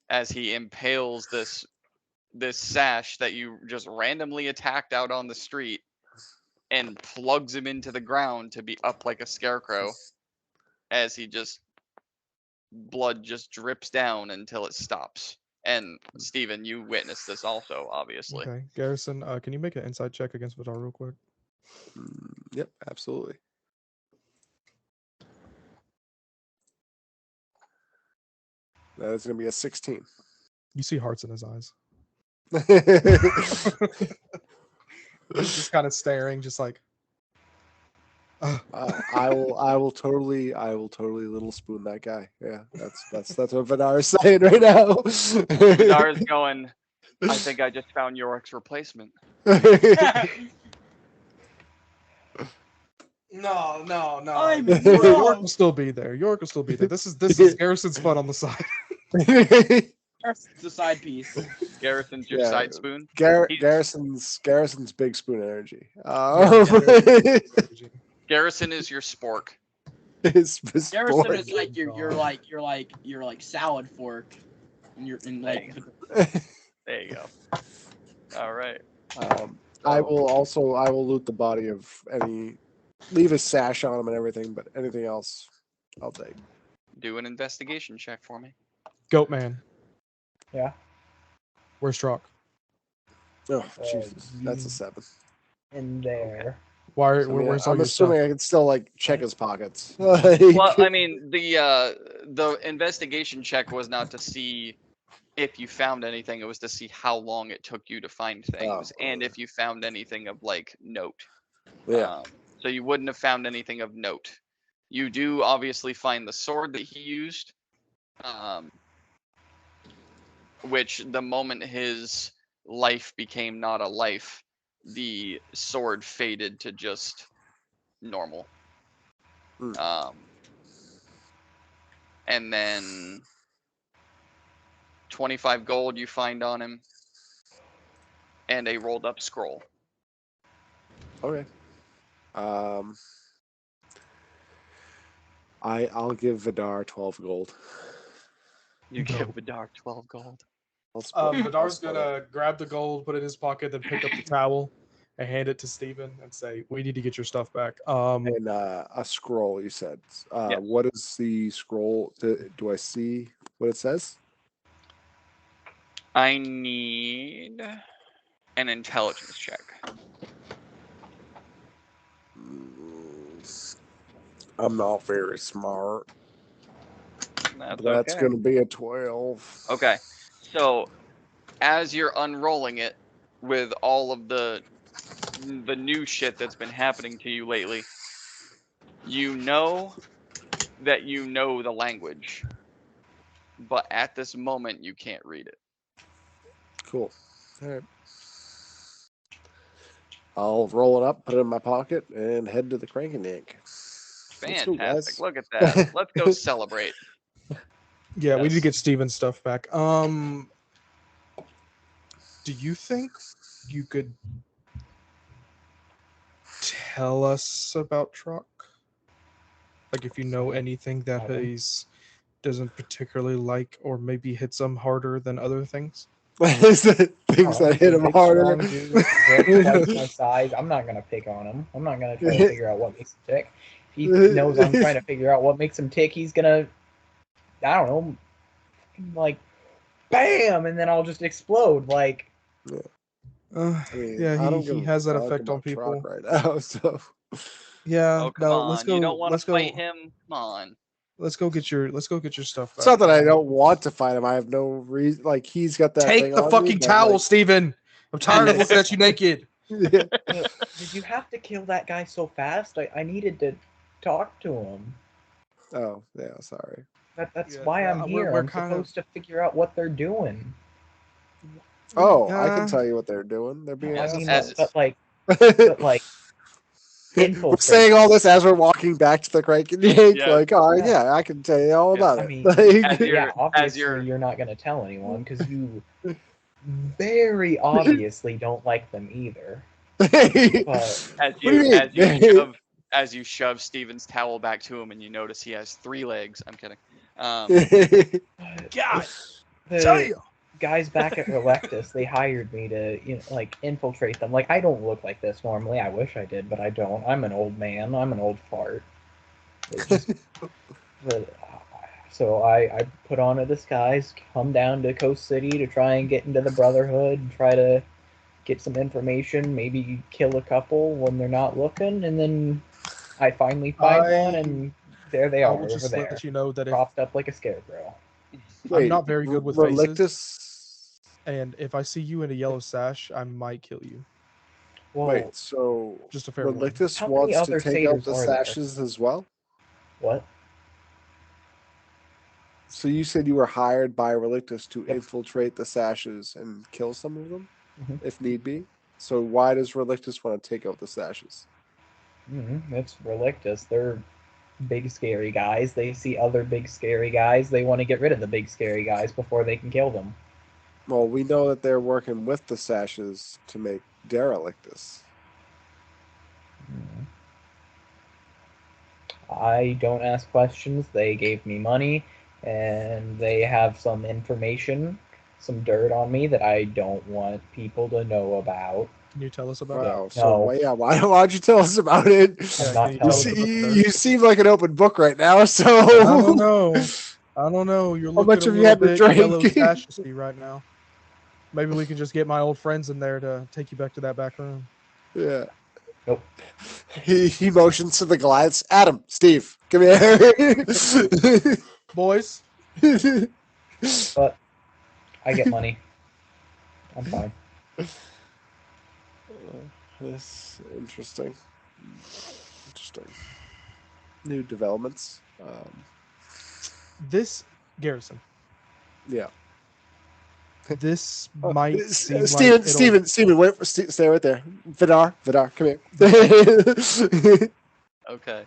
as he impales this sash that you just randomly attacked out on the street and plugs him into the ground to be up like a scarecrow as he just blood just drips down until it stops. And Steven, you witnessed this also, obviously. Okay, Garrison, can you make an inside check against Vidar real quick? Yep, absolutely. That is gonna be a 16. You see hearts in his eyes. I He's just kind of staring, just like. will totally little spoon that guy. Yeah, that's what Vidar is saying right now. Vidar is going, I think I just found Yorick's replacement. No. I'm York wrong. will still be there. York will still be there. This is Garrison's fun on the side. That's the side piece. Garrison's your Yeah. side spoon. Garrison's big spoon energy. Garrison is your spork. His Garrison sport. is like your salad fork. And you're in like There you go. All right. I will loot the body of leave his sash on him and everything, but anything else, I'll take. Do an investigation check for me. Goat man, Yeah. where's Trock? Oh Jesus, that's a 7. In there. Where's all I'm your stuff? assuming I can still like check his pockets. Well, I mean, the investigation check was not to see if you found anything. It was to see how long it took you to find things, and if you found anything of like note. Yeah. So you wouldn't have found anything of note. You do obviously find the sword that he used, which the moment his life became not a life, the sword faded to just normal. And then 25 gold you find on him, and a rolled up scroll. Okay. I'll give Vidar 12 gold. You give Vidar 12 gold. Vidar's gonna grab the gold, put it in his pocket, then pick up the towel and hand it to Steven and say, "We need to get your stuff back." And a scroll, you said. Yes. What is the scroll? Do I see what it says? I need an intelligence check. I'm not very smart. That's going to be a 12. Okay. So as you're unrolling it with all of the new shit that's been happening to you lately, you know that you know the language, but at this moment you can't read it. Cool. All right. I'll roll it up, put it in my pocket, and head to the Cranky-Dink. Fantastic. Look at that. Let's go celebrate. Yeah, we need to Yes. get Steven's stuff back. Do you think you could tell us about Truck? Like, if you know anything that I don't. he's doesn't particularly like, or maybe hits him harder than other things. Is the things Oh, that hit he's a him big, harder? strong dude, Rick, twice my size. I'm not gonna pick on him. I'm not gonna try to figure out what makes him tick. If he knows I'm trying to figure out what makes him tick, he's gonna, I don't know, like, bam, and then I'll just explode. Like, I mean, Yeah, I don't he give a has that fuck effect on about Troc people. right now. So Yeah, Oh, come no, on. let's go. You don't want Let's to go. fight him? Come on. Let's go get your stuff it's back. not that I don't want to fight him. I have no reason. Like he's got that Take thing the on fucking me, but, towel, like, Steven. I'm tired of looking at you naked. yeah. did you have to kill that guy so fast? I needed to talk to him. Oh yeah, sorry. That's Yeah, why I'm we're here. I'm kind of- supposed to figure out what they're doing. Oh, I can Uh, tell you what they're doing. They're being I Yes, mean, as- but like, we're infiltrate. saying all this as we're walking back to the Crank and Yank. Yeah. Like, oh Yeah. yeah, I can tell you all Yeah, about I it. mean, Like, As you're- Yeah, obviously you're- you're not going to tell anyone because you very obviously don't like them either. But As do you you mean? as you shove Steven's towel back to him and you notice he has 3 legs. I'm kidding. God, the guys back at Relectus, they hired me to, like, infiltrate them. Like, I don't look like this normally. I wish I did, but I don't. I'm an old man. I'm an old fart. It just, so I put on a disguise, come down to Coast City to try and get into the Brotherhood, and try to get some information, maybe kill a couple when they're not looking, and then I finally find one, and there they I are will over just there, let you know that if propped up like a scarecrow. I'm not very good with faces, Relictus. and if I see you in a yellow sash, I might kill you. Whoa, Wait, so Just a fair warning. Relictus How many wants to other take out satyrs the are there? sashes as well? what? So you said you were hired by Relictus to Yep. infiltrate the sashes and kill some of them, Mhm. if need be. So why does Relictus want to take out the sashes? It's Relictus. They're big scary guys. They see other big scary guys. They want to get rid of the big scary guys before they can kill them. Well, we know that they're working with the sashes to make Derelictus. I don't ask questions. They gave me money, and they have some information, some dirt on me that I don't want people to know about. Can you tell us about Wow. it? So No. why'd you tell us about it? I'm Yeah, not can you You, tell us telling about see, the you dirt? seem like an open book right now. So I don't know. I don't know. You're How looking much a have you little had to bit drink? yellow sashy right now. Maybe we can just get my old friends in there to take you back to that back room. Yeah. Nope. He motions to the Goliaths. Adam, Steve, come here. Boys, But I get money. I'm fine. This interesting. Interesting. New developments. this Garrison, Yeah. this Oh, might S- seem Steven, like it'll- Steven, wait, stay right there. Vidar, come here. Okay.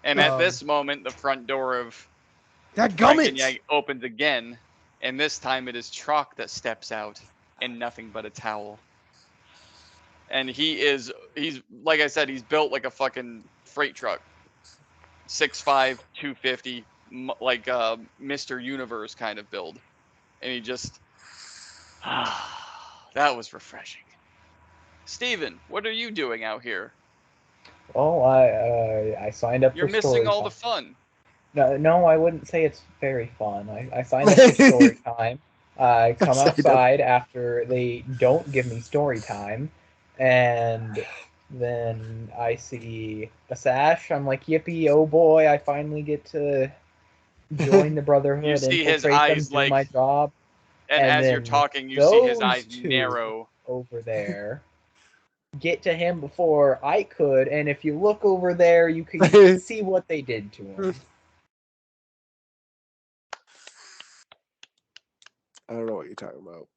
And at Um, this moment, the front door of that Frank and gummit. Yag opens again, and this time it is Troc that steps out in nothing but a towel. And he's like I said, he's built like a fucking freight truck. 6'5", 250, like Mr. Universe kind of build. And he just that was refreshing. Steven, what are you doing out here? Well, I signed up You're for missing story all time. the fun. No, I wouldn't say it's very fun. I signed up for story time. I come Signed up. outside after they don't give me story time, and then I see a sash. I'm like, yippee, oh boy, I finally get to join the Brotherhood, You see his infiltrate them, eyes, do like- my job And And as you're then talking, you see his those eyes two- narrow. over there. Get to him before I could, and if you look over there, you can see what they did to him. I don't know what you're talking about.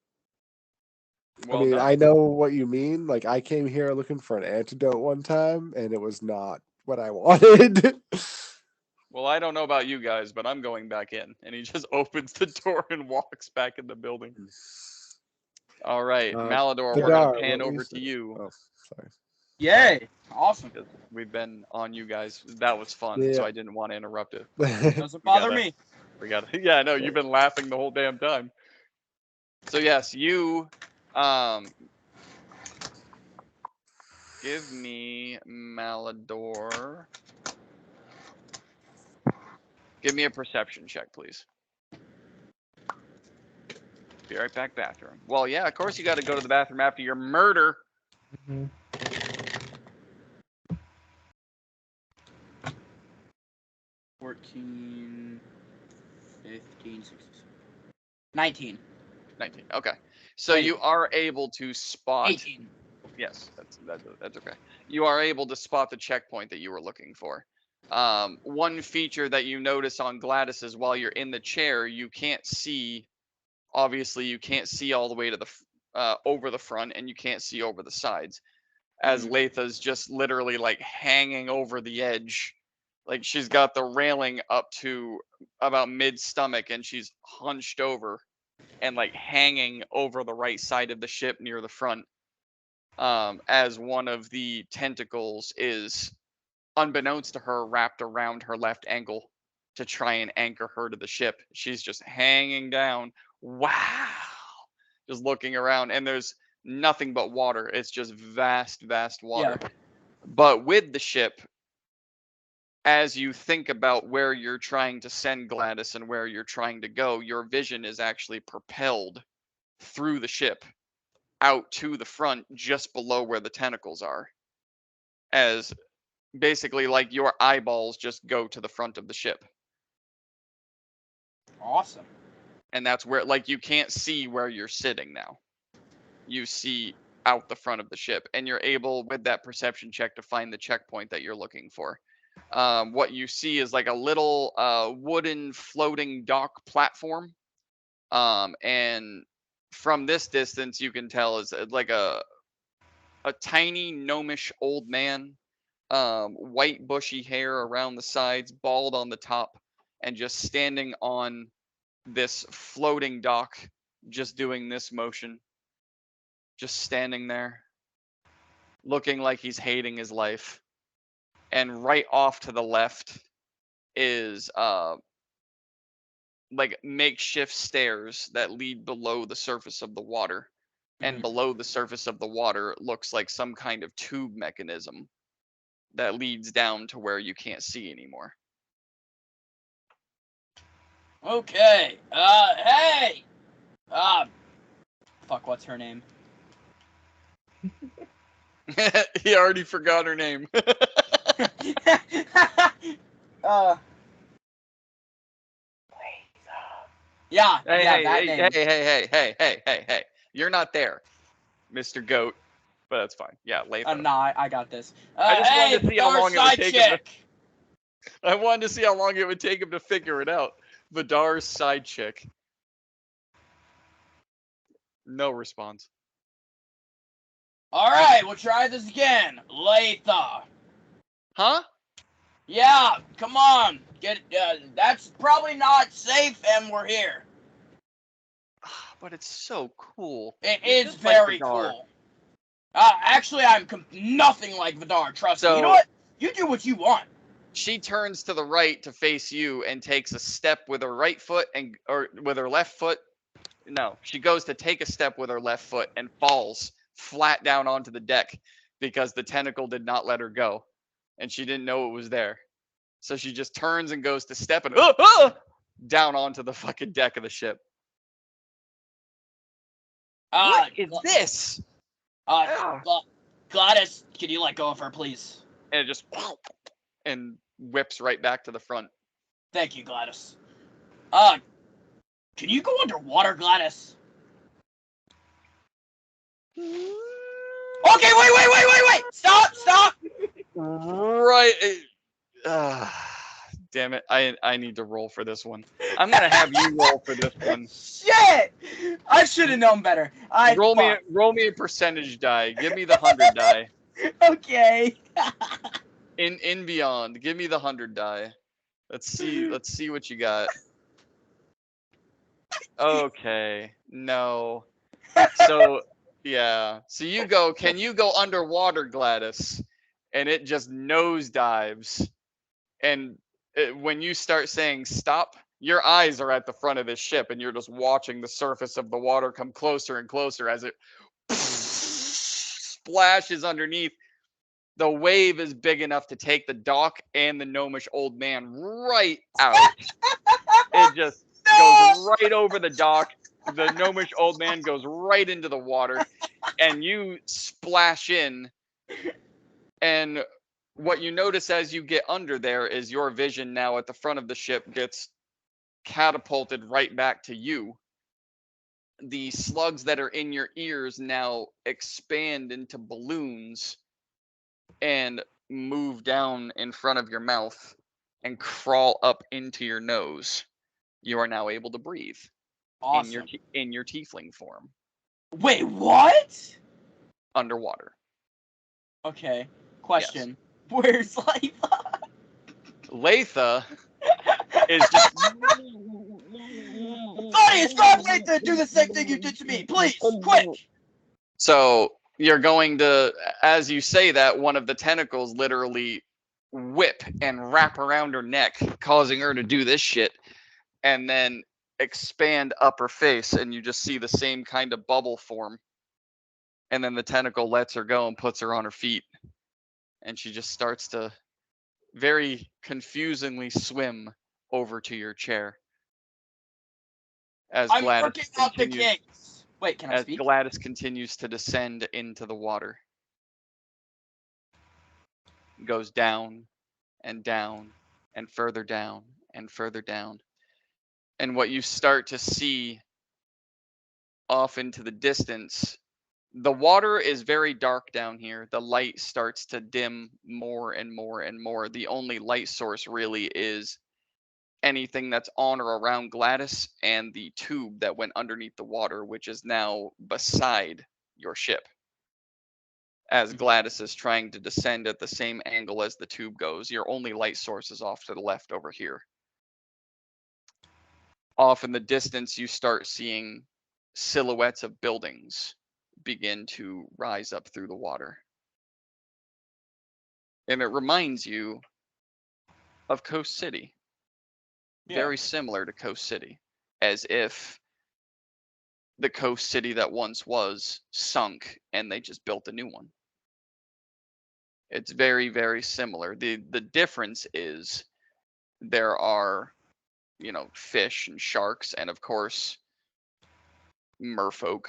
Well I mean, done. I know what you mean. Like, I came here looking for an antidote one time, and it was not what I wanted. Well, I don't know about you guys, but I'm going back in. And he just opens the door and walks back in the building. All right, Malador, we're Vidar, gonna pan what were you over to saying? you Oh, sorry. Yay! Awesome. because we've been on you guys. That was fun, so Yeah. I didn't want to interrupt it. Doesn't We bother gotta- me. We got it. Yeah, no, you've been laughing the whole damn time. So yes, you give me Malador. Give me a perception check, please. Be right back, bathroom. Well, yeah, of course you got to go to the bathroom after your murder. Mhm. 14, 15, 16, 19, 19. Okay. So Wait. you are able to spot. 18. Yes, that's okay. You are able to spot the checkpoint that you were looking for. One feature that you notice on Gladys is while you're in the chair, you can't see. Obviously, you can't see all the way to the over the front, and you can't see over the sides. As Latha's just literally like hanging over the edge, like she's got the railing up to about mid stomach, and she's hunched over and like hanging over the right side of the ship near the front. As one of the tentacles is, unbeknownst to her, wrapped around her left ankle to try and anchor her to the ship. She's just hanging down. Wow. Just looking around, and there's nothing but water. It's just vast, vast water. Yeah. But with the ship, as you think about where you're trying to send Gladys and where you're trying to go, your vision is actually propelled through the ship out to the front just below where the tentacles are, as basically like your eyeballs just go to the front of the ship, Awesome. and that's where, like, you can't see where you're sitting now, you see out the front of the ship, and you're able with that perception check to find the checkpoint that you're looking for. What you see is like a little wooden floating dock platform, and from this distance you can tell is like a tiny gnomish old man, white bushy hair around the sides, bald on the top, and just standing on this floating dock, just doing this motion, just standing there, looking like he's hating his life. And right off to the left is like makeshift stairs that lead below the surface of the water. And Mhm. below the surface of the water looks like some kind of tube mechanism that leads down to where you can't see anymore. Okay. Hey. Fuck. What's her name? He already forgot her name. Yeah. Hey, yeah. hey, That hey, name. hey. You're not there, Mr. Goat. But that's fine. Yeah, Lathan. Nah, I got this. I just Hey, wanted to see how Vidar long it would side take him chick. I wanted to see how long it would take him to figure it out. Vidar's side chick. No response. All right, we'll try this again. Latha. Huh? Yeah, come on. Get. That's probably not safe, and we're here. But it's so cool. It You're is just like very Vidar. cool. Actually, I'm nothing like Vidar. Trust me. You know So- what? You do what you want. She turns to the right to face you and takes a step with her right foot or with her left foot. No, she goes to take a step with her left foot and falls flat down onto the deck because the tentacle did not let her go, and she didn't know it was there. So she just turns and goes to step and down onto the fucking deck of the ship. What is this? Gladys, can you let go of her, please? And it just and whips right back to the front. Thank you, Gladys. Can you go underwater, Gladys? Okay, wait! Stop! Right. Damn it. I need to roll for this one. I'm gonna have you roll for this one. Shit! I should have known better. Roll me a percentage die. Give me the 100 die. Okay. In beyond, give me the 100 die. Let's see what you got. Okay. No. So yeah. So can you go underwater, Gladys? And it just nosedives. And when you start saying stop, your eyes are at the front of this ship, and you're just watching the surface of the water come closer and closer as it splashes underneath. The wave is big enough to take the Doc and the gnomish old man right out. It just goes right over the Doc. The gnomish old man goes right into the water, and you splash in. And what you notice as you get under there is your vision now at the front of the ship gets catapulted right back to you. The slugs that are in your ears now expand into balloons and move down in front of your mouth and crawl up into your nose. You are now able to breathe Awesome. in your tiefling form Wait, what? underwater. Okay. Question. Where's Latha? Latha is just Thaddeus, grab Latha and do the same thing you did to me, please, quick. so you're going to, as you say that, one of the tentacles literally whip and wrap around her neck, causing her to do this shit, and then expand up her face, and you just see the same kind of bubble form. And then the tentacle lets her go and puts her on her feet, and she just starts to very confusingly swim over to your chair. As I'm Gladys working out the continues, kinks. Wait, can I as speak? Gladys continues to descend into the water. Goes down and down and further down and further down. And what you start to see off into the distance, the water is very dark down here. The light starts to dim more and more and more. The only light source really is anything that's on or around Gladys and the tube that went underneath the water, which is now beside your ship. As Gladys is trying to descend at the same angle as the tube goes, your only light source is off to the left over here. Off in the distance, you start seeing silhouettes of buildings begin to rise up through the water. And it reminds you of Coast City. Yeah. Very similar to Coast City, as if the Coast City that once was sunk and they just built a new one. It's very, very similar. The difference is there are, fish and sharks, and of course, merfolk,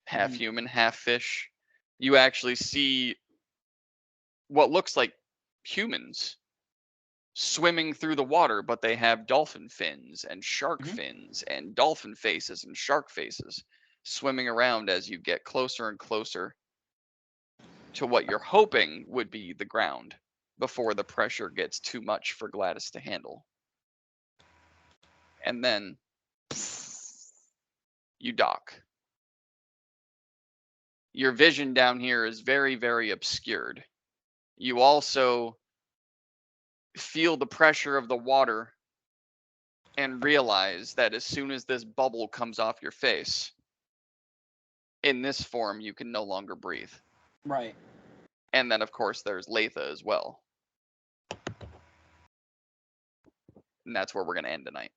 half human, half fish. You actually see what looks like humans swimming through the water, but they have dolphin fins and shark fins and dolphin faces and shark faces swimming around as you get closer and closer to what you're hoping would be the ground before the pressure gets too much for Gladys to handle. And then you dock. Your vision down here is very, very obscured. You also feel the pressure of the water and realize that as soon as this bubble comes off your face, in this form, you can no longer breathe. Right. And then, of course, there's Latha as well. And that's where we're going to end tonight.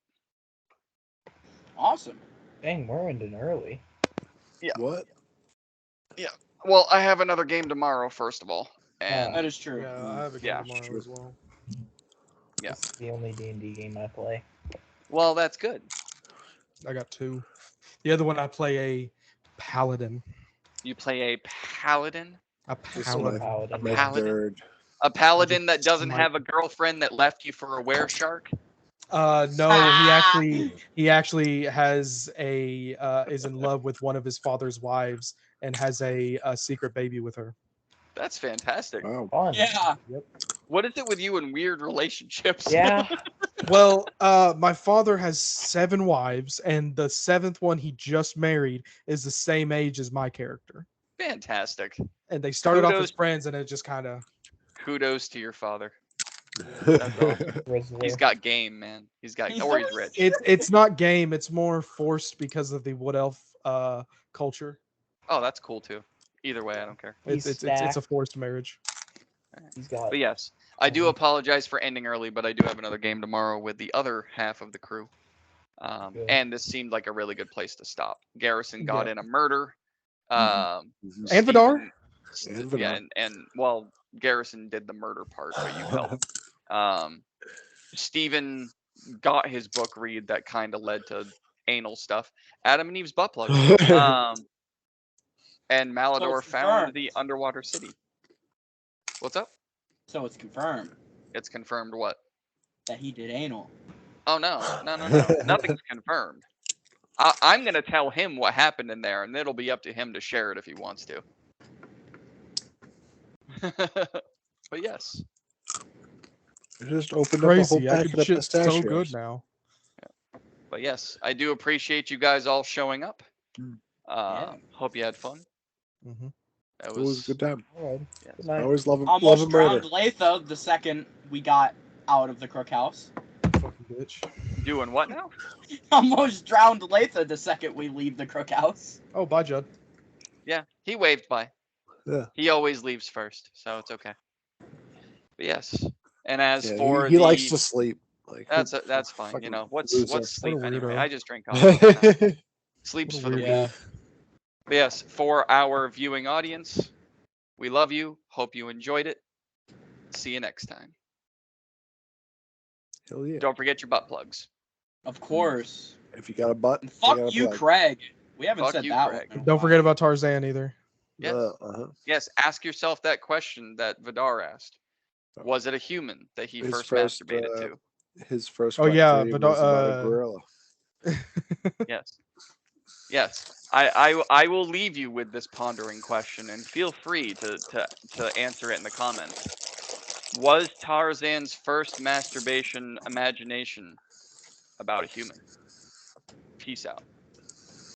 Awesome. Dang, we're ending early. Yeah. What? Well, I have another game tomorrow, first of all. And That is true. Yeah, I have a game Yeah, tomorrow sure. as well. Yeah. This is the only D&D game I play. Well, that's good. I got 2. The other one I play a paladin. You play a paladin? A This I'm a one. paladin. paladin. My Paladin? third. A paladin that doesn't Smite. have a girlfriend that left you for a were-shark? No, he actually has a is in love with one of his father's wives and has a secret baby with her. That's fantastic. Wow. Fun. Yeah. What is it with you and weird relationships? Yeah. Well, my father has 7 wives, and the 7th one he just married is the same age as my character. Fantastic. And they started off as Kudos. friends, and it just kind of. Kudos to your father. That's awesome. Rizzler. He's got game, man. He's rich. It's not game. It's more forced because of the wood elf culture. Oh, that's cool too. Either way, I don't care. He's It's a stacked. forced marriage. He's got But yes, I do apologize for ending early, but I do have another game tomorrow with the other half of the crew. Good. And this seemed like a really good place to stop. Garrison got Yeah. in a murder. Mhm. And Vidar? Steven- And yeah, Vidar. and well, Garrison did the murder part, but you helped. Steven got his book read that kind of led to anal stuff. Adam and Eve's butt plug. And Malador it's found confirmed. the underwater city. What's up? So it's confirmed It's confirmed what? that he did anal. Oh no, nothing's confirmed. I'm gonna tell him what happened in there, and it'll be up to him to share it if he wants to. But yes, You just opened up a whole Crazy. I packet could of shit so pistachios. good now. but yes, I do appreciate you guys all showing up. Mm. Yeah. Hope you had fun. Hmm. That It was a good time. All right. yes. Good I night. always love a Almost murder. drowned Latha the second we got out of the Crook House. Fucking bitch. Doing what now? Almost drowned Latha the second we leave the Crook House. Oh, bye, Judd. Yeah, he waved by. Yeah. He always leaves first, so it's okay. But yes, and as Yeah, for he the likes to sleep. Like that's who- that's fine. You fucking know what's loser. sleep What a anyway? weirdo. I just drink coffee. Sleep's What a for the weak. weirdo. But yes, for our viewing audience, we love you. Hope you enjoyed it. See you next time. Hell yeah. Don't forget your butt plugs. Of course. If you got a butt, And you got fuck a you, plug. Craig. We haven't Fuck said you, that Craig. one. in a Don't forget while. about Tarzan either. Yes. Uh-huh. Yes, ask yourself that question that Vidar asked. Was it a human that he His first first, masturbated to? His first Oh, yeah, criteria but, was about a gorilla. Yes. Yes. I will leave you with this pondering question, and feel free to answer it in the comments. Was Tarzan's first masturbation imagination about a human? Peace out.